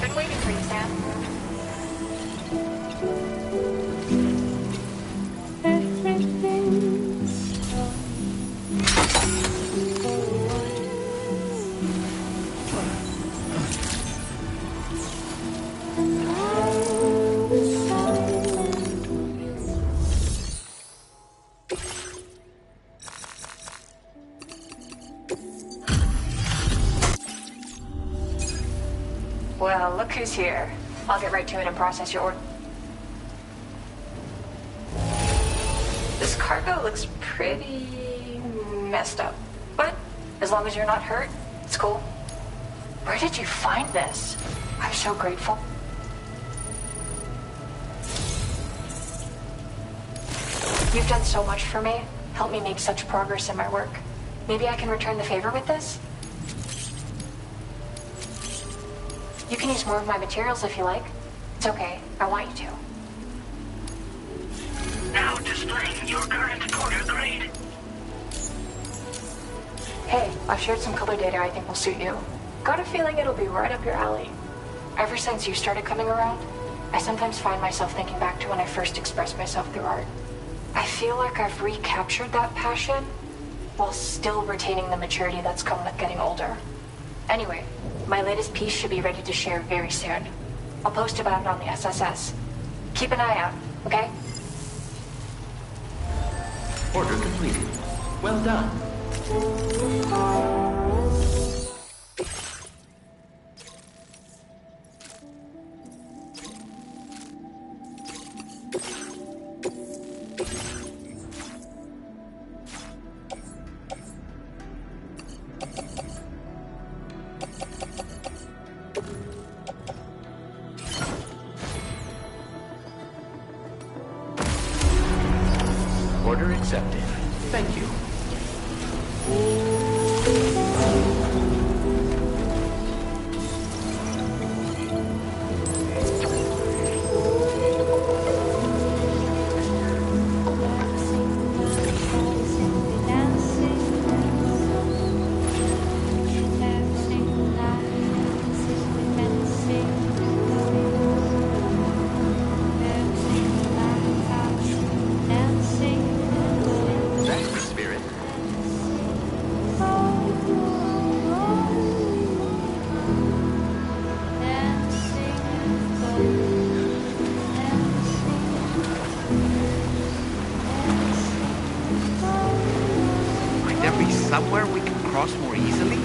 S8: Been waiting for you, Sam. Well, look who's here. I'll get right to it and process your order. This cargo looks pretty messed up. But as long as you're not hurt, it's cool. Where did you find this? I'm so grateful. You've done so much for me. Helped me make such progress in my work. Maybe I can return the favor with this? You can use more of my materials if you like. It's okay. I want you to.
S16: Now displaying your current quarter grade.
S8: Hey, I've shared some color data I think will suit you. Got a feeling it'll be right up your alley. Ever since you started coming around, I sometimes find myself thinking back to when I first expressed myself through art. I feel like I've recaptured that passion while still retaining the maturity that's come with getting older. Anyway, my latest piece should be ready to share very soon. I'll post about it on the SSS. Keep an eye out, okay?
S13: Order completed. Well done. Order accepted. Thank you.
S7: Dancing lights, dancing.
S2: somewhere we can cross more easily?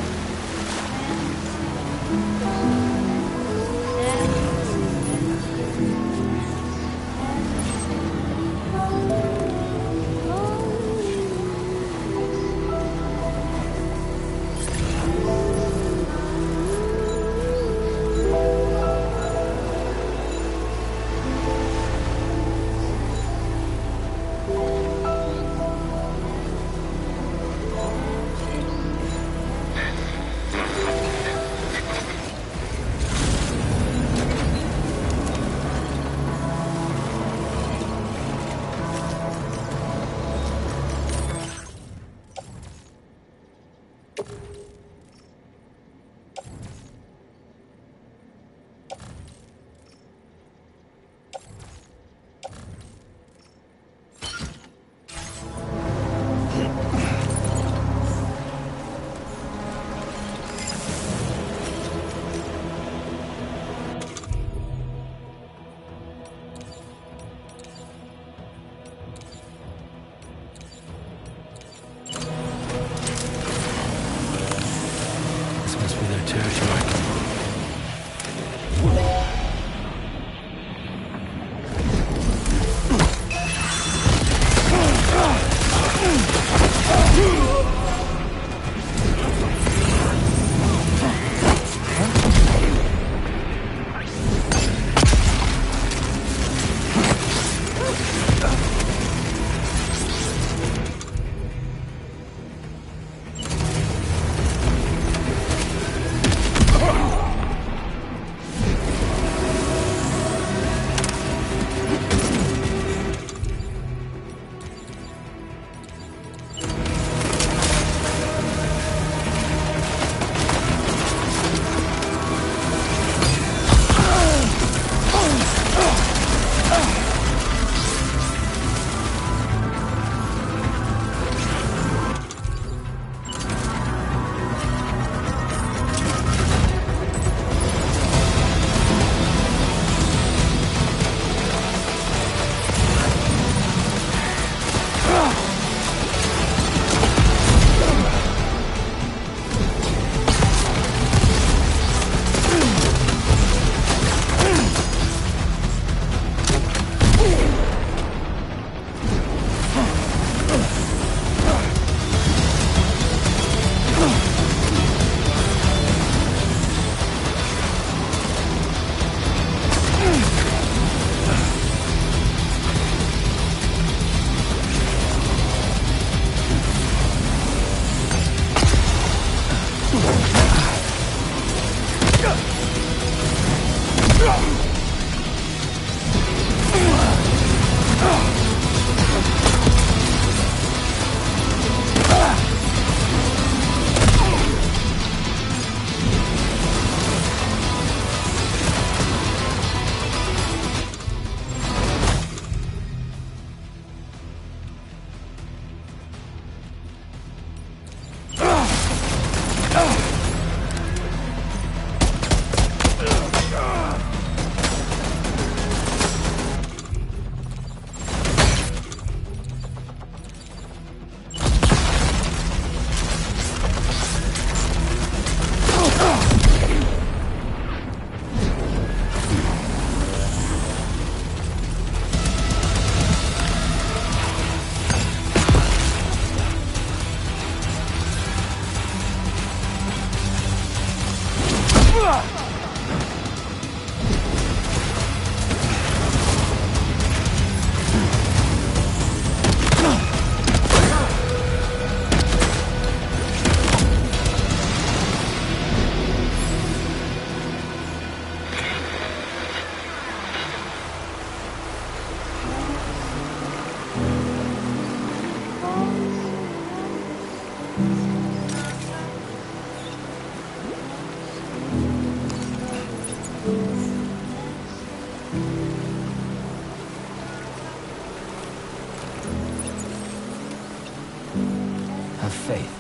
S4: Have faith.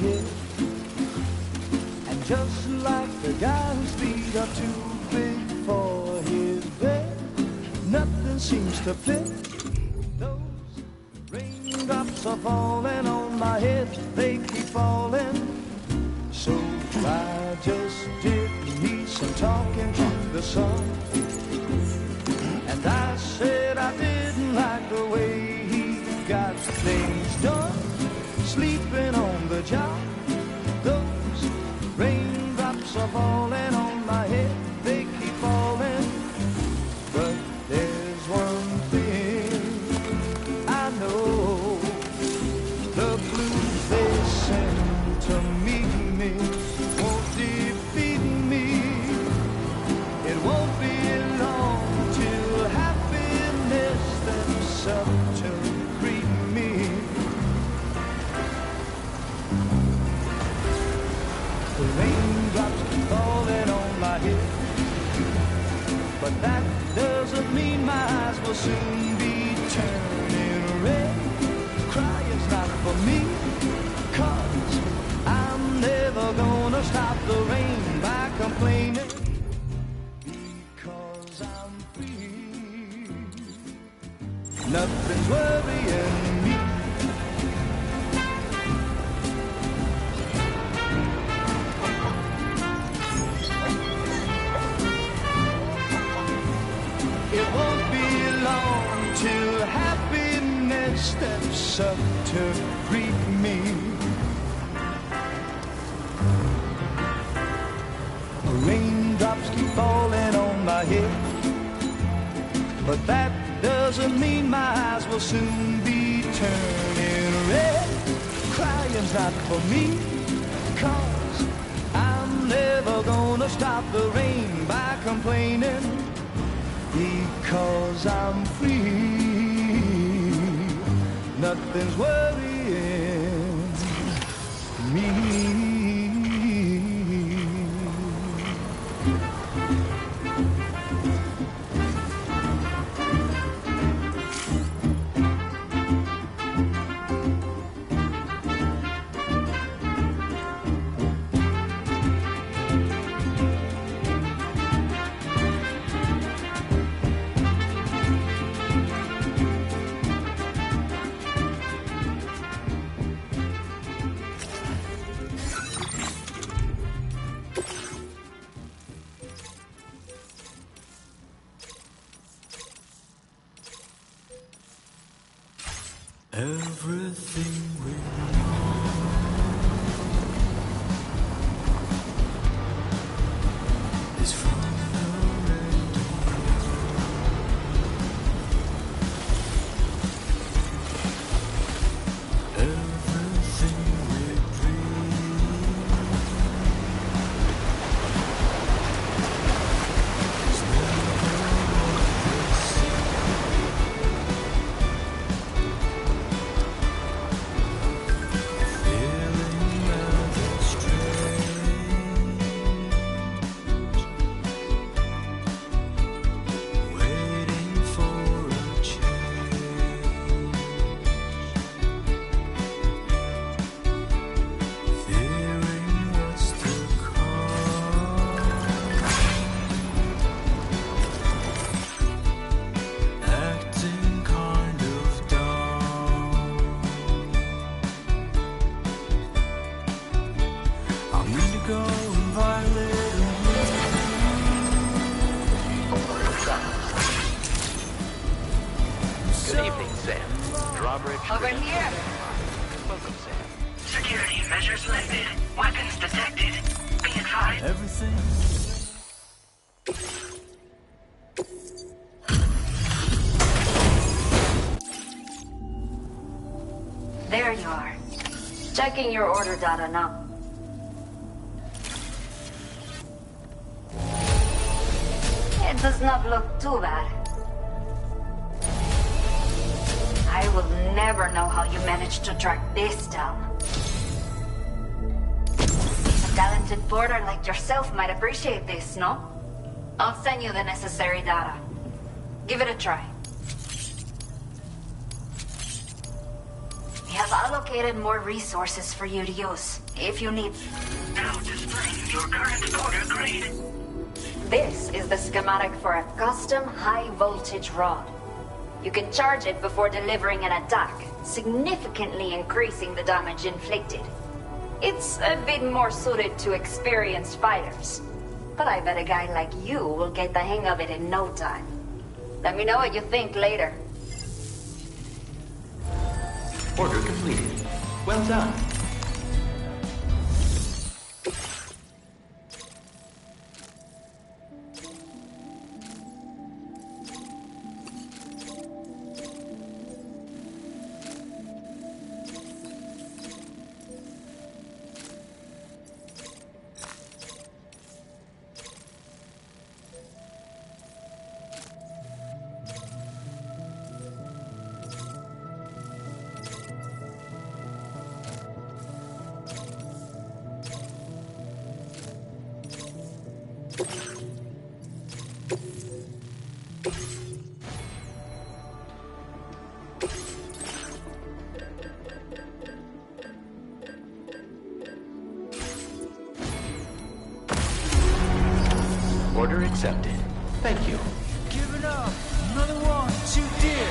S17: head. And just like the guy whose feet are too big for his bed, nothing seems to fit. Those raindrops are falling on my head, they keep falling. So I just did me some talking to the sun. And I said I didn't like the way he got things done, sleeping on the job. Those raindrops are falling on my head, they keep falling. But there's one thing I know, the blues they send to meet me won't defeat me. It won't be long till happiness steps up to greet me. The raindrops keep falling on my head, but that doesn't mean my eyes will soon be turning red. Crying's not for me, 'cause I'm never gonna stop the rain by complaining, because I'm free. Nothing's worrying me. It won't be long till happiness steps up to greet me. Raindrops keep falling on my head, but that doesn't mean my eyes will soon be turning red. Crying's not for me, 'cause I'm never gonna stop the rain by complaining, because I'm free. Nothing's worrying me.
S3: Everything we know is from the radio. Everything we dream is never what they say.
S13: Good evening, Sam. Drawbridge.
S10: Over here.
S13: Welcome, Sam.
S16: Security measures lifted. Weapons detected. Be advised.
S3: Everything.
S10: There you are. Checking your order data now. It does not look too bad. I will never know how you managed to track this down. A talented porter like yourself might appreciate this, no? I'll send you the necessary data. Give it a try. The
S6: have allocated more resources for you to use, if you need.
S16: Now displaying your current order grade.
S6: This is the schematic for a custom high-voltage rod. You can charge it before delivering an attack, significantly increasing the damage inflicted. It's a bit more suited to experienced fighters, but I bet a guy like you will get the hang of it in no time. Let me know what you think later.
S13: Order completed. Well done. Order accepted. Thank you.
S3: Give it up. Another one too dear.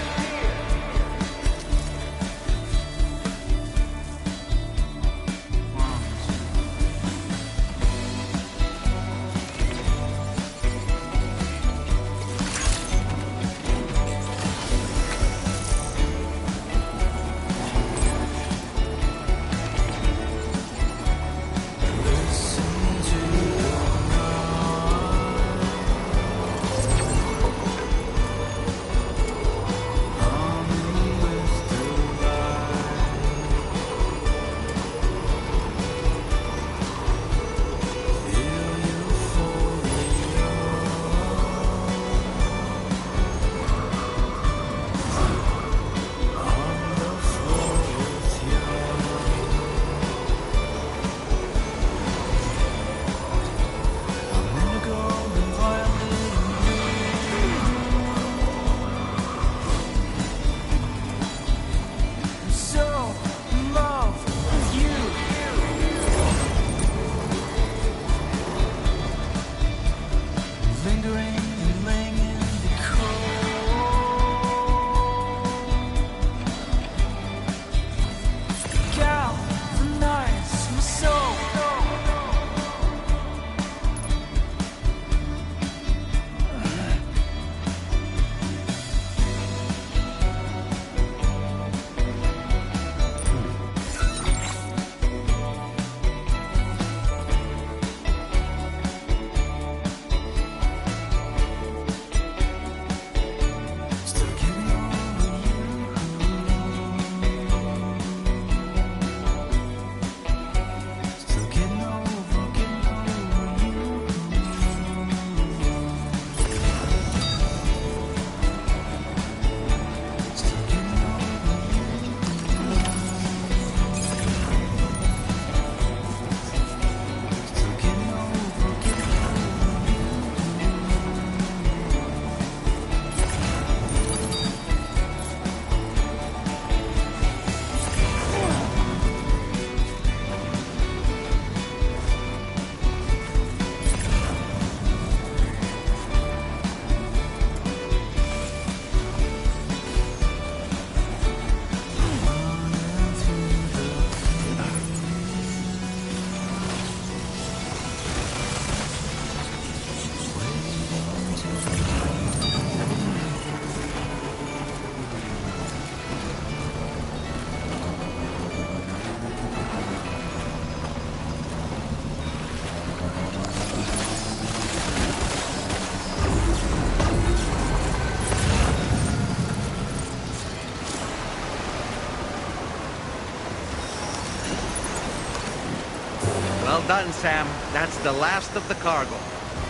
S2: Well done, Sam. That's the last of the cargo.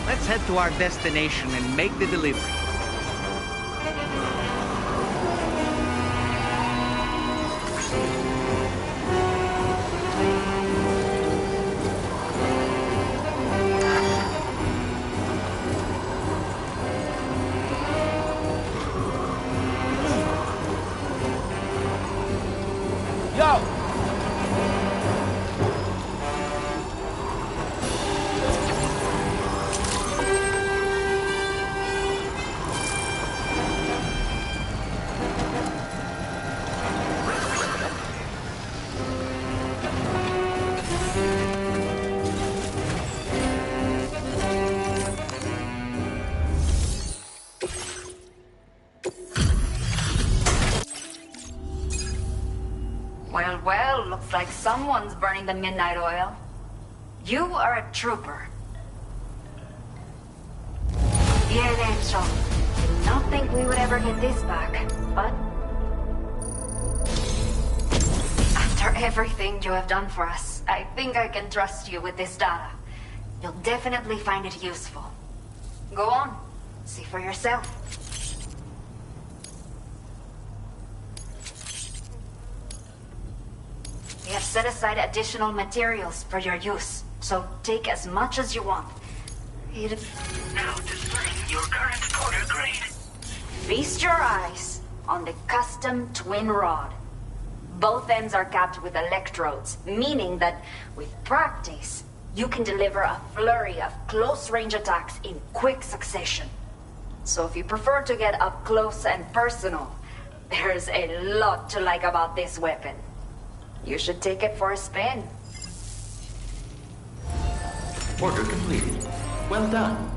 S2: Let's head to our destination and make the delivery.
S14: Yo,
S6: Looks like someone's burning the midnight oil. You are a trooper. Bien hecho. Did not think we would ever get this back, but... After everything you have done for us, I think I can trust you with this data. You'll definitely find it useful. Go on. See for yourself. We have set aside additional materials for your use, so take as much as you want.
S16: Now displaying your current order grade.
S6: Feast your eyes on the custom twin rod. Both ends are capped with electrodes, meaning that with practice, you can deliver a flurry of close-range attacks in quick succession. So if you prefer to get up close and personal, there's a lot to like about this weapon. You should take it for a spin.
S13: Order completed. Well done.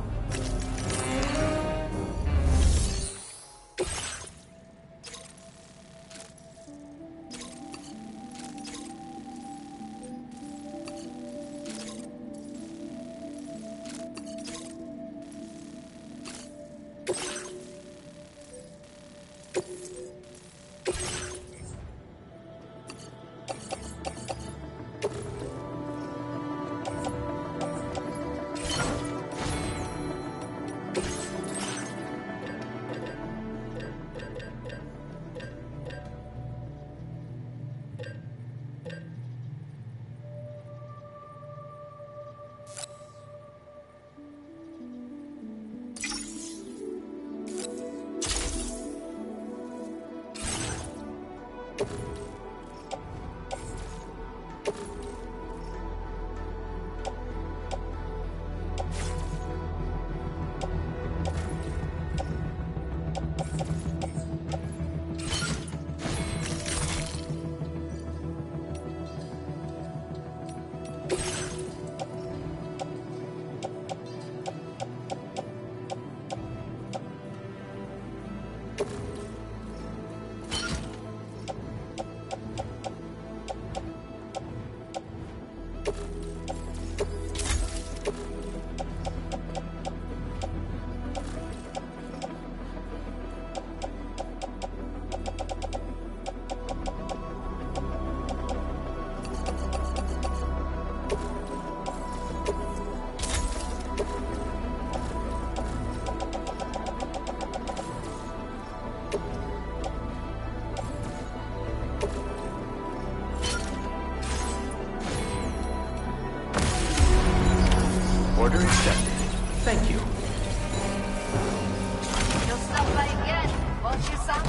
S13: Order accepted. Thank you.
S6: You'll stop by again, won't you, son?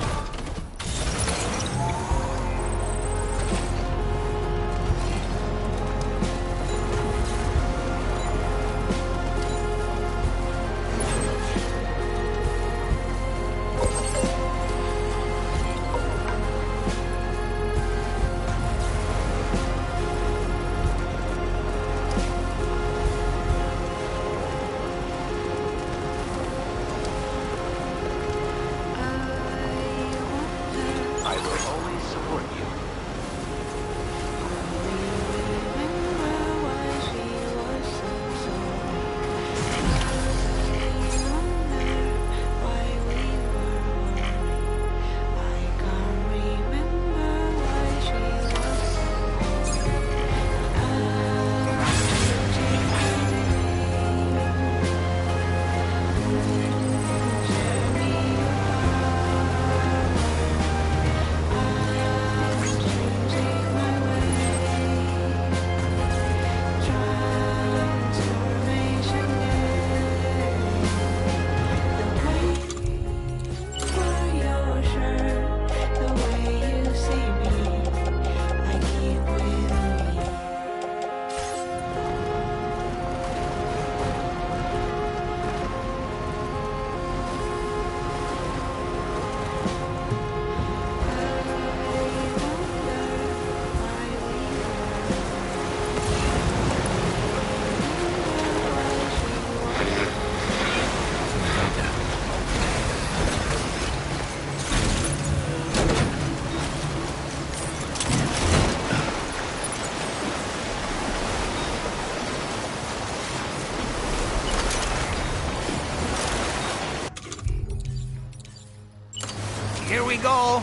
S2: go.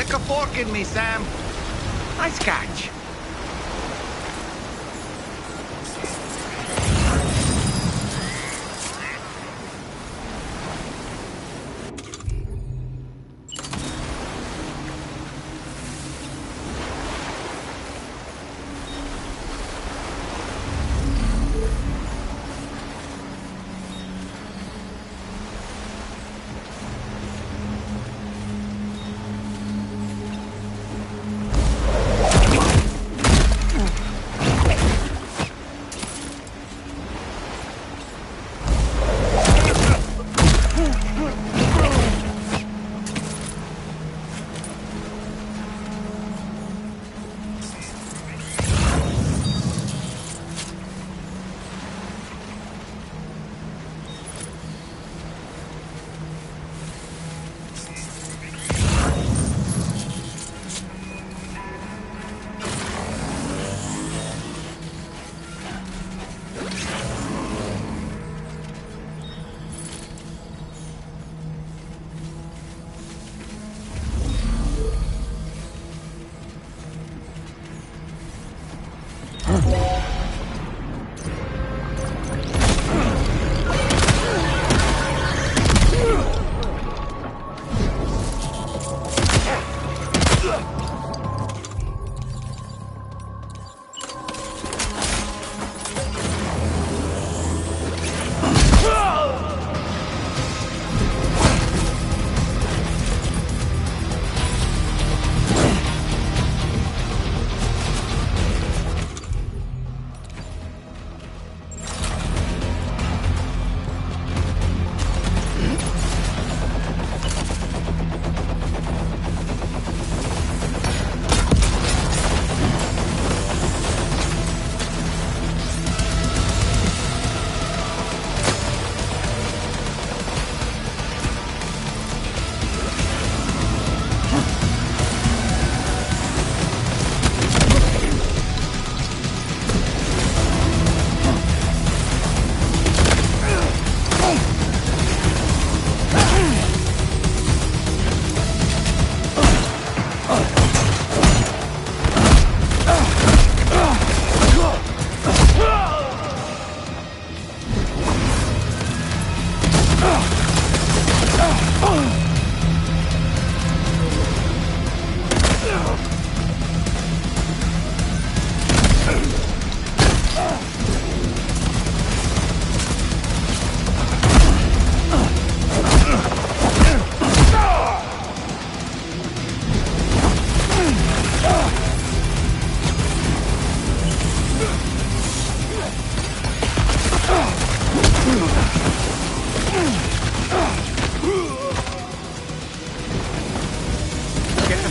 S2: Stick a fork in me, Sam. Nice catch.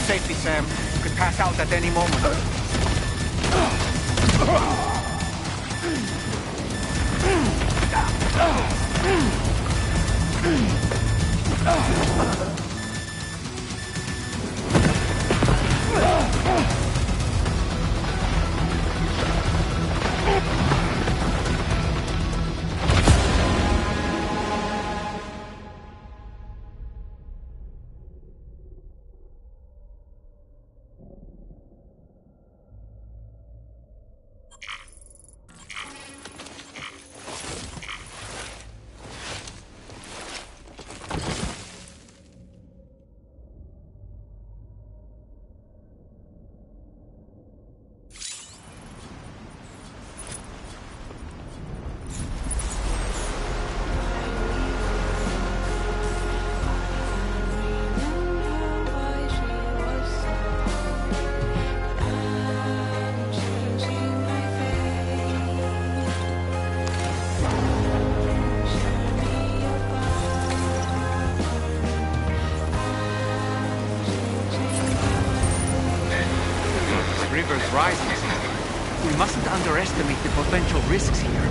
S2: Safety, Sam. Could pass out at any moment. underestimate the potential risks here.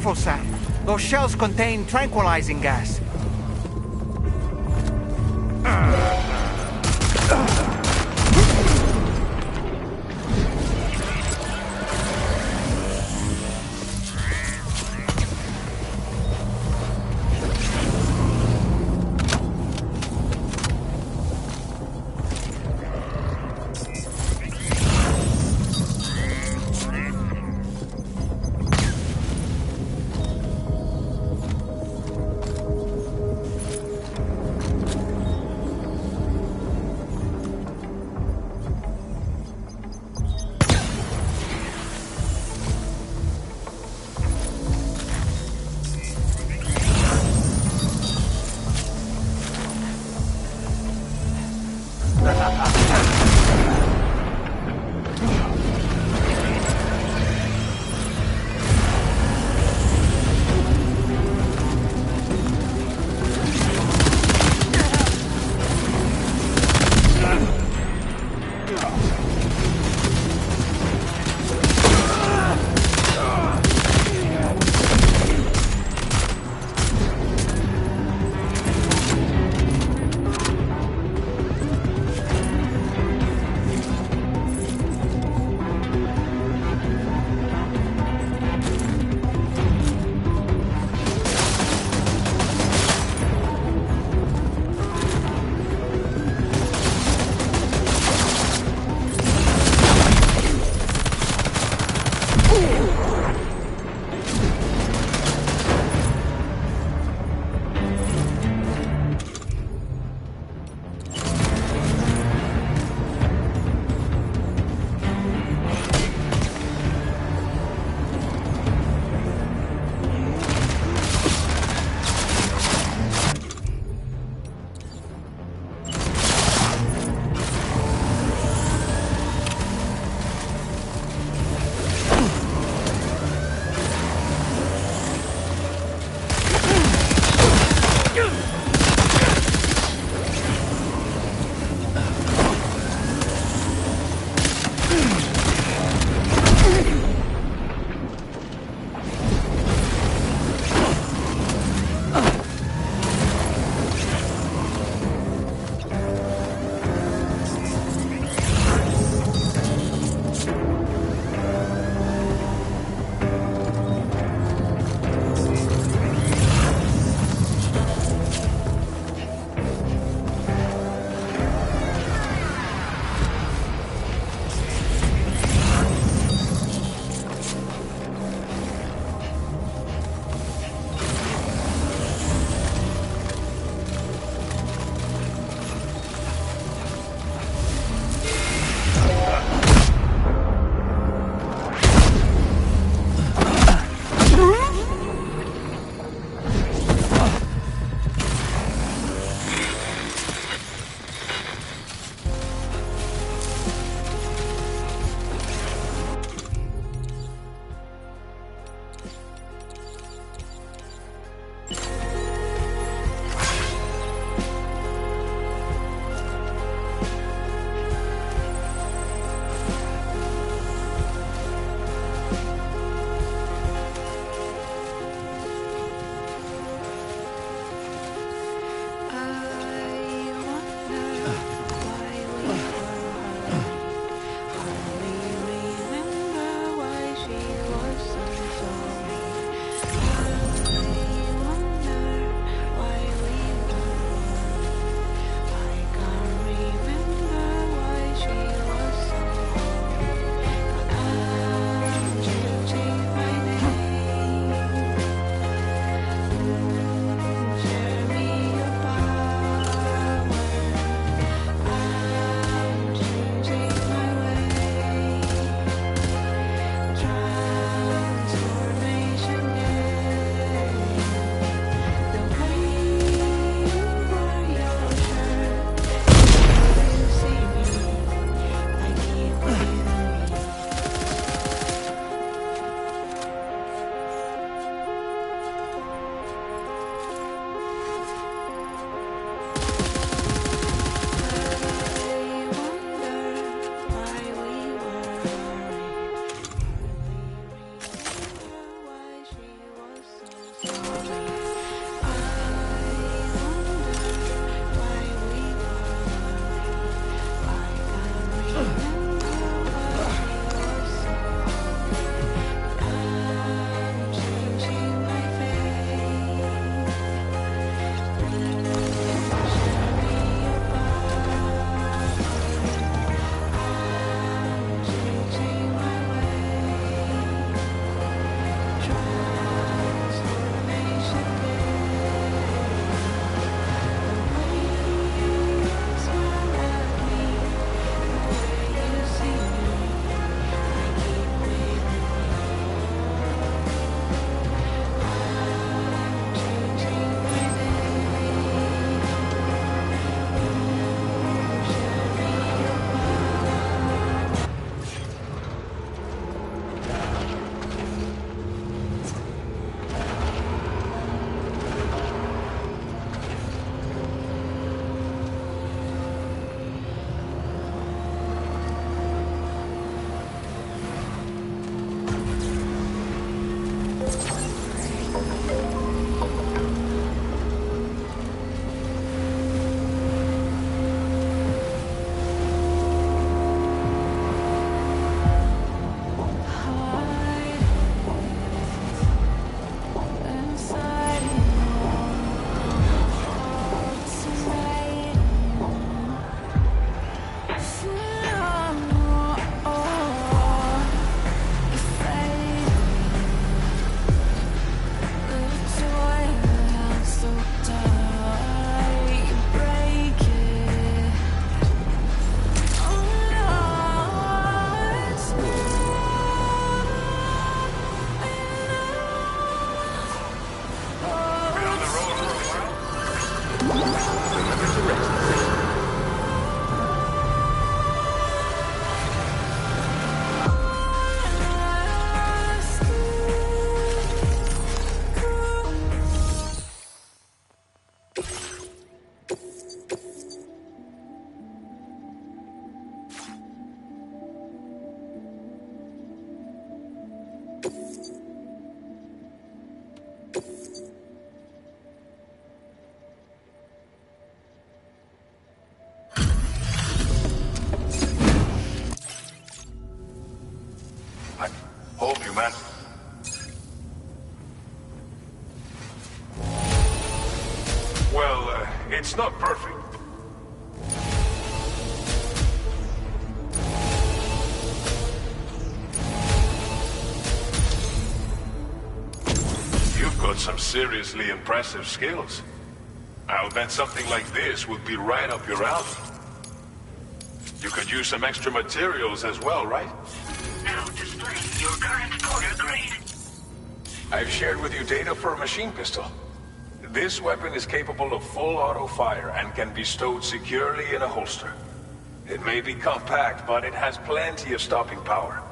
S2: careful, Sam. Those shells contain tranquilizing gas.
S13: Remember to rest, Sam.
S12: Hold you, man. Well, it's not perfect. You've got some seriously impressive skills. I'll bet something like this would be right up your alley. You could use some extra materials as well, right?
S16: Now displaying your current Porter grade.
S12: I've shared with you data for a machine pistol. This weapon is capable of full auto fire and can be stowed securely in a holster. It may be compact, but it has plenty of stopping power.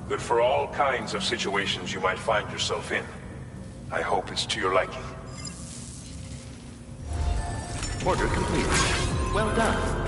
S12: Good for all kinds of situations you might find yourself in. I hope it's to your liking.
S13: Order complete. Well done.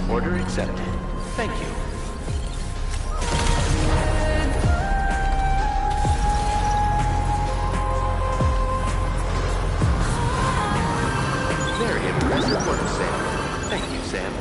S13: Order accepted. Thank you. Very impressive work, Sam. Thank you, Sam.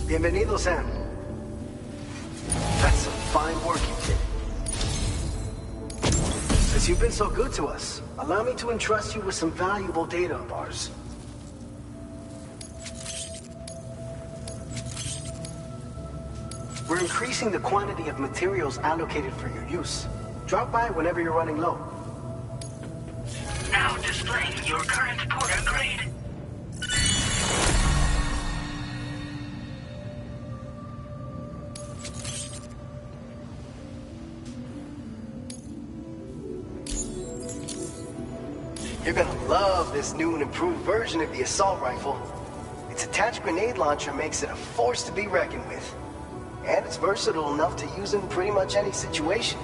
S21: Bienvenido, Sam. That's some fine work you did. Since you've been so good to us, allow me to entrust you with some valuable data of ours. We're increasing the quantity of materials allocated for your use. Drop by whenever you're running low.
S16: Now displaying your current Porter grade.
S21: You're gonna love this new and improved version of the assault rifle. Its attached grenade launcher makes it a force to be reckoned with. And it's versatile enough to use in pretty much any situation.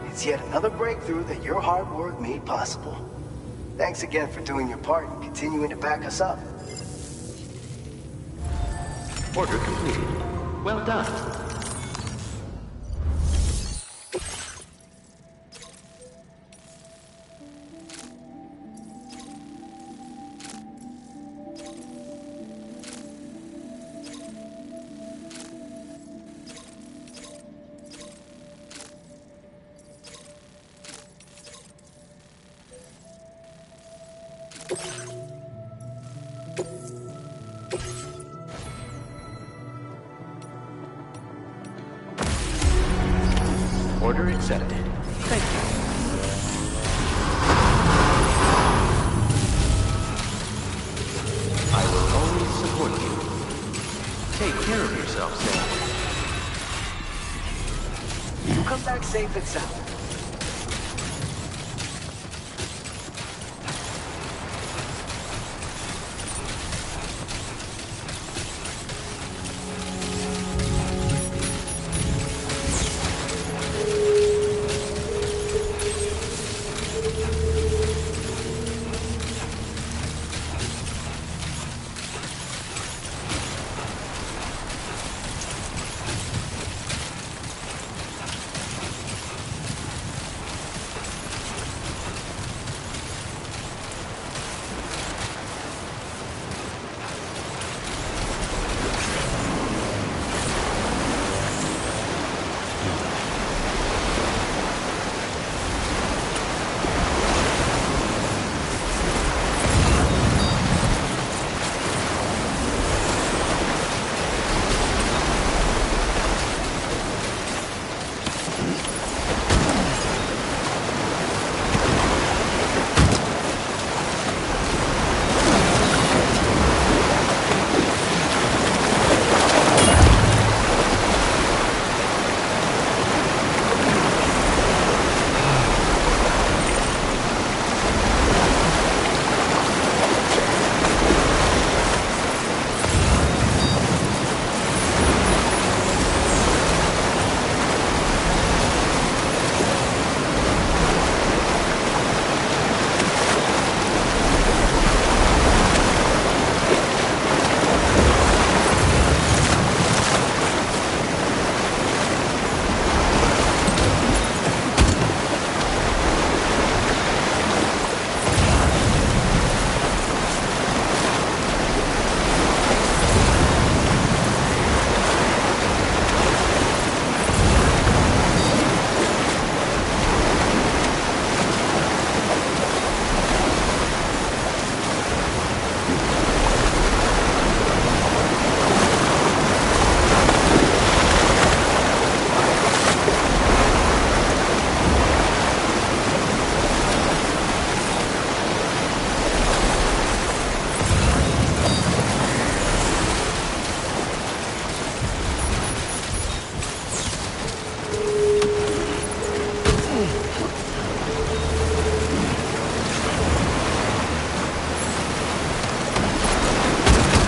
S21: It's yet another breakthrough that your hard work made possible. Thanks again for doing your part and continuing to back us up.
S13: Order completed. Well done. Order accepted. Thank you. I will always support you. Take care of yourself, Sam.
S21: You come back safe and sound.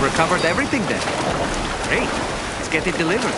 S2: Recovered everything then. Great. Let's get it delivered.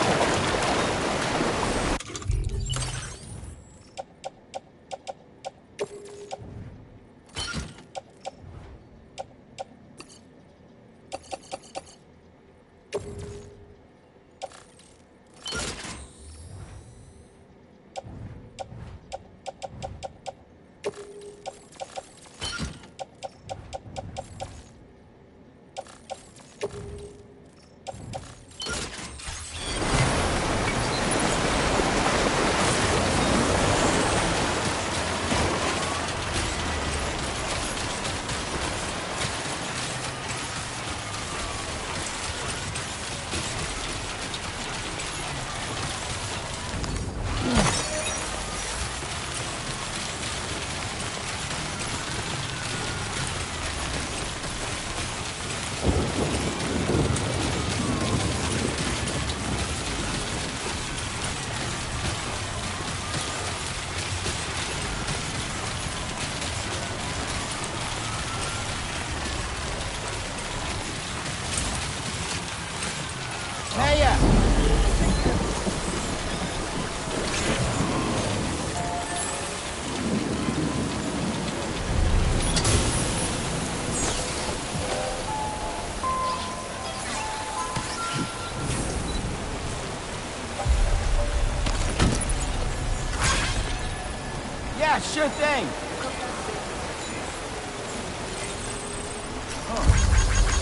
S14: Yeah, sure thing.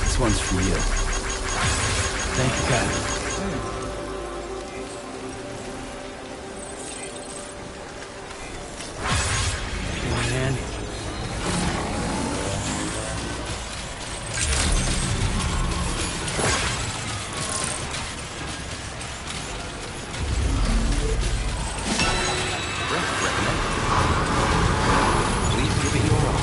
S4: This one's for you. Thank you, guys. Man.
S13: Please give it your all.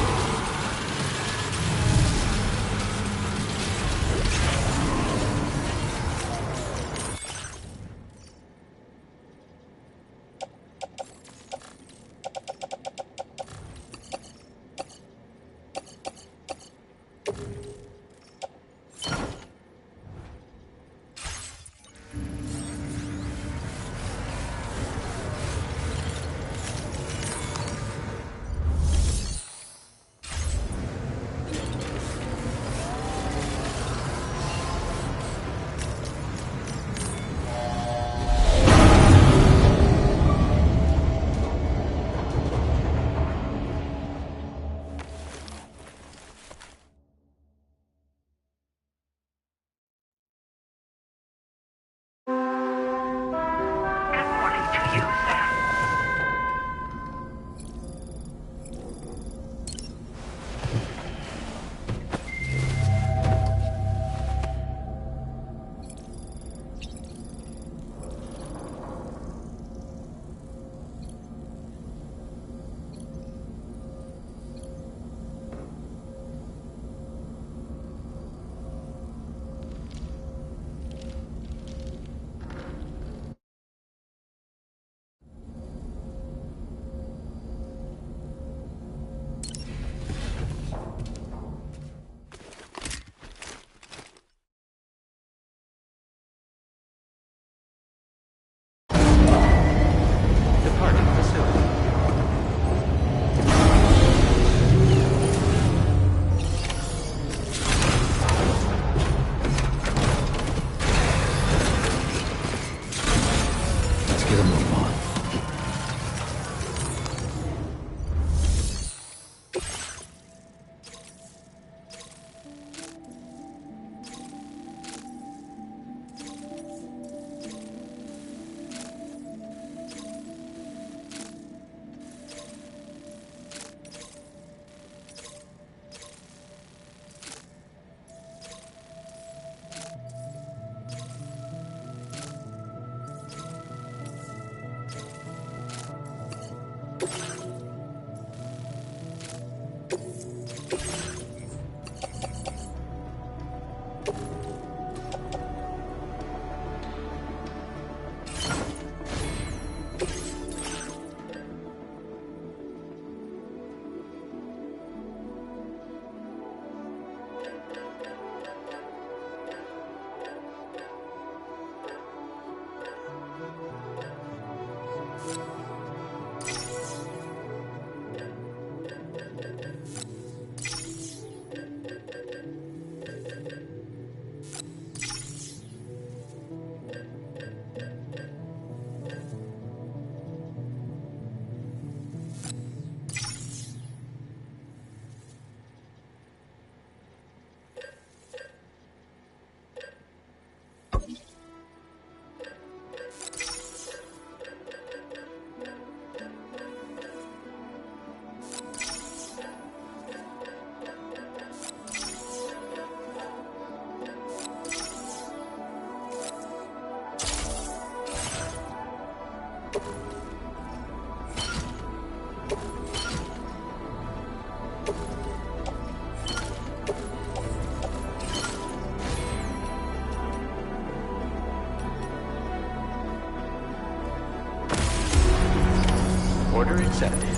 S13: accepted.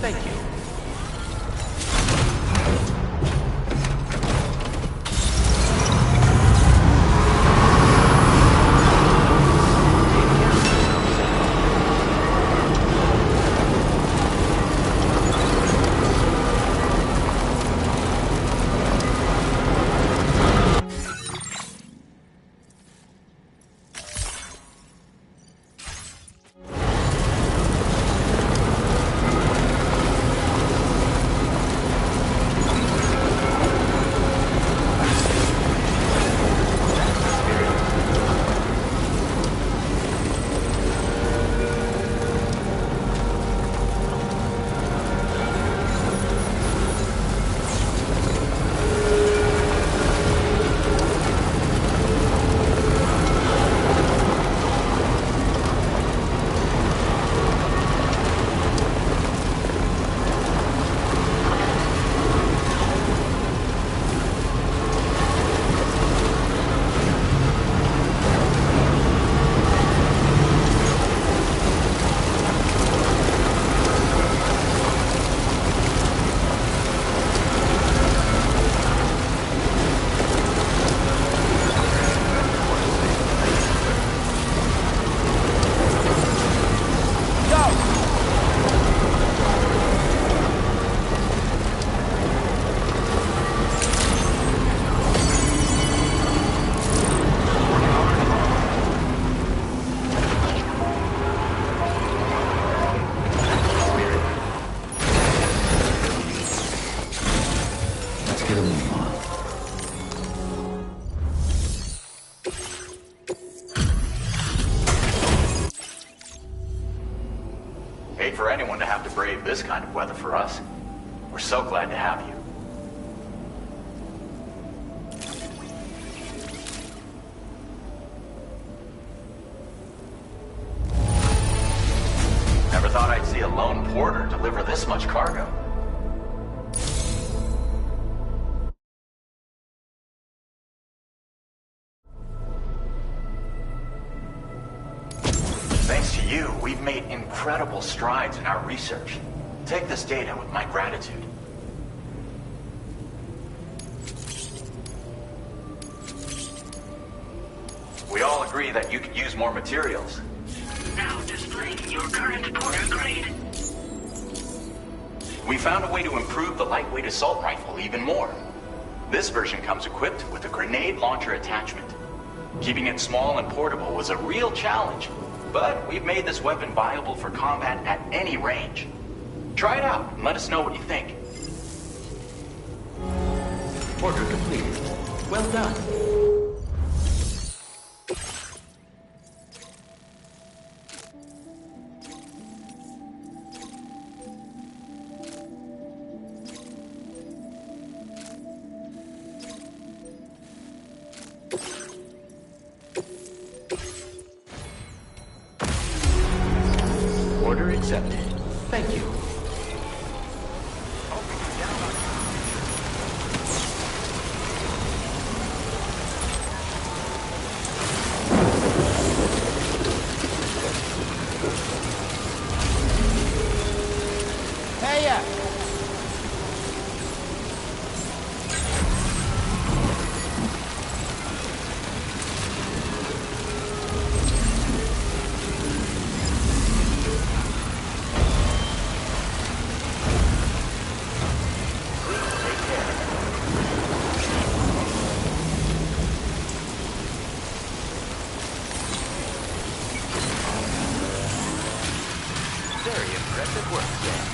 S13: Thank you.
S11: Hate for anyone to have to brave this kind of weather for us. We're so glad to have you. Never thought I'd see a lone porter deliver this much cargo. Thanks to you, we've made incredible strides in our research. Take this data with my gratitude. We all agree that you could use more materials.
S16: Now displaying your current porter grade.
S11: We found a way to improve the lightweight assault rifle even more. This version comes equipped with a grenade launcher attachment. Keeping it small and portable was a real challenge, but we've made this weapon viable for combat at any range. Try it out and let us know what you think.
S13: Order completed. Well done. Order accepted. Thank you.
S14: Hey, ya!
S13: Very impressive work, Sam.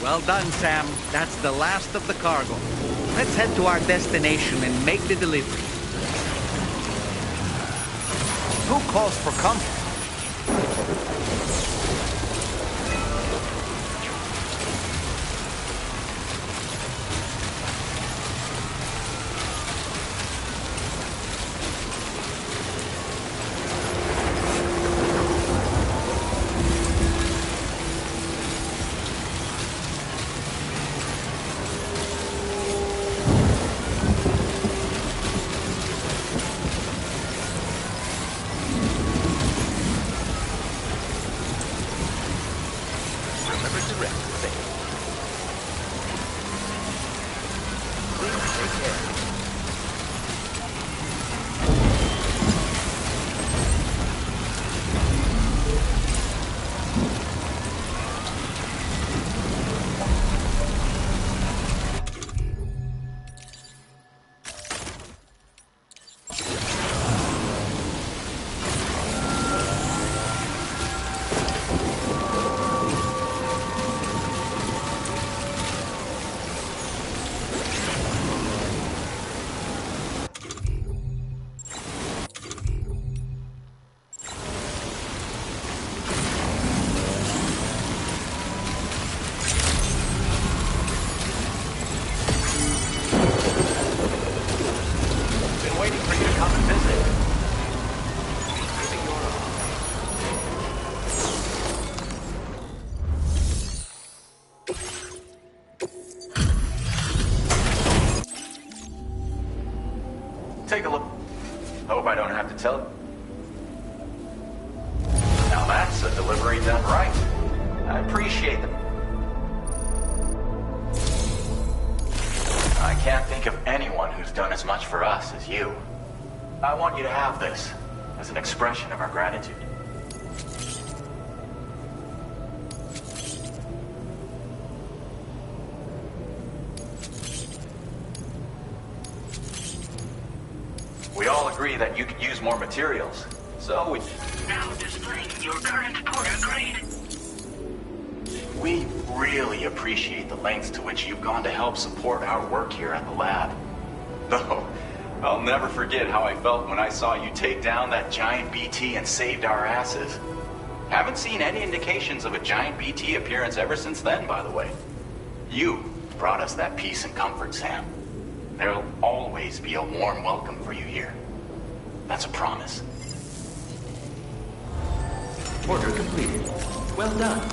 S2: Well done, Sam. That's the last of the cargo. Let's head to our destination and make the delivery. Who calls for comfort?
S13: Remember to rest safe. Please take care. Been waiting for you to come and visit. Maybe you're
S9: Take a look. Hope I don't have to tell you. Now that's a delivery done right. I appreciate them. I can't think of anyone who's done as much for us as you. I want you to have this as an expression of our gratitude. We all agree that you could use more materials, so we...
S16: Now displaying your current Porter grade.
S9: We really appreciate the lengths to which you've gone to help support our work here at the lab. Though, I'll never forget how I felt when I saw you take down that giant BT and saved our asses. Haven't seen any indications of a giant BT appearance ever since then, by the way. You brought us that peace and comfort, Sam. There'll always be a warm welcome for you here. That's a promise.
S13: Order completed. Well done.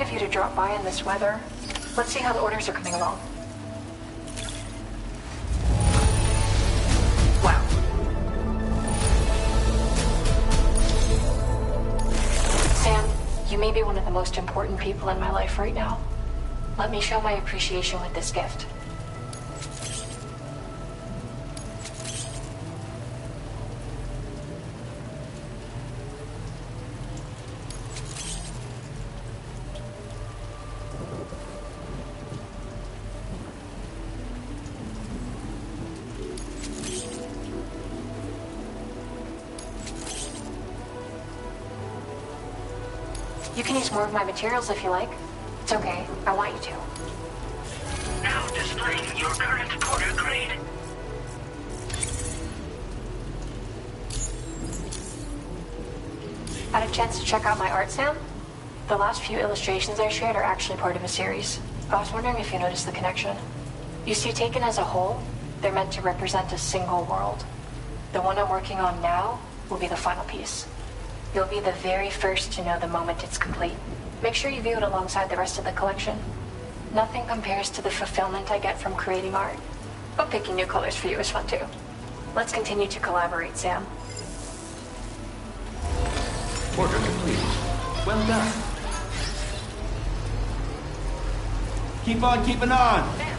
S8: Kind of you to drop by in this weather. Let's see how the orders are coming along. Wow. Sam, you may be one of the most important people in my life right now. Let me show my appreciation with this gift. You can use more of my materials if you like. It's okay. I want you to.
S16: Now displaying your current quarter grade.
S8: Had a chance to check out my art, Sam? The last few illustrations I shared are actually part of a series. I was wondering if you noticed the connection. You see, taken as a whole, they're meant to represent a single world. The one I'm working on now will be the final piece. You'll be the very first to know the moment it's complete. Make sure you view it alongside the rest of the collection. Nothing compares to the fulfillment I get from creating art. But picking new colors for you is fun too. Let's continue to collaborate, Sam.
S13: Order complete. Well done.
S15: Keep on keeping on.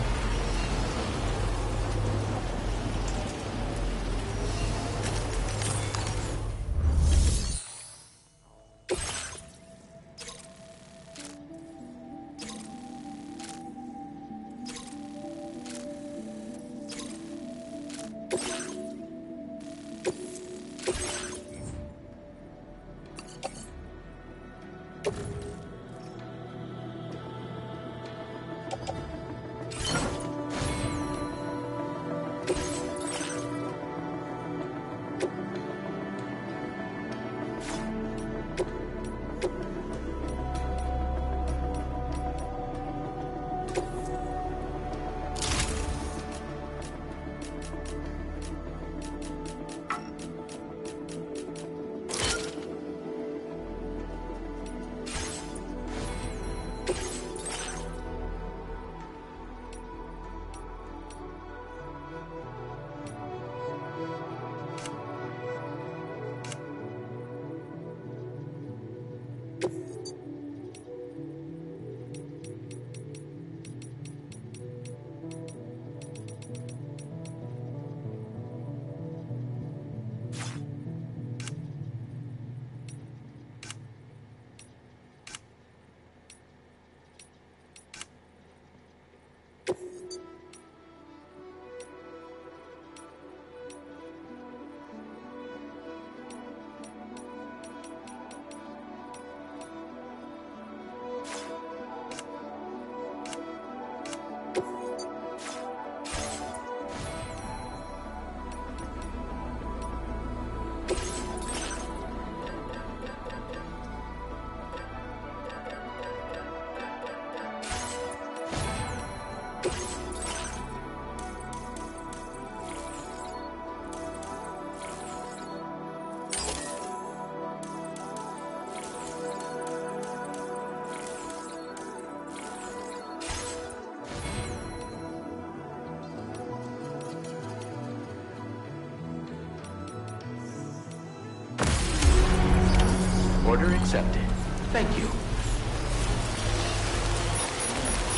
S13: Order accepted. Thank you.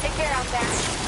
S8: Take care out there.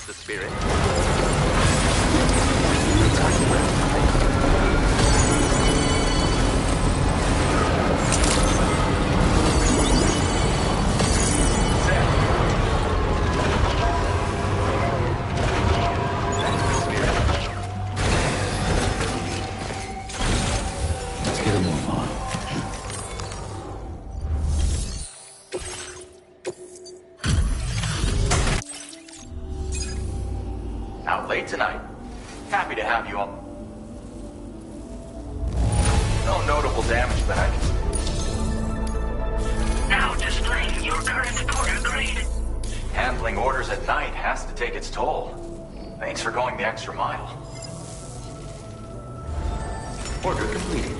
S13: The spirit.
S4: Let's get a move on.
S9: Out late tonight. Happy to have you all. No notable damage that I can see.
S16: Now displaying your current order grade.
S9: Handling orders at night has to take its toll. Thanks for going the extra mile.
S13: Order completed.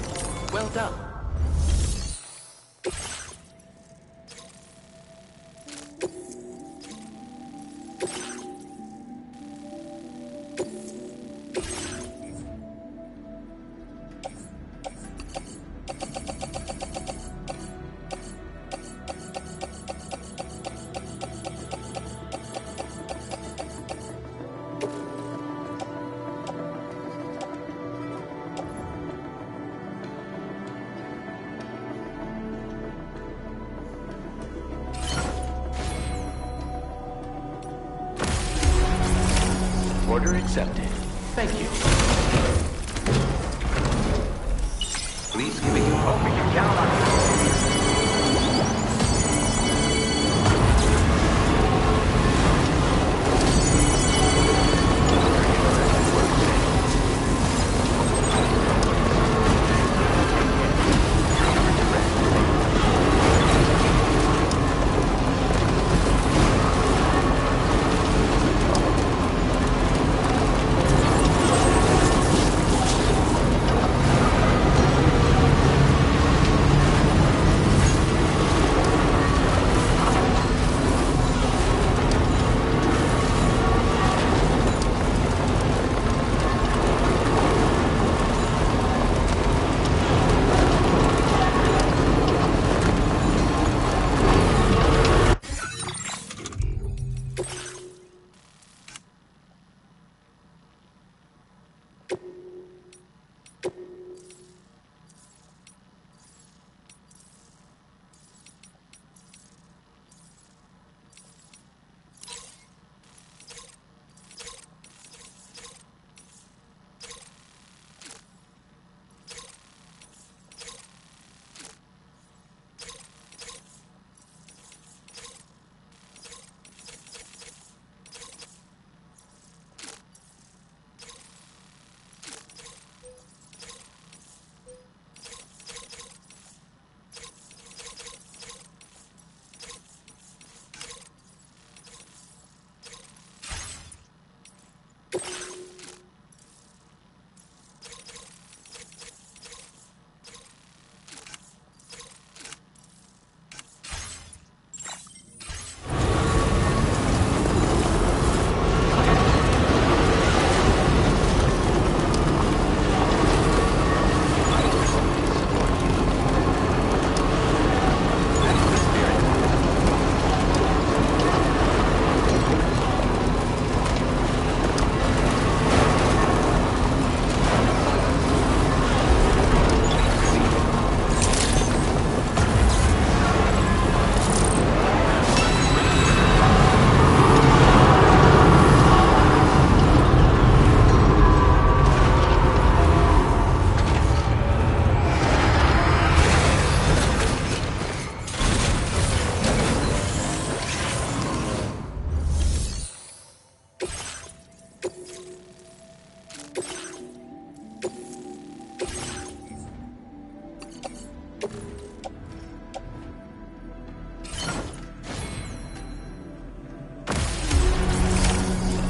S13: Well done. Order accepted. Thank you. Please give me your home. You're down on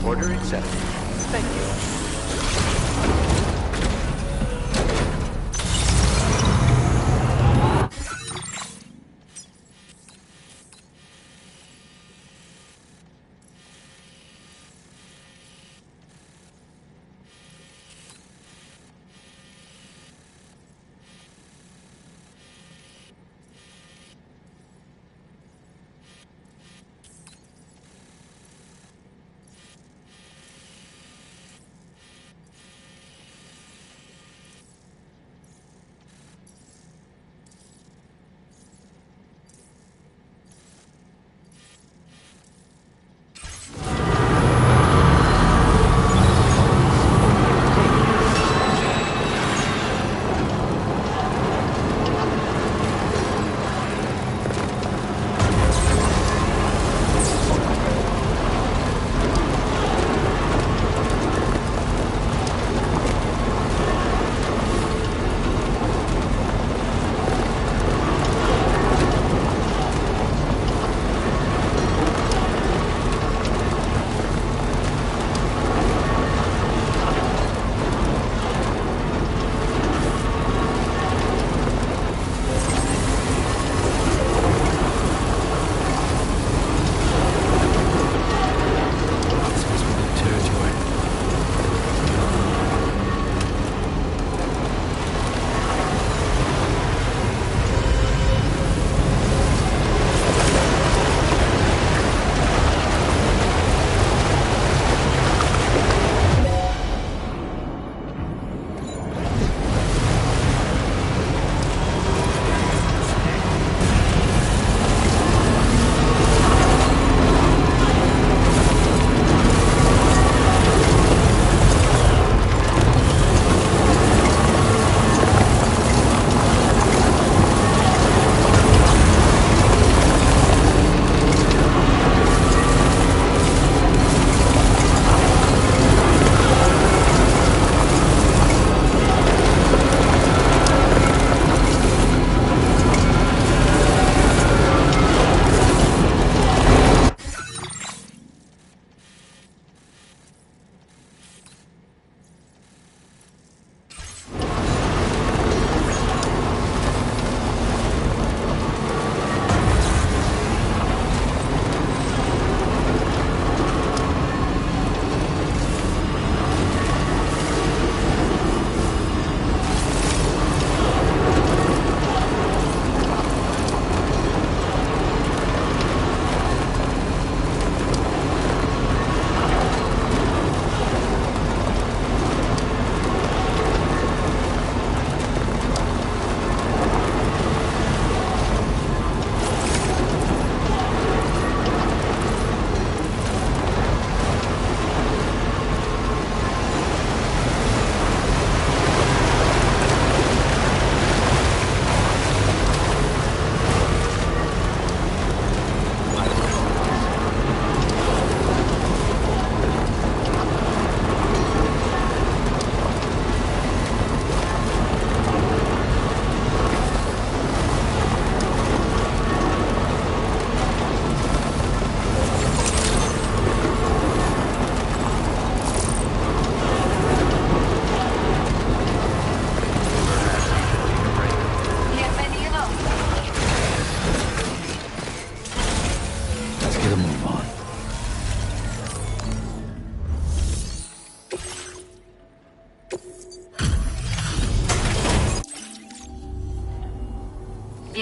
S13: Order accepted. Thank you.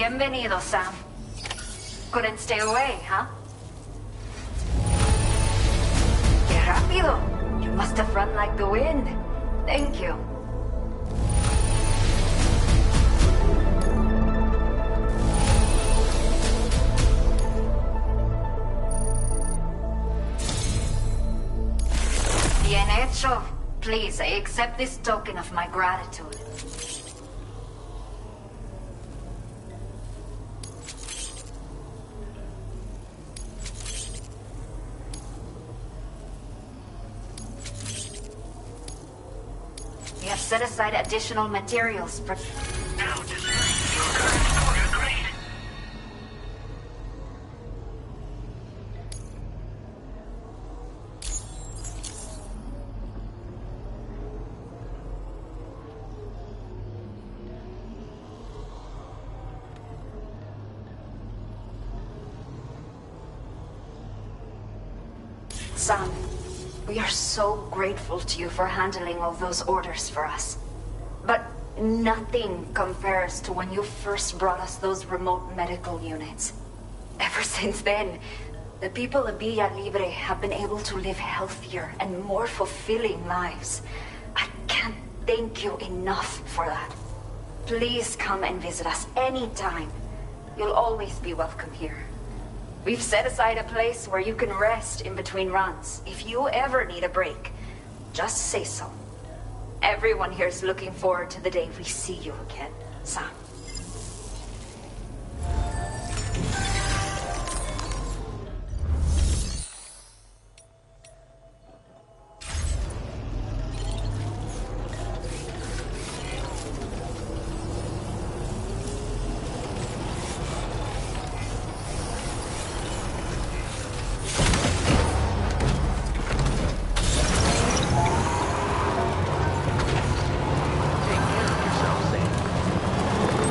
S6: Bienvenido, Sam. Couldn't stay away, huh? ¡Qué rápido! You must have run like the wind. Thank you. Bien hecho. Please, I accept this token of my gratitude. We have set aside additional materials for...
S16: Now display your current quarter grade.
S6: Sam, we are so grateful to you for handling all those orders for us. But nothing compares to when you first brought us those remote medical units. Ever since then, the people of Villa Libre have been able to live healthier and more fulfilling lives. I can't thank you enough for that. Please come and visit us anytime. You'll always be welcome here. We've set aside a place where you can rest in between runs. If you ever need a break, just say so. Everyone here is looking forward to the day we see you again, Sam.
S13: Take care of yourself, Sam.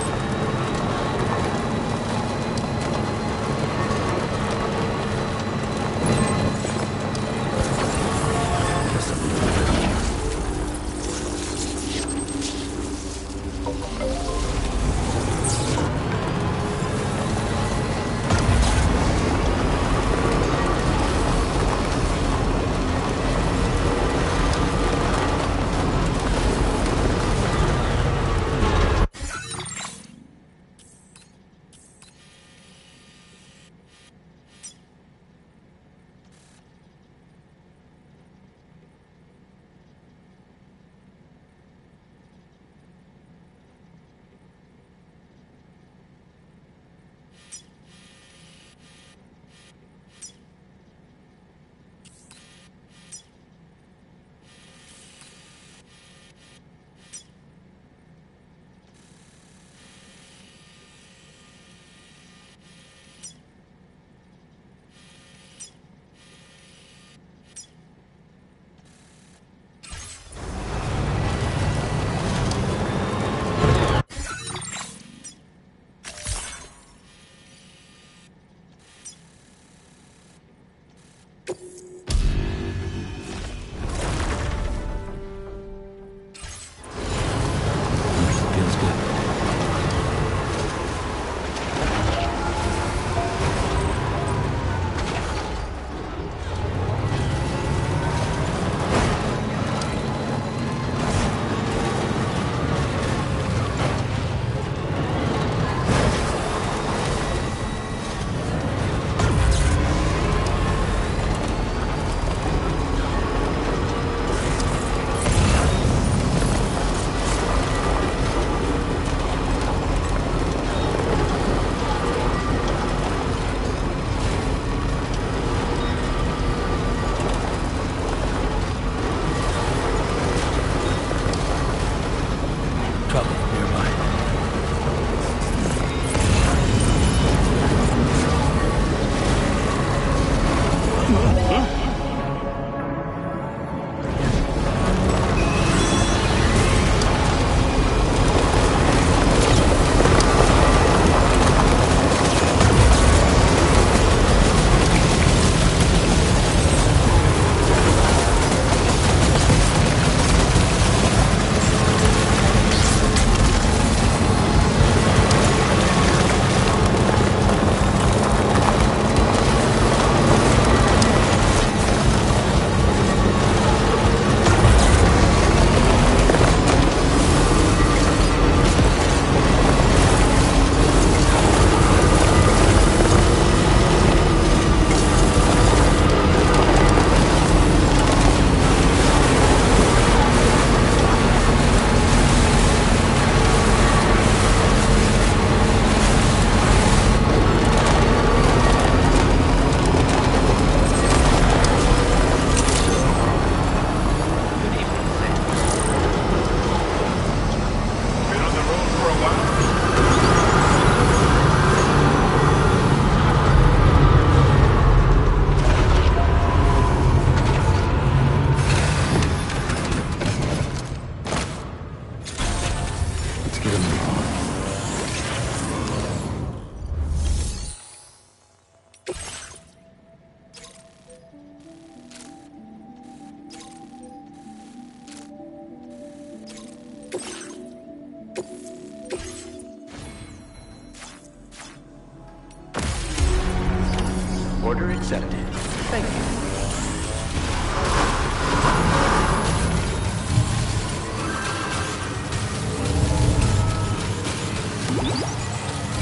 S13: accepted. Thank you.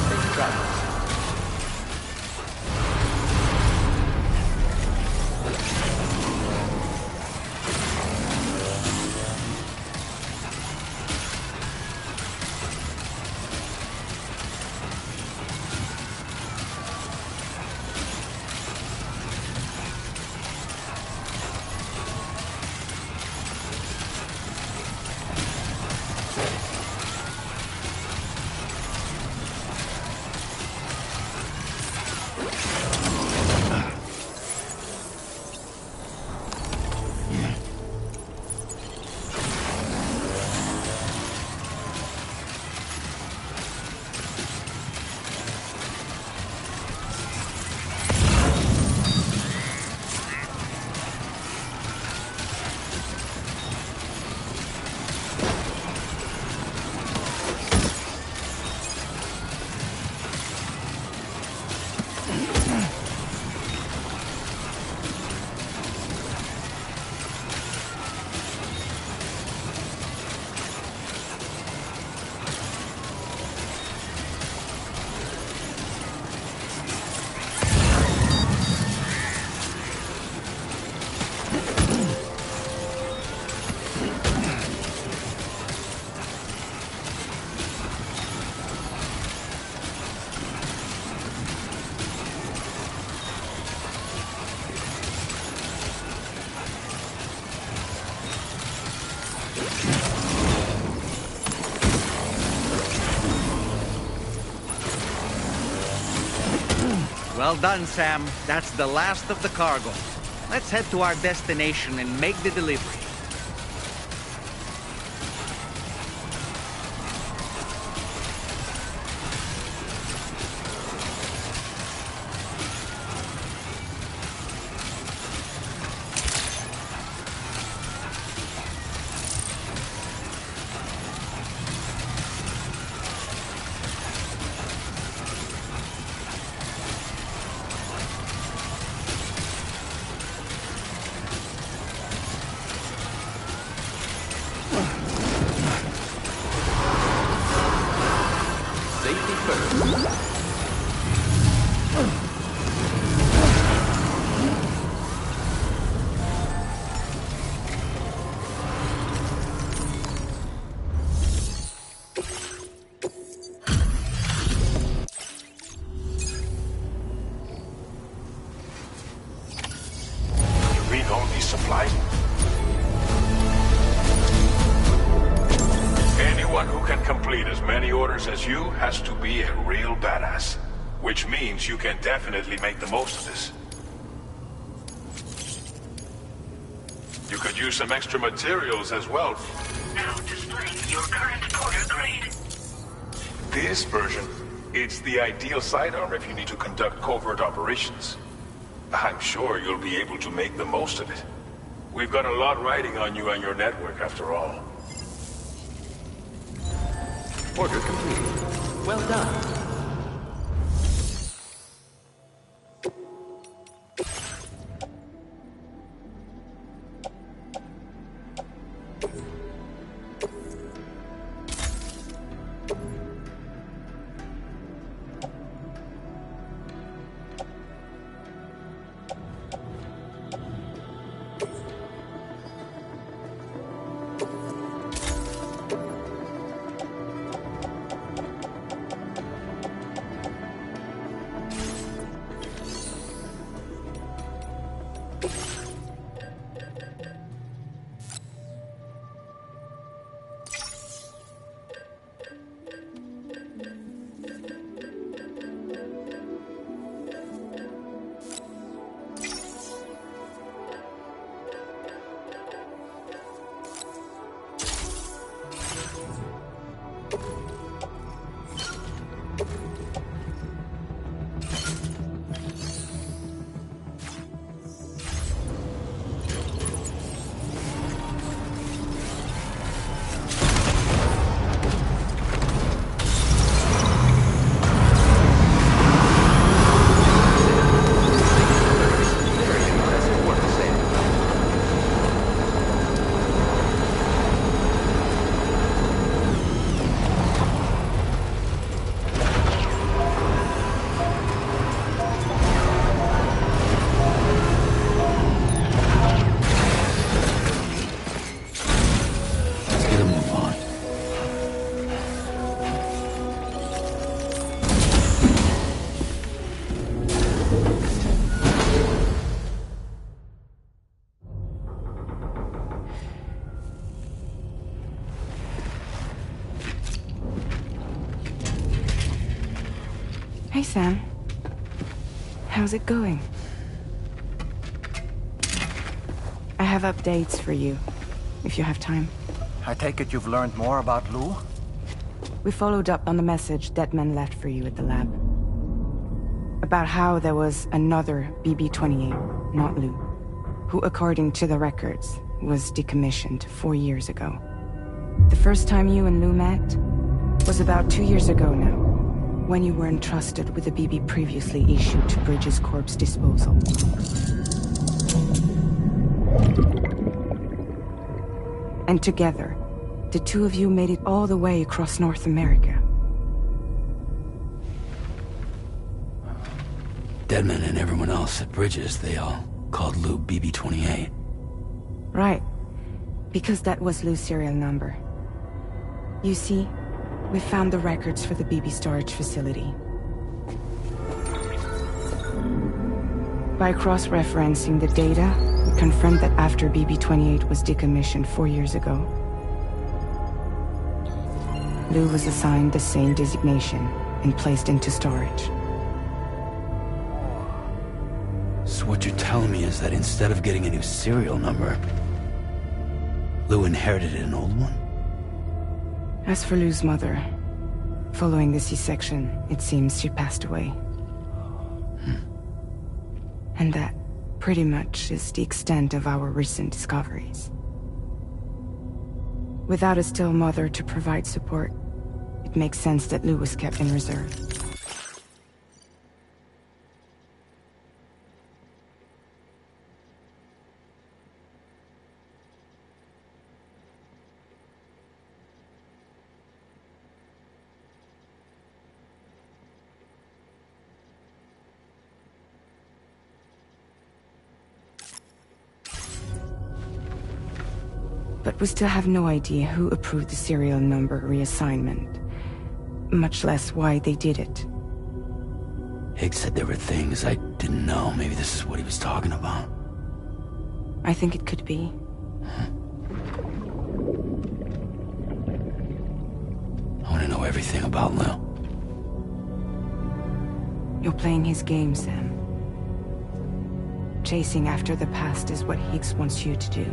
S13: Safe travels.
S2: Well done, Sam. That's the last of the cargo. Let's head to our destination and make the delivery.
S13: Safety first.
S12: You read all these supplies? Anyone who can complete as many orders as you has to be a real badass. Which means you can definitely make the most of this. You could use some extra materials as well.
S16: Now displaying your current porter grade.
S12: This version, it's the ideal sidearm if you need to conduct covert operations. I'm sure you'll be able to make the most of it. We've got a lot riding on you and your network after all.
S13: Order complete. Well done.
S18: Hey, Sam. How's it going? I have updates for you, if you have time.
S2: I take it you've learned more about Lou?
S18: We followed up on the message Deadman left for you at the lab. About how there was another BB-28, not Lou, who, according to the records, was decommissioned 4 years ago. The first time you and Lou met was about 2 years ago now, when you were entrusted with the BB previously issued to Bridges Corp's disposal. And together, the two of you made it all the way across North America.
S4: Deadman and everyone else at Bridges, they all called Lou BB-28.
S18: Right. Because that was Lou's serial number. You see, we found the records for the BB storage facility. By cross-referencing the data, we confirmed that after BB-28 was decommissioned 4 years ago, Lou was assigned the same designation and placed into storage.
S4: So what you're telling me is that instead of getting a new serial number, Lou inherited an old one?
S18: As for Lou's mother, following the C-section, it seems she passed away. And that, pretty much, is the extent of our recent discoveries. Without a still mother to provide support, it makes sense that Lou was kept in reserve. But we still have no idea who approved the serial number reassignment, much less why they did it.
S4: Higgs said there were things I didn't know. Maybe this is what he was talking about.
S18: I think it could be.
S4: I want to know everything about Lou.
S18: You're playing his game, Sam. Chasing after the past is what Higgs wants you to do.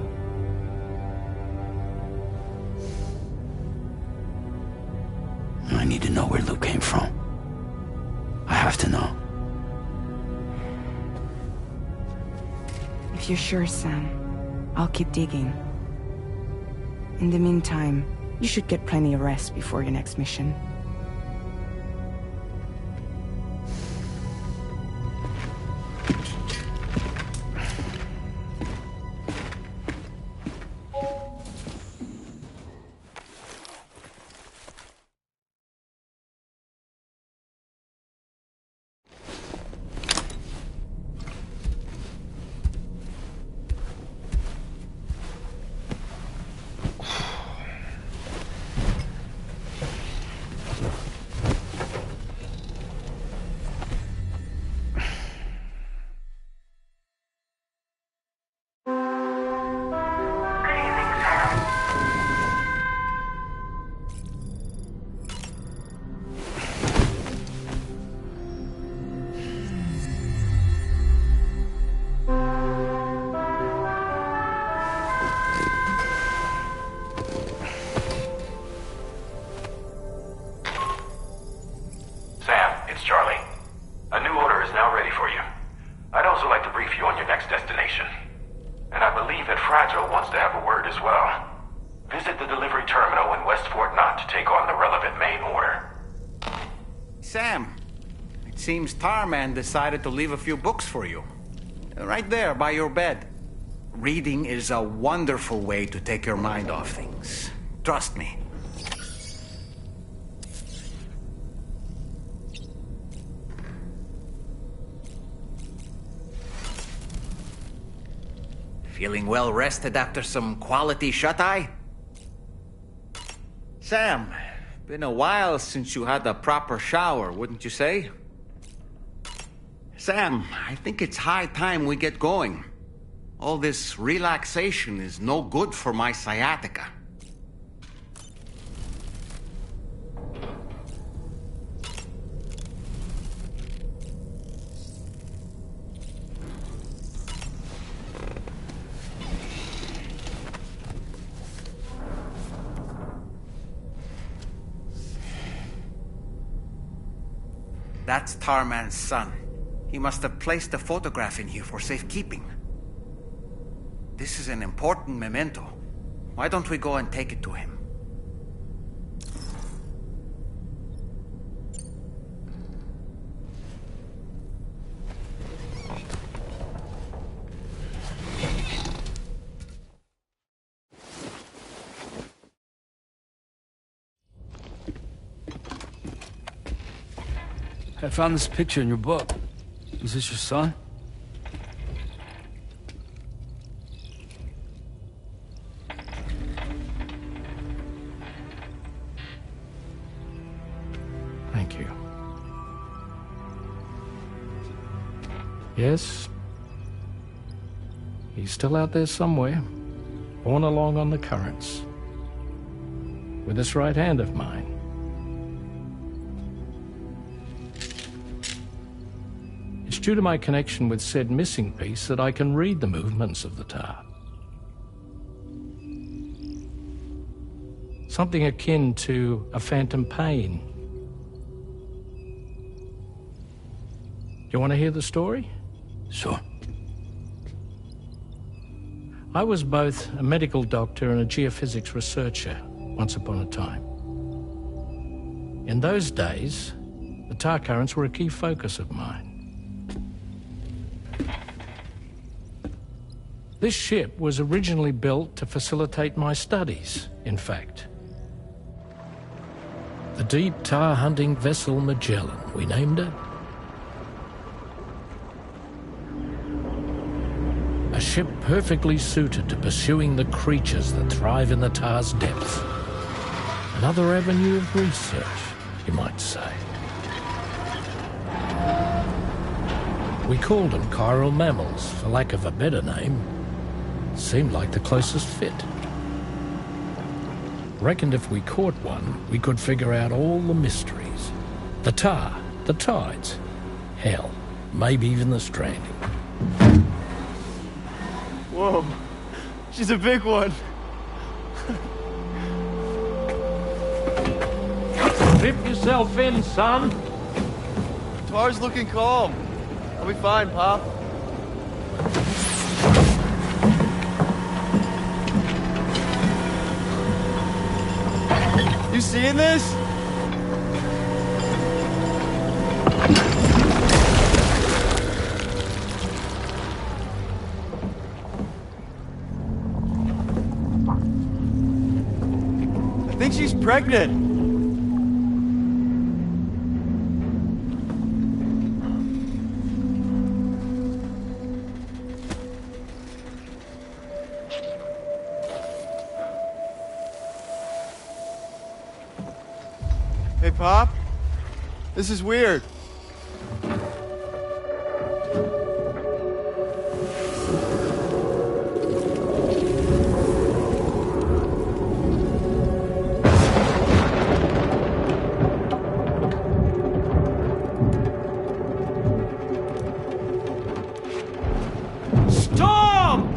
S4: I need to know where Lou came from. I have to know.
S18: If you're sure, Sam, I'll keep digging. In the meantime, you should get plenty of rest before your next mission.
S2: Seems Tarman decided to leave a few books for you. Right there, by your bed. Reading is a wonderful way to take your mind off things. Trust me. Feeling well rested after some quality shut-eye? Sam, been a while since you had a proper shower, wouldn't you say? Sam, I think it's high time we get going. All this relaxation is no good for my sciatica. That's Tarman's son. He must have placed the photograph in here for safekeeping. This is an important memento. Why don't we go and take it to him?
S4: I found this picture in your book. Is this your son?
S19: Thank you. Yes. He's still out there somewhere, borne along on the currents. With this right hand of mine. It's due to my connection with said missing piece that I can read the movements of the tar. Something akin to a phantom pain. Do you want to hear the story?
S4: Sure.
S19: I was both a medical doctor and a geophysics researcher once upon a time. In those days, the tar currents were a key focus of mine. This ship was originally built to facilitate my studies, in fact. The deep tar hunting vessel Magellan, we named it. A ship perfectly suited to pursuing the creatures that thrive in the tar's depths. Another avenue of research, you might say. We called them chiral mammals, for lack of a better name. Seemed like the closest fit. Reckoned if we caught one, we could figure out all the mysteries. The tar, the tides, hell, maybe even the stranding.
S15: Whoa, she's a big one.
S19: Strip yourself in, son.
S15: Tar's looking calm. I'll be fine, Pop. You seeing this? I think she's pregnant. Hey, Pop. This is weird.
S19: Storm!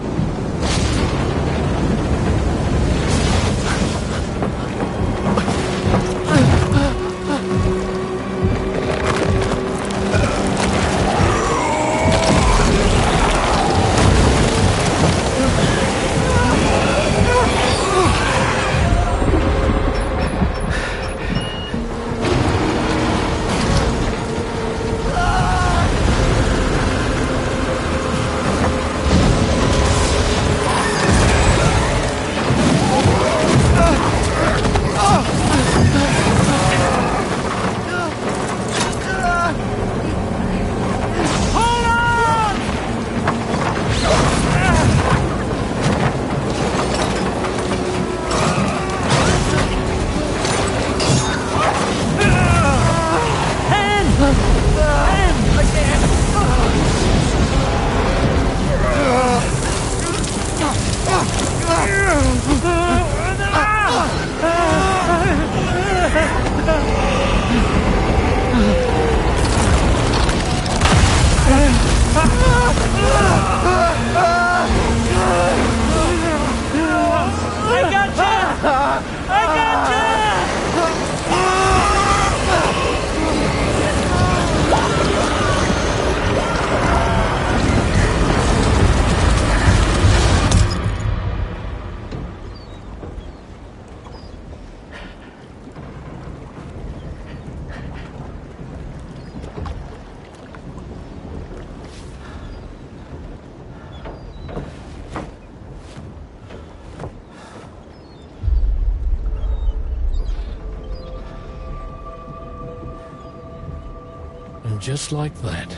S19: And just like that,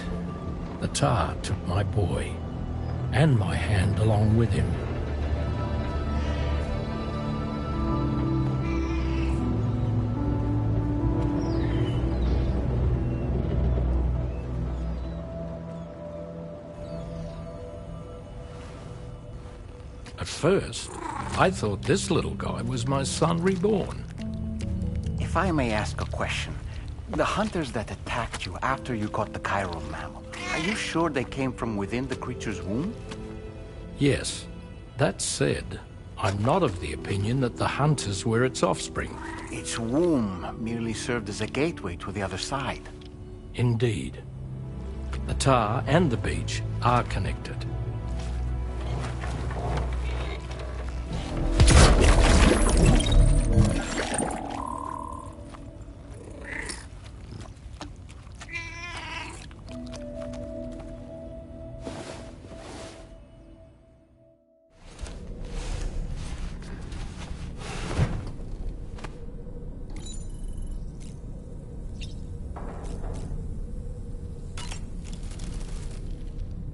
S19: the tar took my boy, and my hand along with him. At first, I thought this little guy was my son reborn.
S2: If I may ask a question, the hunters that attacked you after you caught the chiron mammal, are you sure they came from within the creature's womb?
S19: Yes. That said, I'm not of the opinion that the hunters were its offspring.
S2: Its womb merely served as a gateway to the other side.
S19: Indeed. The tar and the beach are connected.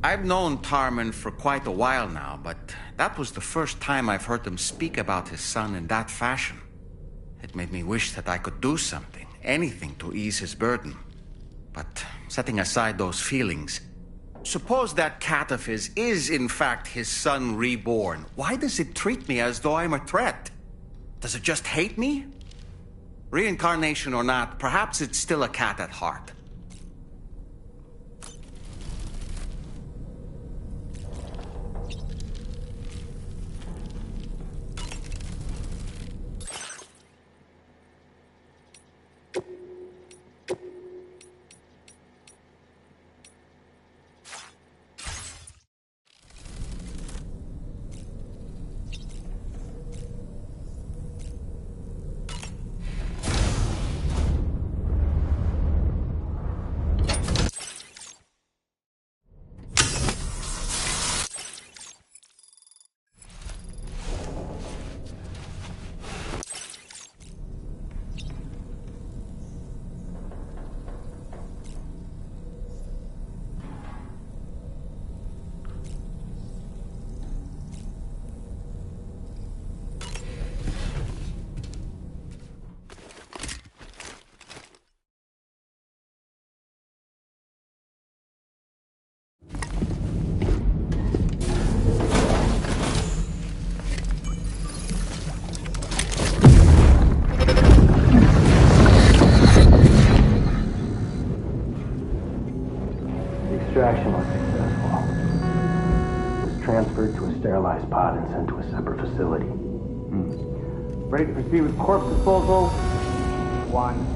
S2: I've known Tarman for quite a while now, but that was the first time I've heard him speak about his son in that fashion. It made me wish that I could do something, anything to ease his burden. But setting aside those feelings, suppose that cat of his is in fact his son reborn. Why does it treat me as though I'm a threat? Does it just hate me? Reincarnation or not, perhaps it's still a cat at heart.
S5: Extraction was successful. It was transferred to a sterilized pod and sent to a separate facility.
S22: Ready to proceed with corpse disposal? 1.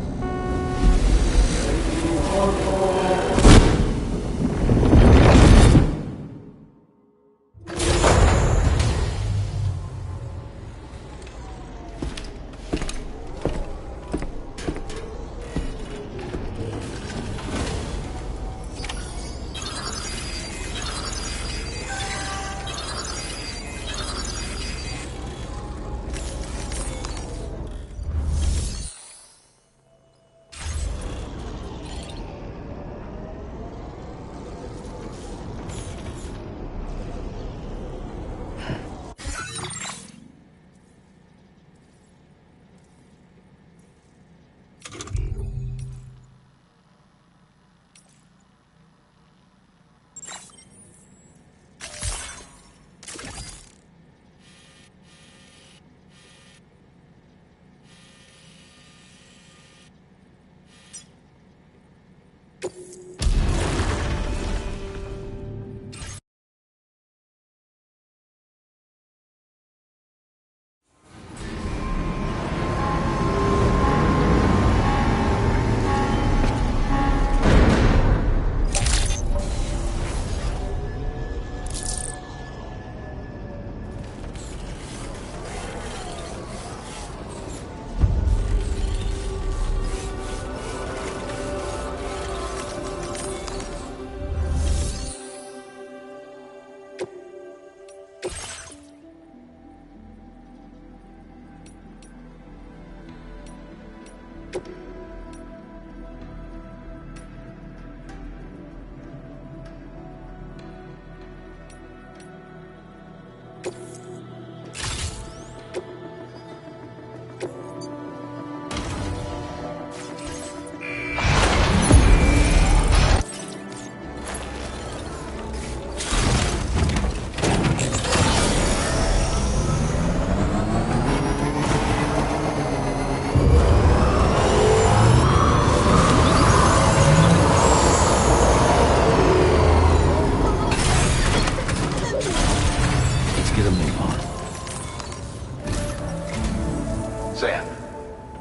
S11: Sam,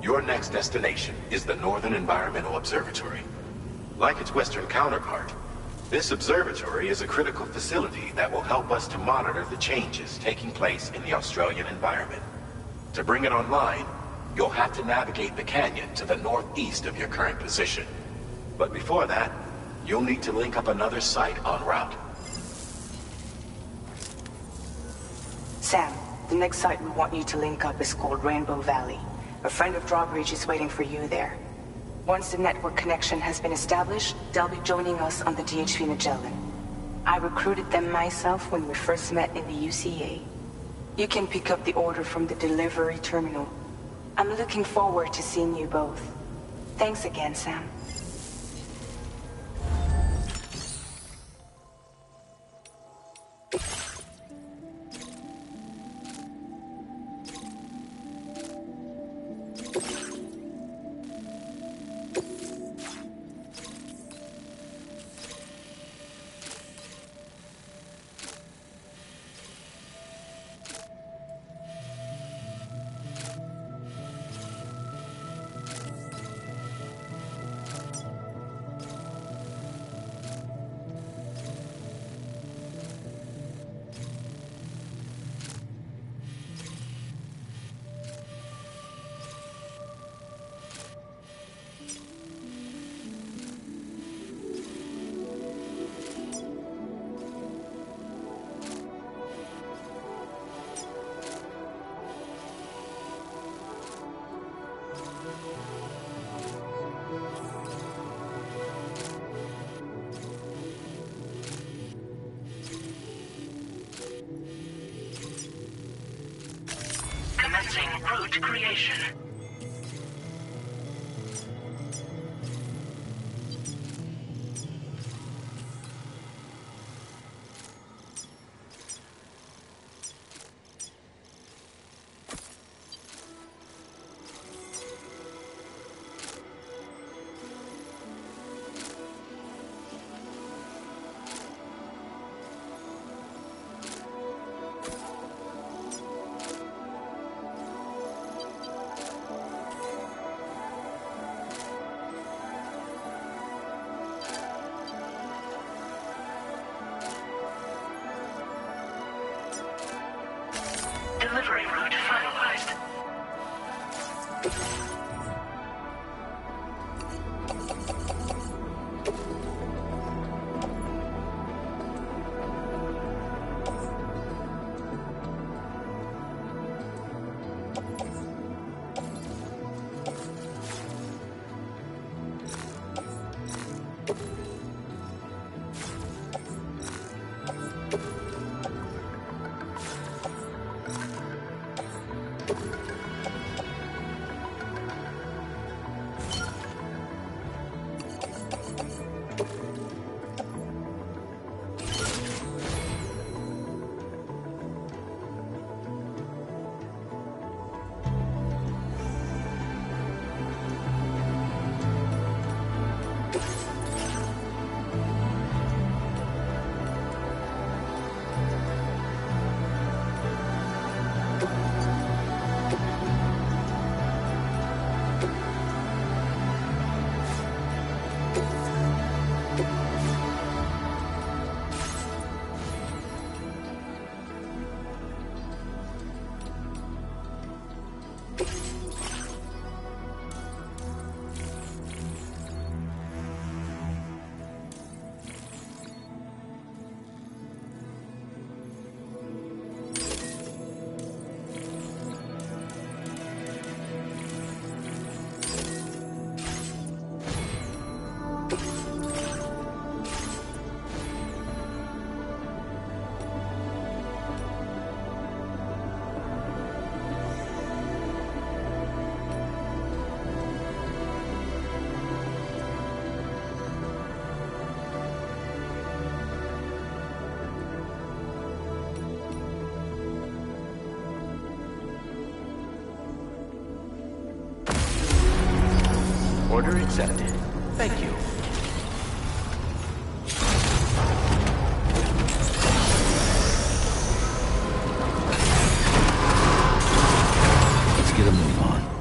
S11: your next destination is the Northern Environmental Observatory. Like its Western counterpart, this observatory is a critical facility that will help us to monitor the changes taking place in the Australian environment. To bring it online, you'll have to navigate the canyon to the northeast of your current position. But before that, you'll need to link up another site en route.
S18: Sam, the next site we want you to link up is called Rainbow Valley. A friend of Drawbridge is waiting for you there. Once the network connection has been established, they'll be joining us on the DHV Magellan. I recruited them myself when we first met in the UCA. You can pick up the order from the delivery terminal. I'm looking forward to seeing you both. Thanks again, Sam.
S16: Commencing route creation. Delivery route finalized.
S13: Order accepted. Thank you.
S4: Let's get a move on.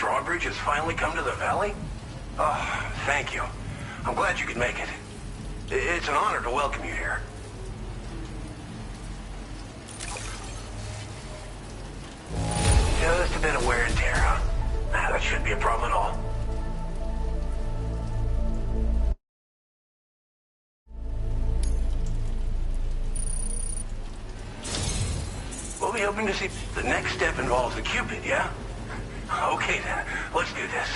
S1: drawbridge has finally come to the valley? Oh, thank you. I'm glad you could make it. It's an honor to welcome you here. Just a bit of wear and tear, huh? That shouldn't be a problem at all. We'll be hoping to see the next step involves the Cupid, yeah? Okay then, let's do this.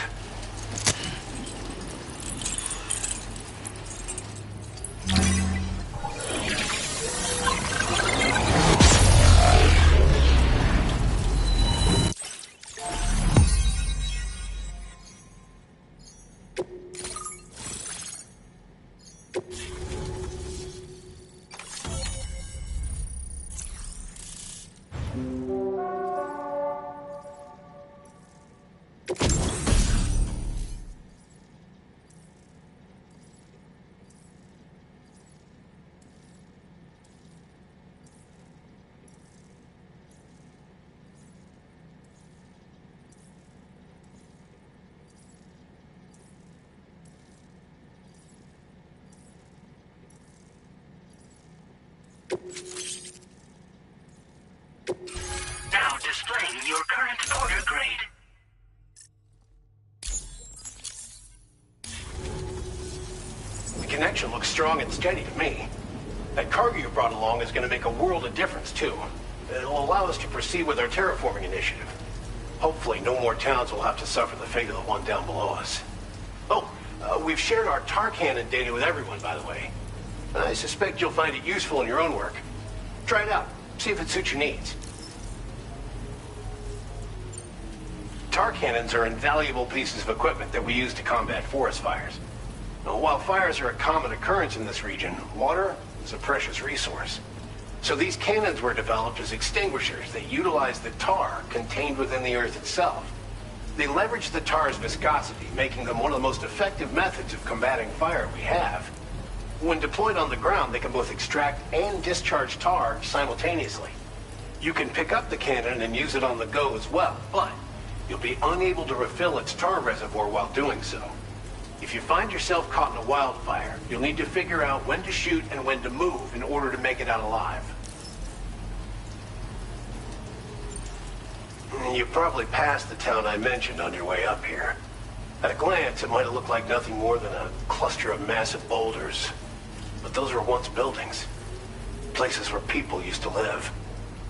S16: Now displaying your current order grade.
S1: The connection looks strong and steady to me. That cargo you brought along is going to make a world of difference, too. It'll allow us to proceed with our terraforming initiative. Hopefully, no more towns will have to suffer the fate of the one down below us. Oh, we've shared our tar cannon data with everyone, by the way. I suspect you'll find it useful in your own work. Try it out. See if it suits your needs. Tar cannons are invaluable pieces of equipment that we use to combat forest fires. Now, while fires are a common occurrence in this region, water is a precious resource. So these cannons were developed as extinguishers that utilize the tar contained within the earth itself. They leverage the tar's viscosity, making them one of the most effective methods of combating fire we have. When deployed on the ground, they can both extract and discharge tar simultaneously. You can pick up the cannon and use it on the go as well, but you'll be unable to refill its tar reservoir while doing so. If you find yourself caught in a wildfire, you'll need to figure out when to shoot and when to move in order to make it out alive. You probably passed the town I mentioned on your way up here. At a glance, it might have looked like nothing more than a cluster of massive boulders. But those were once buildings. Places where people used to live.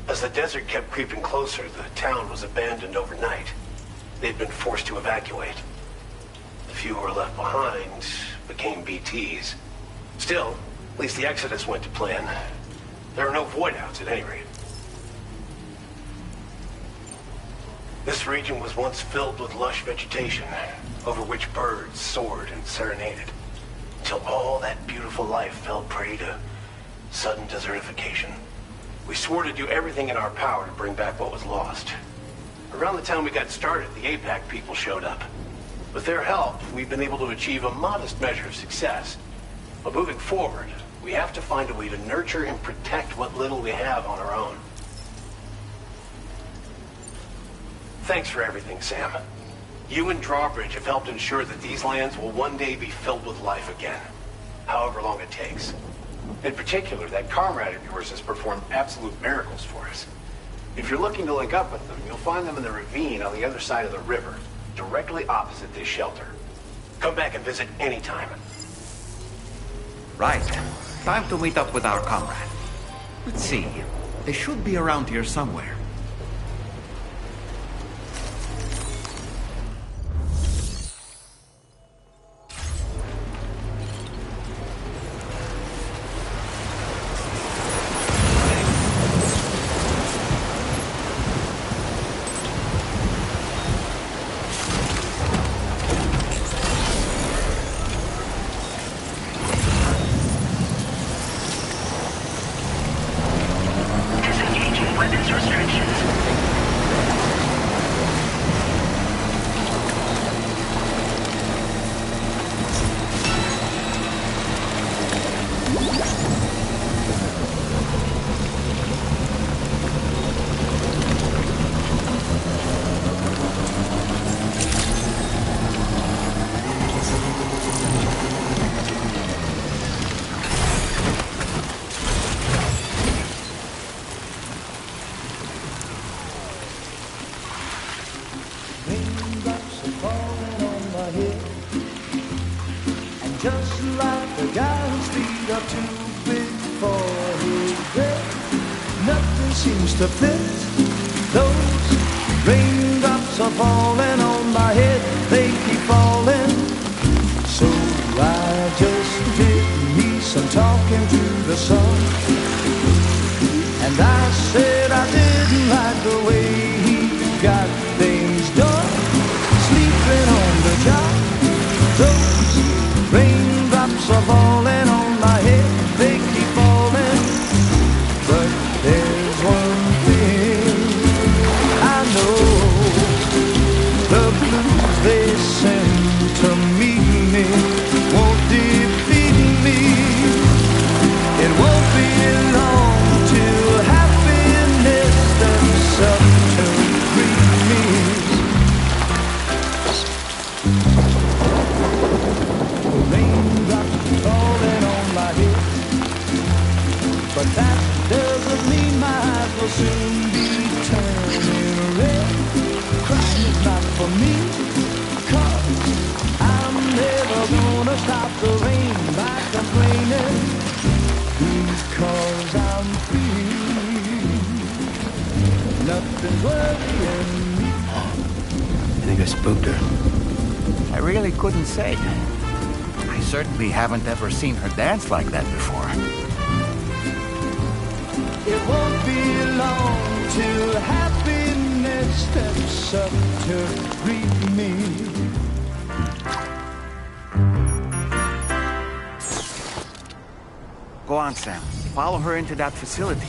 S1: As the desert kept creeping closer, the town was abandoned overnight. They'd been forced to evacuate. The few who were left behind became BTs. Still, at least the exodus went to plan. There are no void-outs at any rate. This region was once filled with lush vegetation, over which birds soared and serenaded, until all that beautiful life fell prey to sudden desertification. We swore to do everything in our power to bring back what was lost. Around the time we got started, the APAC people showed up. With their help, we've been able to achieve a modest measure of success. But moving forward, we have to find a way to nurture and protect what little we have on our own. Thanks for everything, Sam. You and Drawbridge have helped ensure that these lands will one day be filled with life again, however long it takes. In particular, that comrade of yours has performed absolute miracles for us. If you're looking to link up with them, you'll find them in the ravine on the other side of the river, directly opposite this shelter. Come back and visit anytime.
S2: Right. Time to meet up with our comrade. Let's see. They should be around here somewhere.
S16: Disengaging weapons restriction.
S17: just like a guy whose feet are too big for his bed. Nothing seems to fit. Those raindrops are falling on my head, they keep falling. So I just did me some talking to the sun, and I said I didn't like the way he got things done, sleeping on the job. Those raindrops are falling on my head, they keep falling. But there's one thing I know, the blues they send to meet me won't defeat me. It won't be long till happiness steps up to greet me. The raindrops falling on my head, but that doesn't mean my eyes will soon be turning red. Crying is not for me, 'cause I'm never gonna stop the rain by complaining, because I'm free. Nothing's worrying me.
S4: I think I spooked her.
S2: I really couldn't say. I certainly haven't ever seen her dance like that before.
S17: It won't be long till happiness steps up to greet me.
S2: Go on, Sam. Follow her into that facility.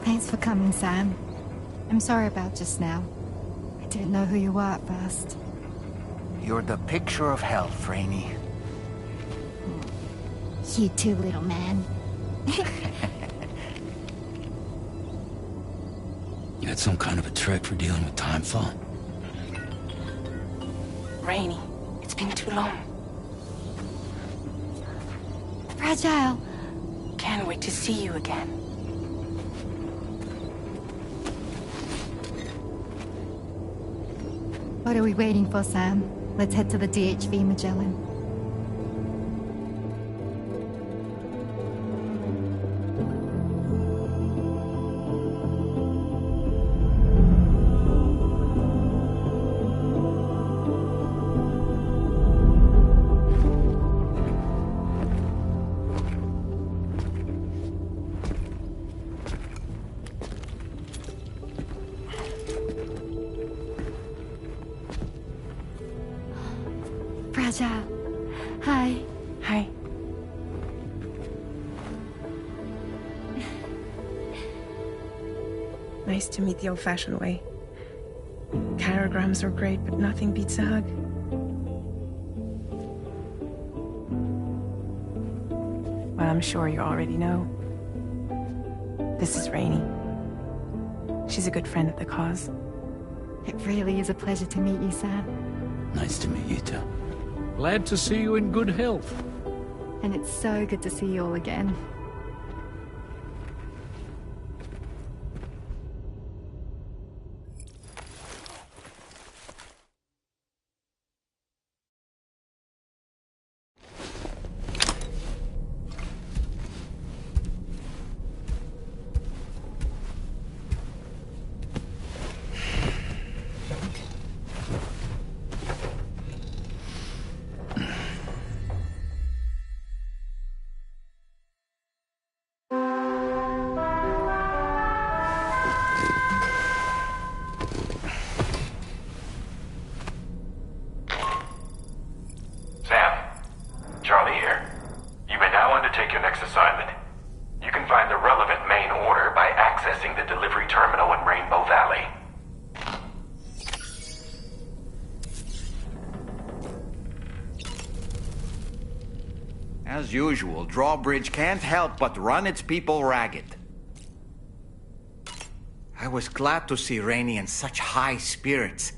S7: Thanks for coming, Sam. I'm sorry about just now. I didn't know who you were at first.
S2: You're the picture of health, Rainey.
S7: You too, little man.
S4: You had some kind of a trick for dealing with timefall?
S8: Rainey, it's been too long.
S7: Fragile.
S8: Can't wait to see you again.
S7: What are we waiting for, Sam? Let's head to the DHV Magellan. Fragile. Hi.
S8: Hi.
S20: Nice to meet the old-fashioned way. Karen.
S10: diagrams are great, but nothing beats a hug.
S18: Well, I'm sure you already know. This is Rainey. She's a good friend of the cause.
S7: It really is a pleasure to meet you, Sam.
S4: Nice to meet you too.
S19: Glad to see you in good health.
S7: And it's so good to see you all again.
S2: As usual, Drawbridge can't help but run its people ragged. I was glad to see Rainey in such high spirits.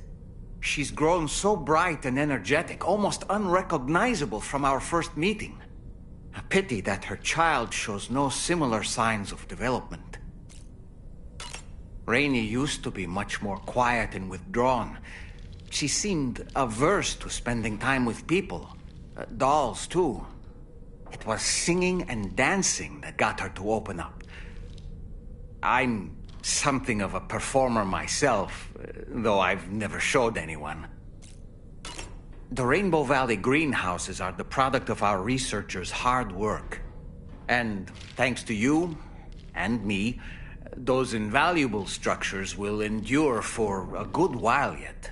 S2: She's grown so bright and energetic, almost unrecognizable from our first meeting. A pity that her child shows no similar signs of development. Rainey used to be much more quiet and withdrawn. She seemed averse to spending time with people. Dolls, too. It was singing and dancing that got her to open up. I'm something of a performer myself, though I've never showed anyone. The Rainbow Valley greenhouses are the product of our researchers' hard work. And thanks to you and me, those invaluable structures will endure for a good while yet.